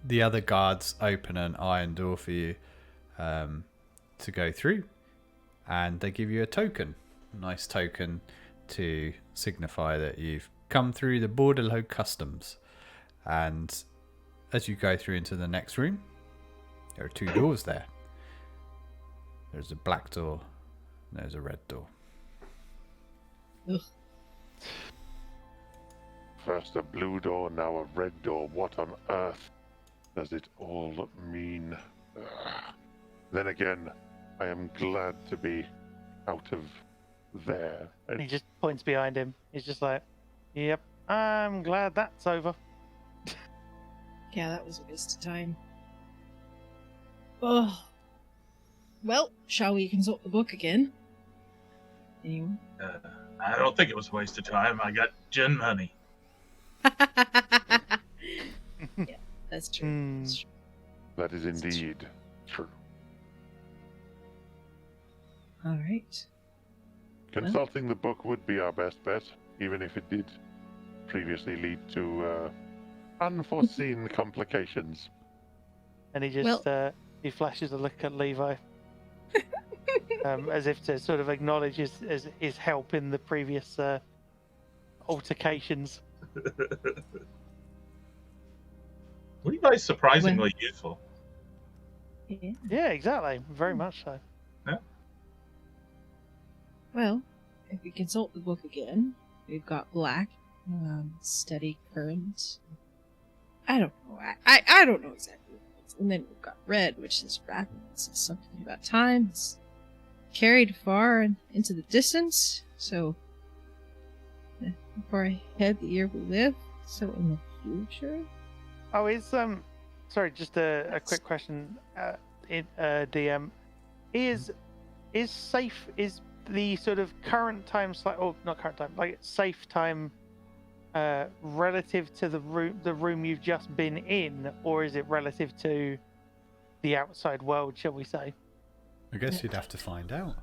The other guards open an iron door for you to go through, and they give you a token. A nice token to signify that you've come through the Borderload customs. And as you go through into the next room, there are two doors there. There's a black door, and there's a red door. Ugh. First a blue door, now a red door. What on earth does it all mean? Then again, I am glad to be out of there. And he just points behind him. He's just like, yep, I'm glad that's over. Yeah, that was a waste of time. Oh. Well, shall we consult the book again? Anyone? I don't think it was a waste of time. I got gin money. Yeah, that's true. That's true. That is indeed true. All right. Consulting the book would be our best bet, even if it did previously lead to unforeseen complications. And he just he flashes a look at Levi, as if to sort of acknowledge his help in the previous altercations. Levi's surprisingly useful. Yeah. Yeah, exactly. Very much so. Yeah. Well, if we consult the book again, we've got black, steady current. I don't know. I don't know exactly what it is. And then we've got red, which is rapid. It's something about time. It's carried far and into the distance. So, before I head the year we live, so in the future. Oh, sorry, just a quick question, DM. Is the sort of current time not current time, like safe time, relative to the room you've just been in, or is it relative to the outside world, shall we say? I guess you'd have to find out.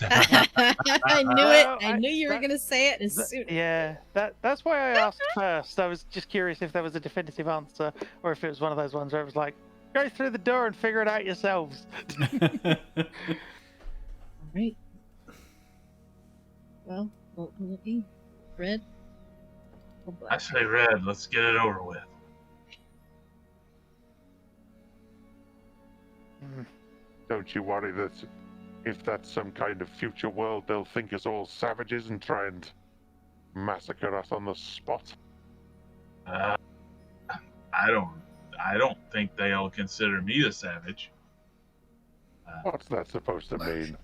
I knew it. I knew you were going to say it as soon. Yeah, that's why I asked first. I was just curious if there was a definitive answer, or if it was one of those ones where it was like, go through the door and figure it out yourselves. All right. Well, what will it be? Red or black? I say red. Let's get it over with. Don't you worry that if that's some kind of future world, they'll think us all savages and try and massacre us on the spot. I don't think they'll consider me the savage. What's that supposed to mean?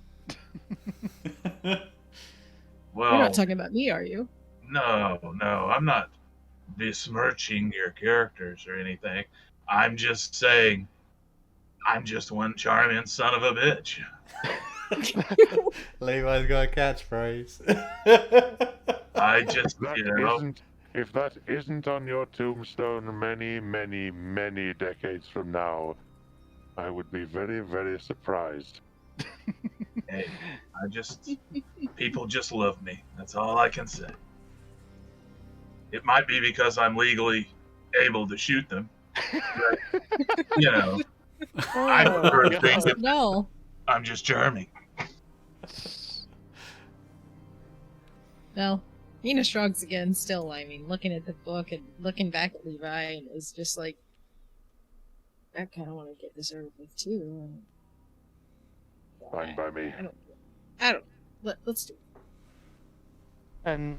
Well, You're not talking about me, are you? no, I'm not besmirching your characters or anything. I'm just saying, I'm just one charming son of a bitch. Levi's got a catchphrase. I just, If that isn't on your tombstone many, many, many decades from now, I would be very, very surprised. Hey, people just love me. That's all I can say. It might be because I'm legally able to shoot them. But, I prefer to think that No. I'm just charming. Well, Nina shrugs again, still, I mean, looking at the book and looking back at Levi, and is just like, I kind of want to get this over with, too. Fine by me. I don't. Let's do it. And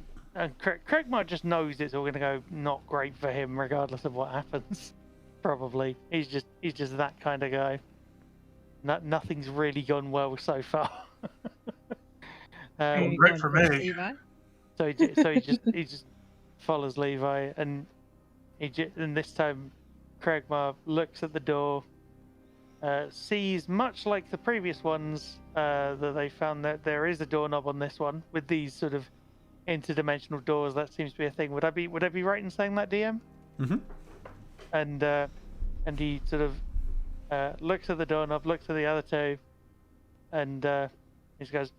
Craig might just knows it's all going to go not great for him, regardless of what happens. Probably, he's just that kind of guy. Nothing's really gone well so far. Great for me. Levi? So he just follows Levi, and and this time, Kregmar looks at the door, sees, much like the previous ones, that they found that there is a doorknob on this one with these sort of interdimensional doors. That seems to be a thing. Would I be right in saying that, DM? Mm-hmm. And he sort of looks at the doorknob, looks at the other two, and he just goes,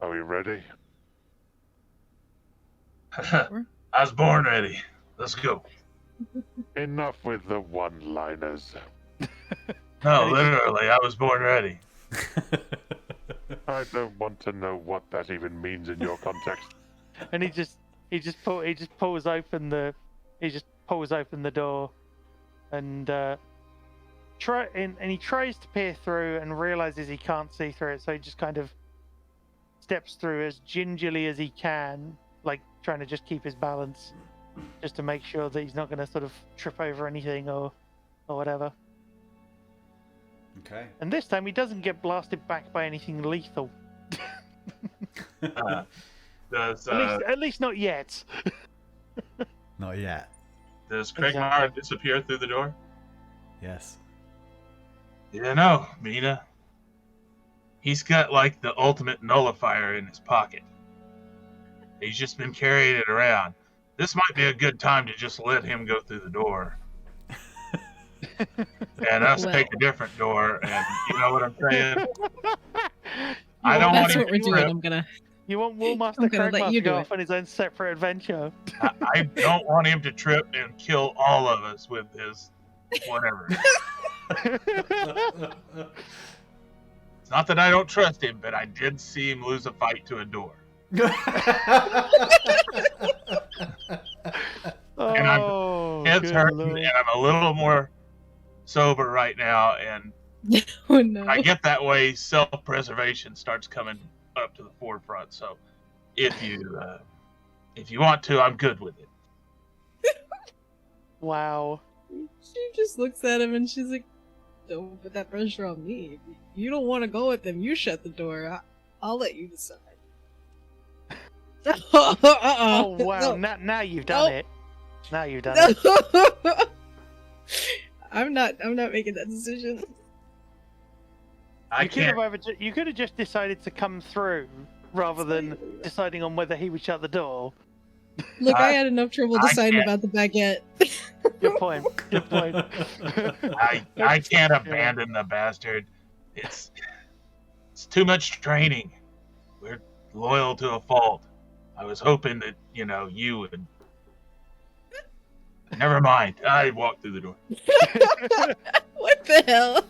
Are we ready? I was born ready. Let's go. Enough with the one-liners. No, literally, I was born ready. I don't want to know what that even means in your context. and he just pulls open the door, and he tries to peer through and realizes he can't see through it, so he just kind of steps through as gingerly as he can, like trying to just keep his balance, just to make sure that he's not going to sort of trip over anything or whatever. Okay. And this time he doesn't get blasted back by anything lethal. At least not yet. Not yet. Does Kregmar disappear through the door? Yes. You know, Mina. He's got like the ultimate nullifier in his pocket. He's just been carrying it around. This might be a good time to just let him go through the door. And us take a different door, and you know what I'm saying? I don't want That's him what we're to doing. trip. I'm gonna. You want Warmaster I'm gonna let Kregmar you to go do off on his own separate adventure. I don't want him to trip and kill all of us with his whatever. It's not that I don't trust him, but I did see him lose a fight to a door. And head's hurting, and I'm a little more sober right now, and Oh no. I get that way, self-preservation starts coming up to the forefront. So if you want to, I'm good with it. Wow. She just looks at him and she's like, "Don't put that pressure on me. If you don't want to go with them, you shut the door. I'll let you decide." Oh wow! No. Now you've done it. Now you've done it. No. I'm not making that decision. You could have just decided to come through rather than deciding on whether he would shut the door. Look, I had enough trouble deciding about the baguette. Good point. Good point. I can't abandon the bastard. It's too much training. We're loyal to a fault. I was hoping that, you would. Never mind. I walked through the door. What the hell?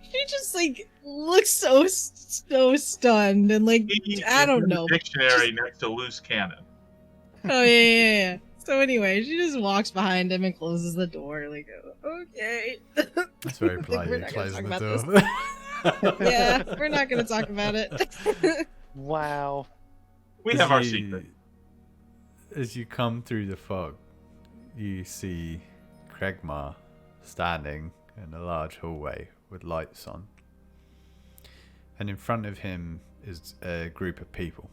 She just looks so stunned and I don't know. Dictionary next to loose cannon. Oh yeah. So anyway, she just walks behind him and closes the door. Okay. That's very polite. We're You not gonna closing talk the about door. Yeah, we're not gonna talk about it. Wow. We have our secret. As you come through the fog, you see Kregmar standing in a large hallway with lights on. And in front of him is a group of people.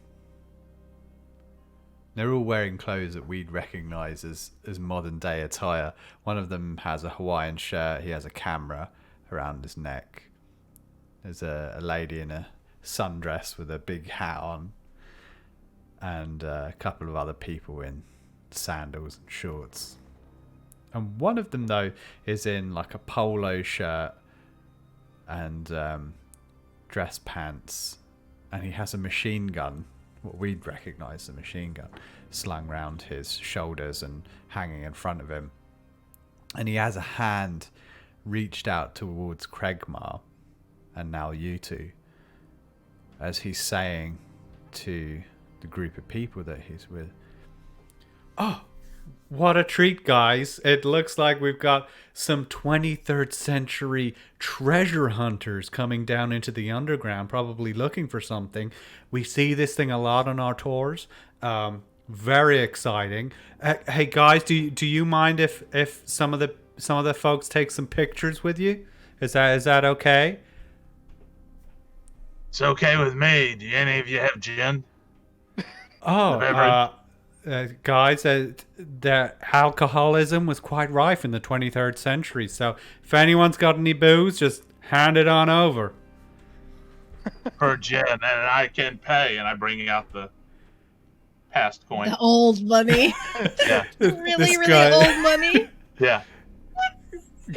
They're all wearing clothes that we'd recognise as modern day attire. One of them has a Hawaiian shirt. He has a camera around his neck. There's a lady in a sundress with a big hat on. And a couple of other people in sandals and shorts. And one of them, though, is in a polo shirt and dress pants. And he has a machine gun, what we'd recognise as a machine gun, slung round his shoulders and hanging in front of him. And he has a hand reached out towards Kregmar, and now you two, as he's saying to the group of people that he's with, "Oh, what a treat, guys. It looks like we've got some 23rd century treasure hunters coming down into the underground, probably looking for something. We see this thing a lot on our tours. Very exciting. Hey guys, do you mind if some of the folks take some pictures with you? Is that okay?" It's okay with me. Do any of you have gin? Oh, guys, that alcoholism was quite rife in the 23rd century. So if anyone's got any booze, just hand it on over. Per gin, and I can pay. And I bring out the past coin. The old money. Yeah. really old money. Yeah.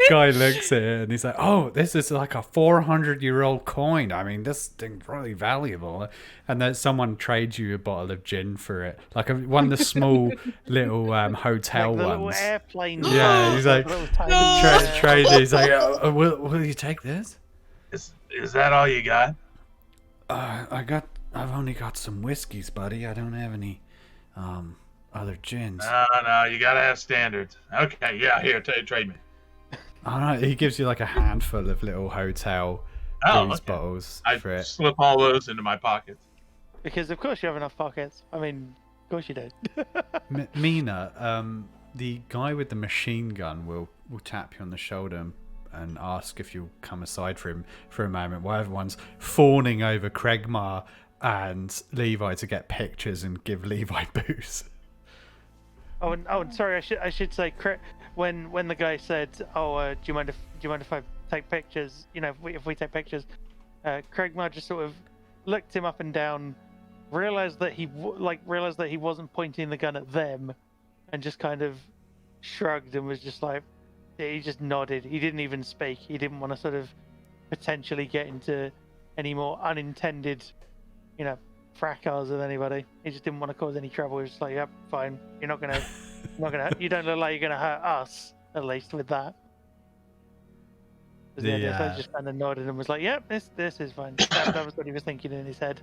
Guy looks at it and he's like, "Oh, this is like a 400-year-old coin. I mean, this thing's really valuable." And then someone trades you a bottle of gin for it, like one of the small little hotel like the ones. little airplane. Yeah, he's like, trade. He's like, will you take this? Is that all you got? I've only got some whiskeys, buddy. I don't have any other gins. No, you gotta have standards. Okay, yeah, here, trade me. All right, he gives you like a handful of little hotel booze bottles for I it. slip all those into my pockets. Because of course you have enough pockets. I mean, of course you do. Mina, the guy with the machine gun will tap you on the shoulder and ask if you'll come aside for him for a moment while everyone's fawning over Craigmar and Levi to get pictures and give Levi booze. Oh, and sorry, I should say, when the guy said, "Oh, do you mind if I take pictures?" You know, if we take pictures, Craigmar just sort of looked him up and down, realized that he wasn't pointing the gun at them, and just kind of shrugged and was just like, he just nodded. He didn't even speak. He didn't want to sort of potentially get into any more unintended, fracas with anybody. He just didn't want to cause any trouble. He was just like, "Yep, fine. You're not gonna, you don't look like you're gonna hurt us, at least with that." So he just kind of nodded and was like, "Yep, this is fine." That was what he was thinking in his head.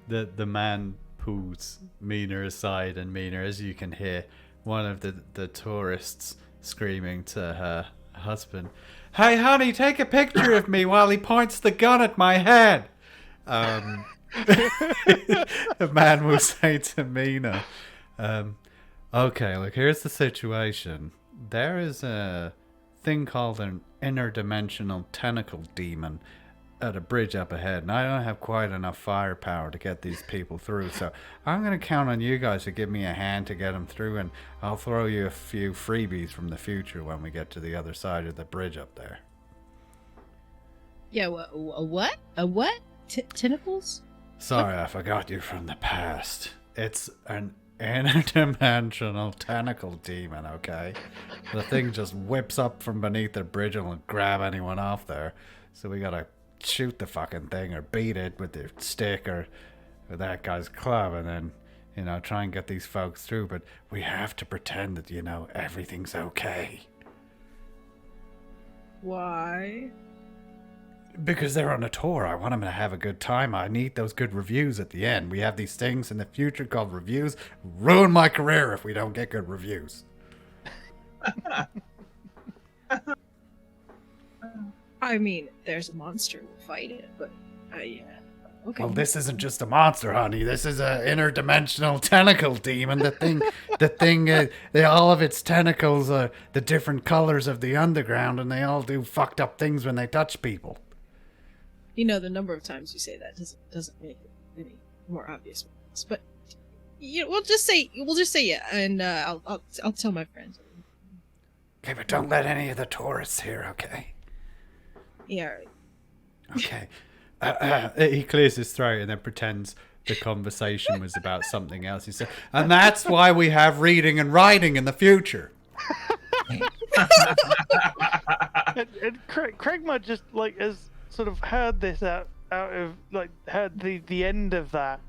The man pulls Mina aside, and Mina, as you can hear, one of the tourists screaming to her husband, "Hey, honey, take a picture of me while he points the gun at my head." The man will say to Mina, "Okay, look, here's the situation. There is a thing called an interdimensional tentacle demon at a bridge up ahead, and I don't have quite enough firepower to get these people through, so I'm going to count on you guys to give me a hand to get them through, and I'll throw you a few freebies from the future when we get to the other side of the bridge up there." Yeah, a what? A what? Tentacles? Sorry, I forgot you from the past. It's an interdimensional tentacle demon, okay? The thing just whips up from beneath the bridge and will grab anyone off there. So we gotta shoot the fucking thing or beat it with the stick or with that guy's club and then, try and get these folks through. But we have to pretend that, everything's okay. Why? Because they're on a tour. I want them to have a good time. I need those good reviews at the end. We have these things in the future called reviews. Ruin my career if we don't get good reviews. I mean, there's a monster. We'll fight it, but yeah. Okay. Well, this isn't just a monster, honey. This is an interdimensional tentacle demon. The thing, all of its tentacles are the different colors of the underground, and they all do fucked up things when they touch people. The number of times you say that doesn't make it any more obvious. But we'll just say yeah, and I'll tell my friends. Okay, but don't let any of the tourists hear, okay? Yeah. Okay. He clears his throat and then pretends the conversation was about something else. He said, "And that's why we have reading and writing in the future." and Craigmar just has sort of heard this out of heard the end of that.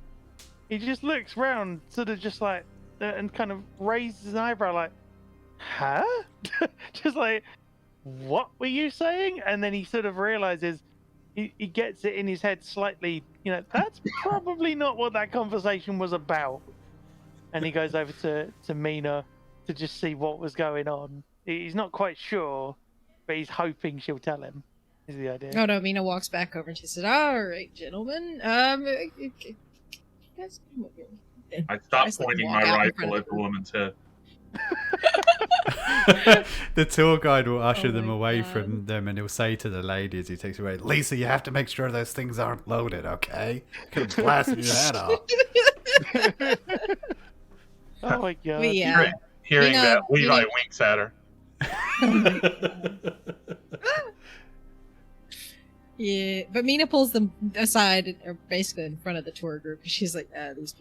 He just looks round, sort of just like, and kind of raises an eyebrow, like, "Huh?" Just like, "What were you saying?" And then he sort of realizes. He gets it in his head slightly, that's probably not what that conversation was about. And he goes over to Mina to just see what was going on. He's not quite sure, but he's hoping she'll tell him, is the idea. Oh no, Mina walks back over and she said, "All right, gentlemen, you guys come over here." I stopped pointing my rifle at the woman's head. The tour guide will usher them away from them, and he'll say to the lady as he takes her away, "Lisa, you have to make sure those things aren't loaded, okay? Could have blasted your head off." Oh my god. But yeah. Hearing You know, that, Levi you know- winks at her. Yeah, but Mina pulls them aside, or basically in front of the tour group. She's like, these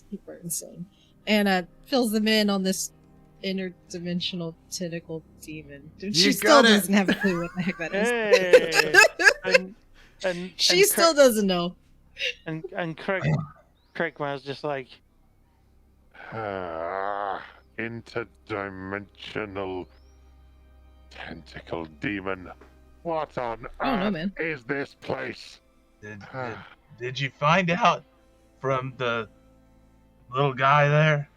people are insane. And fills them in on this interdimensional tentacle demon. She still doesn't have a clue what the heck that is. Hey. She still doesn't know. And Craig was just like, interdimensional tentacle demon. What on Oh, no, earth man. is this place? Did you find out from the little guy there?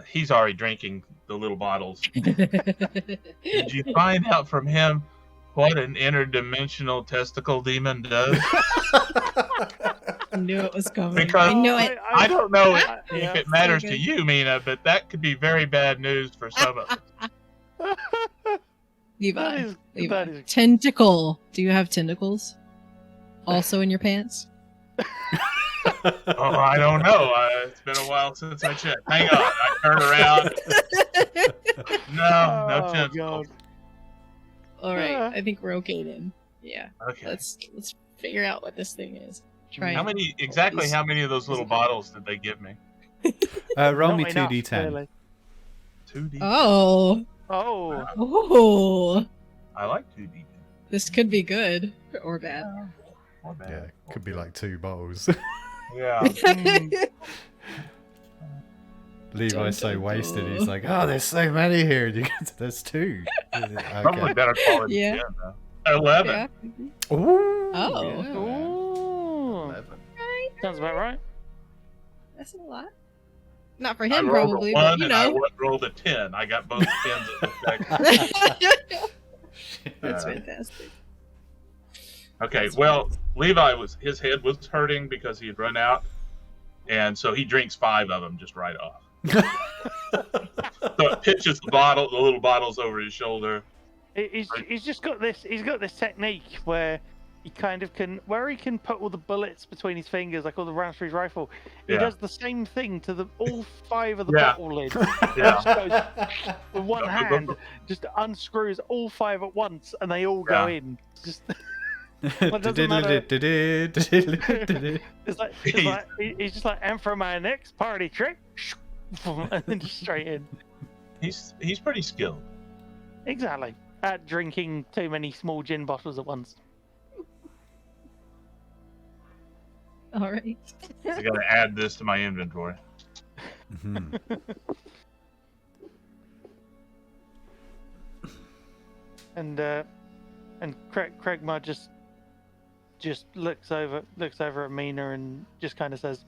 He's already drinking the little bottles. Did you find out from him what an interdimensional testicle demon does? I knew it was coming. Because I knew it. I don't know if Yeah, it matters so to good. you, Mina, but that could be very bad news for some of us. Levi. that is Tentacle. Do you have tentacles? Also in your pants? Oh, I don't know. It's been a while since I checked. Hang on. I turn around. No Oh, tentacles. All right, Yeah. I think we're okay then. Yeah, Okay. let's figure out what this thing is. Try How and- many how many of those little bottles did they give me? Roll not me enough, 2d10. really. 2D. Oh, Oh, I like 2D. this could be good or bad. Or bad. Yeah, could be like 2 bottles. Yeah. Levi's so Dun, dun, wasted, dun. he's like, oh, there's so many here. And you get to, there's 2. Probably Okay. better quality. Yeah. Though. 11. Yeah. Ooh, Oh. yeah. Ooh. 11. Sounds about right. That's a lot. Not for I him, rolled probably, a 1 but you and I know. rolled a 10. I got both 10s at the second. That's Uh, fantastic. Okay, well, his head was hurting because he had run out, and so he drinks 5 of them just right off. So it pitches the little bottles over his shoulder. He's just got this. He's got this technique where he kind of can, where he can put all the bullets between his fingers, like all the rounds for his rifle. He Yeah. does the same thing to all 5 of the Yeah. bottle lids. Yeah. With one hand, just unscrews all 5 at once, and they all go in. Just Well, it doesn't matter. it's like he's just like, and for my next party trick, and then just straight in. He's pretty skilled. Exactly. At drinking too many small gin bottles at once. All right. I got to add this to my inventory. Mhm. And Craig Ma just looks over at Mina and just kind of says,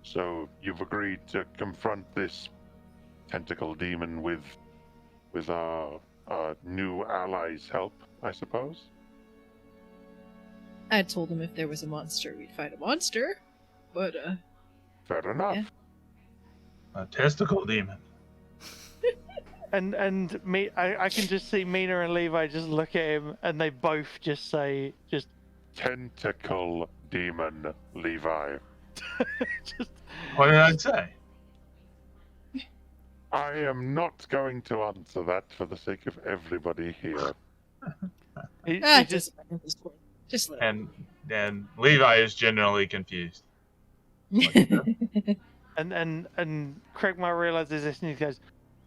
So you've agreed to confront this tentacle demon with our new allies' help, I suppose? I told him if there was a monster, we'd fight a monster. But, Fair enough. Yeah. A testicle demon. and me, I can just see Mina and Levi just look at him, and they both just say, just Tentacle demon, Levi. just What did I say? I am not going to answer that for the sake of everybody here. he just just at this point. Just let And Levi is genuinely confused. and Craig Ma realizes this, and he goes,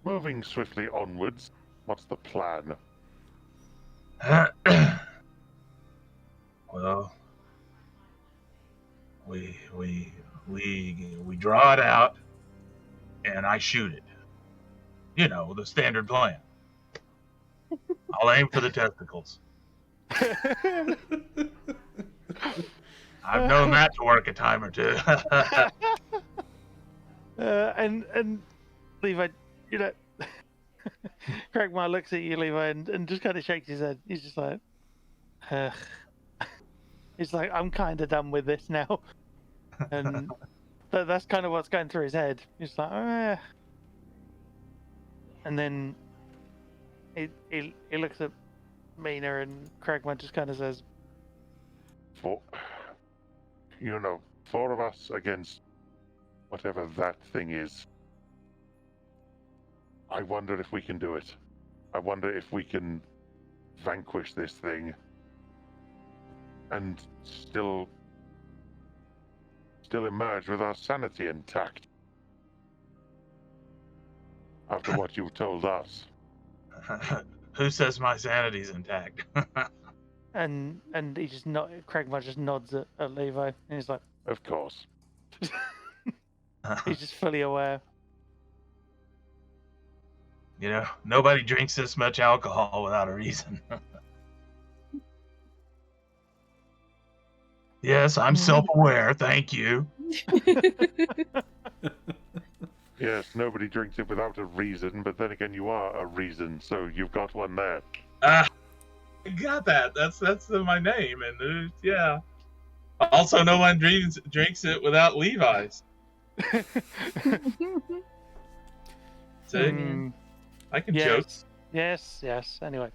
Moving swiftly onwards, what's the plan? Well, we draw it out, and I shoot it. You know, the standard plan. I'll aim for the testicles. I've known that to work a time or two. and Levi, you know, Craig Ma looks at you, Levi, and just kind of shakes his head. He's just like, he's like, I'm kind of done with this now, and that's kind of what's going through his head. He's like, and then he looks at Mina, and Craig Ma just kind of says, Four of us against whatever that thing is. I wonder if we can do it. I wonder if we can vanquish this thing and still emerge with our sanity intact. After what you've told us. Who says my sanity's intact? And he just Craigmore just nods at Levi, and he's like, Of course. he's just fully aware. You know, nobody drinks this much alcohol without a reason. Yes, I'm self-aware. Thank you. Yes, nobody drinks it without a reason, but then again, you are a reason, so you've got one there. I got that. That's my name, and yeah. Also, no one drinks it without Levi's. See, I can joke. Yes. Anyway,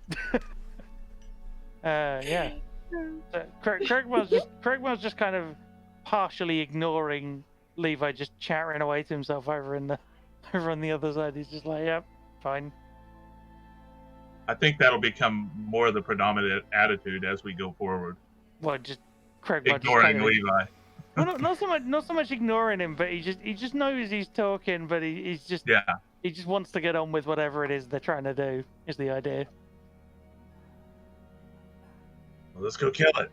yeah. So Craig was just kind of partially ignoring Levi, just chattering away to himself over on the other side. He's just like, "Yep, fine." I think that'll become more the predominant attitude as we go forward. Well, just Craig ignoring Levi. Well, not so much ignoring him, but he just knows he's talking, but he just wants to get on with whatever it is they're trying to do. Is the idea? Well, let's go kill it.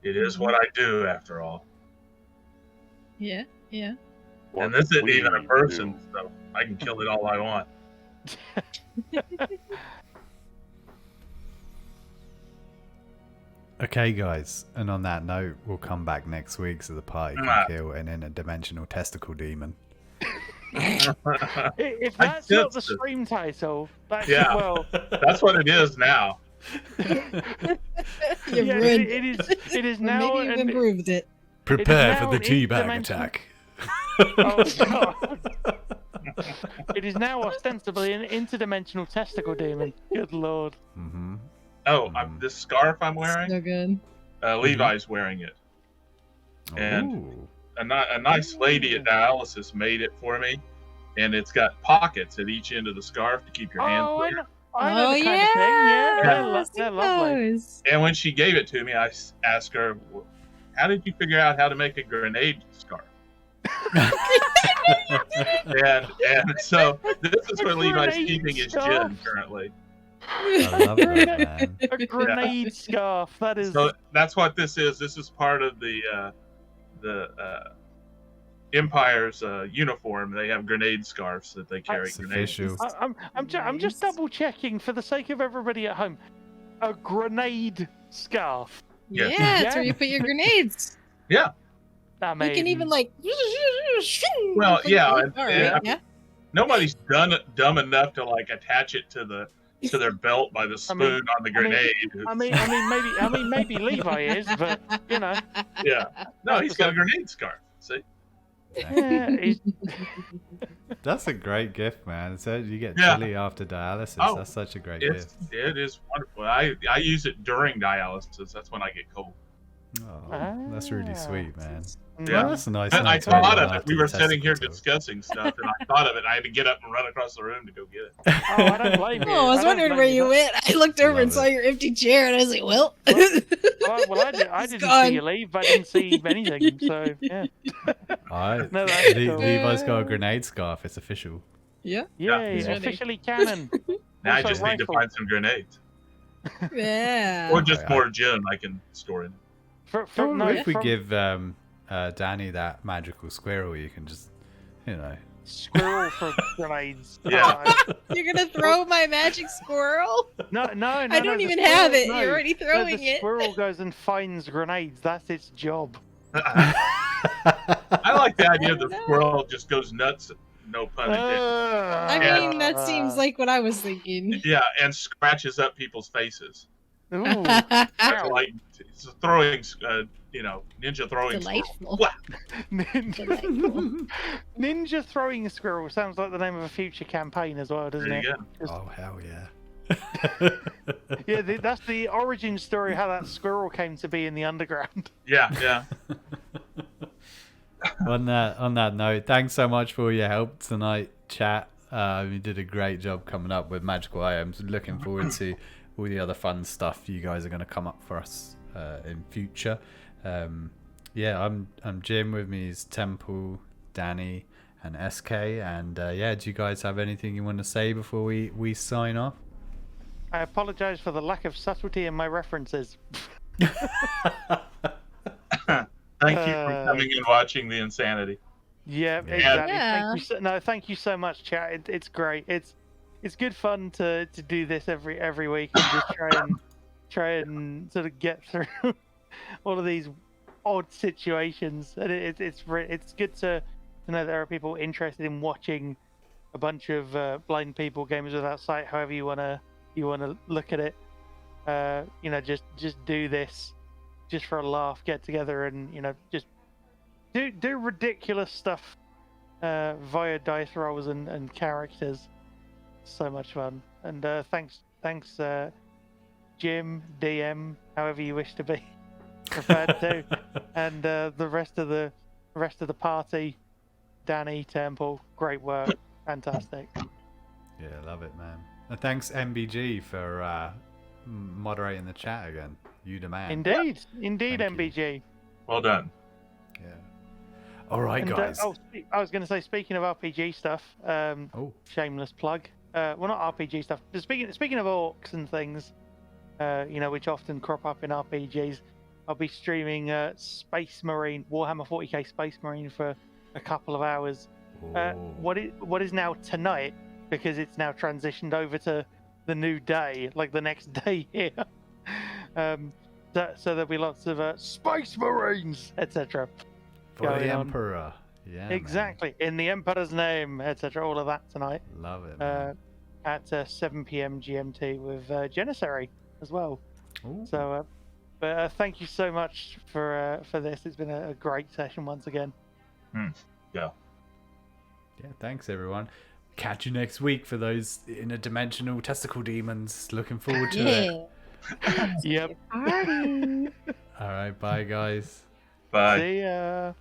It is what I do, after all. Yeah. And this isn't even a person, so I can kill it all I want. Okay, guys, and on that note, we'll come back next week so the party can kill an interdimensional testicle demon. If that's not the stream title, that's what it is now. It is now. Maybe you've improved it. Prepare for the teabag attack. Oh, God. It is now ostensibly an interdimensional testicle demon. Good lord. Mm-hmm. Oh, this scarf I'm wearing? So good. Levi's wearing it. And a nice lady at dialysis made it for me. And it's got pockets at each end of the scarf to keep your hands clear. I know the kind of thing. They're lovely. And when she gave it to me, I asked her, how did you figure out how to make a grenade scarf? and so this is where Levi's keeping his gin currently. I love that, man. A grenade scarf. That is. So that's what this is. This is part of the Empire's uniform. They have grenade scarves that they carry. Official. I'm just double checking for the sake of everybody at home. A grenade scarf. Yes. Yeah, that's where you put your grenades. Yeah. You can even like. Well, yeah. Yeah. Nobody's dumb enough to like attach it to their belt by the spoon on the grenade. Maybe Levi is, but you know. Yeah. No, he's got a grenade scarf. See. Yeah, That's a great gift, man. So you get chilly after dialysis. Oh, that's such a great gift. It is wonderful. I use it during dialysis. That's when I get cold. Oh, that's really sweet, man. Yeah, well, that's a nice. I thought of it. We were sitting here discussing stuff, and I thought of it. I had to get up and run across the room to go get it. Oh, I don't blame you. Oh, I was wondering where you went. I looked over and saw your empty chair, and I was like, "Well." I didn't see you leave, but I didn't see anything. So yeah. Levi's got a grenade scarf. It's official. Yeah. Yeah, officially canon. Now I just need to find some grenades. Yeah. Or just more gin I can store in. If we give Danny that magical squirrel, you can just, Squirrel for grenades. Yeah. You're gonna throw my magic squirrel? No. I don't even have it. You're already throwing it. The squirrel goes and finds grenades. That's its job. I like the idea the squirrel just goes nuts. No pun intended. I mean, that seems like what I was thinking. Yeah, and scratches up people's faces. Ooh. That's like it's throwing, ninja throwing. Delightful. Ninja throwing squirrel sounds like the name of a future campaign as well, doesn't it? Oh hell yeah! Yeah, that's the origin story how that squirrel came to be in the underground. Yeah. on that note, thanks so much for your help tonight, chat. You did a great job coming up with magical items. Looking forward to all the other fun stuff you guys are going to come up for us in future. Yeah, I'm Jim. With me is Temple, Danny, and SK. And yeah, do you guys have anything you want to say before we sign off? I apologise for the lack of subtlety in my references. Thank you for coming and watching the insanity. Yeah, Yeah. exactly. Yeah. Thank you so much, chat. It's great. It's good fun to do this every week and just try and sort of get through all of these odd situations. And it's good to know there are people interested in watching a bunch of blind people, gamers without sight, however you wanna look at it. Just do this just for a laugh, get together and just do ridiculous stuff via dice rolls and characters. So much fun. And thanks Jim, DM, however you wish to be referred to, and the rest of the party, Danny, Temple, great work, fantastic. Yeah, love it, man. And thanks MBG for moderating the chat again. You the man. Indeed, Thank you. MBG. Well done. Yeah. All right, And, guys. I was going to say, speaking of RPG stuff, shameless plug. Well, not RPG stuff. But speaking of orcs and things, which often crop up in RPGs, I'll be streaming Space Marine, Warhammer 40k Space Marine for a couple of hours. What is now tonight, because it's now transitioned over to the new day, like the next day here. So there'll be lots of Space Marines, etc. For the Emperor. Yeah. Exactly. Man. In the Emperor's name, etc. All of that tonight. Love it. Man. At 7 p.m. GMT with Janissary as well. Ooh. So, but thank you so much for this. It's been a great session once again. Yeah. Yeah. Thanks, everyone. Catch you next week for those interdimensional testicle demons. Looking forward to it. Yep. Party. All right. Bye, guys. Bye. See ya.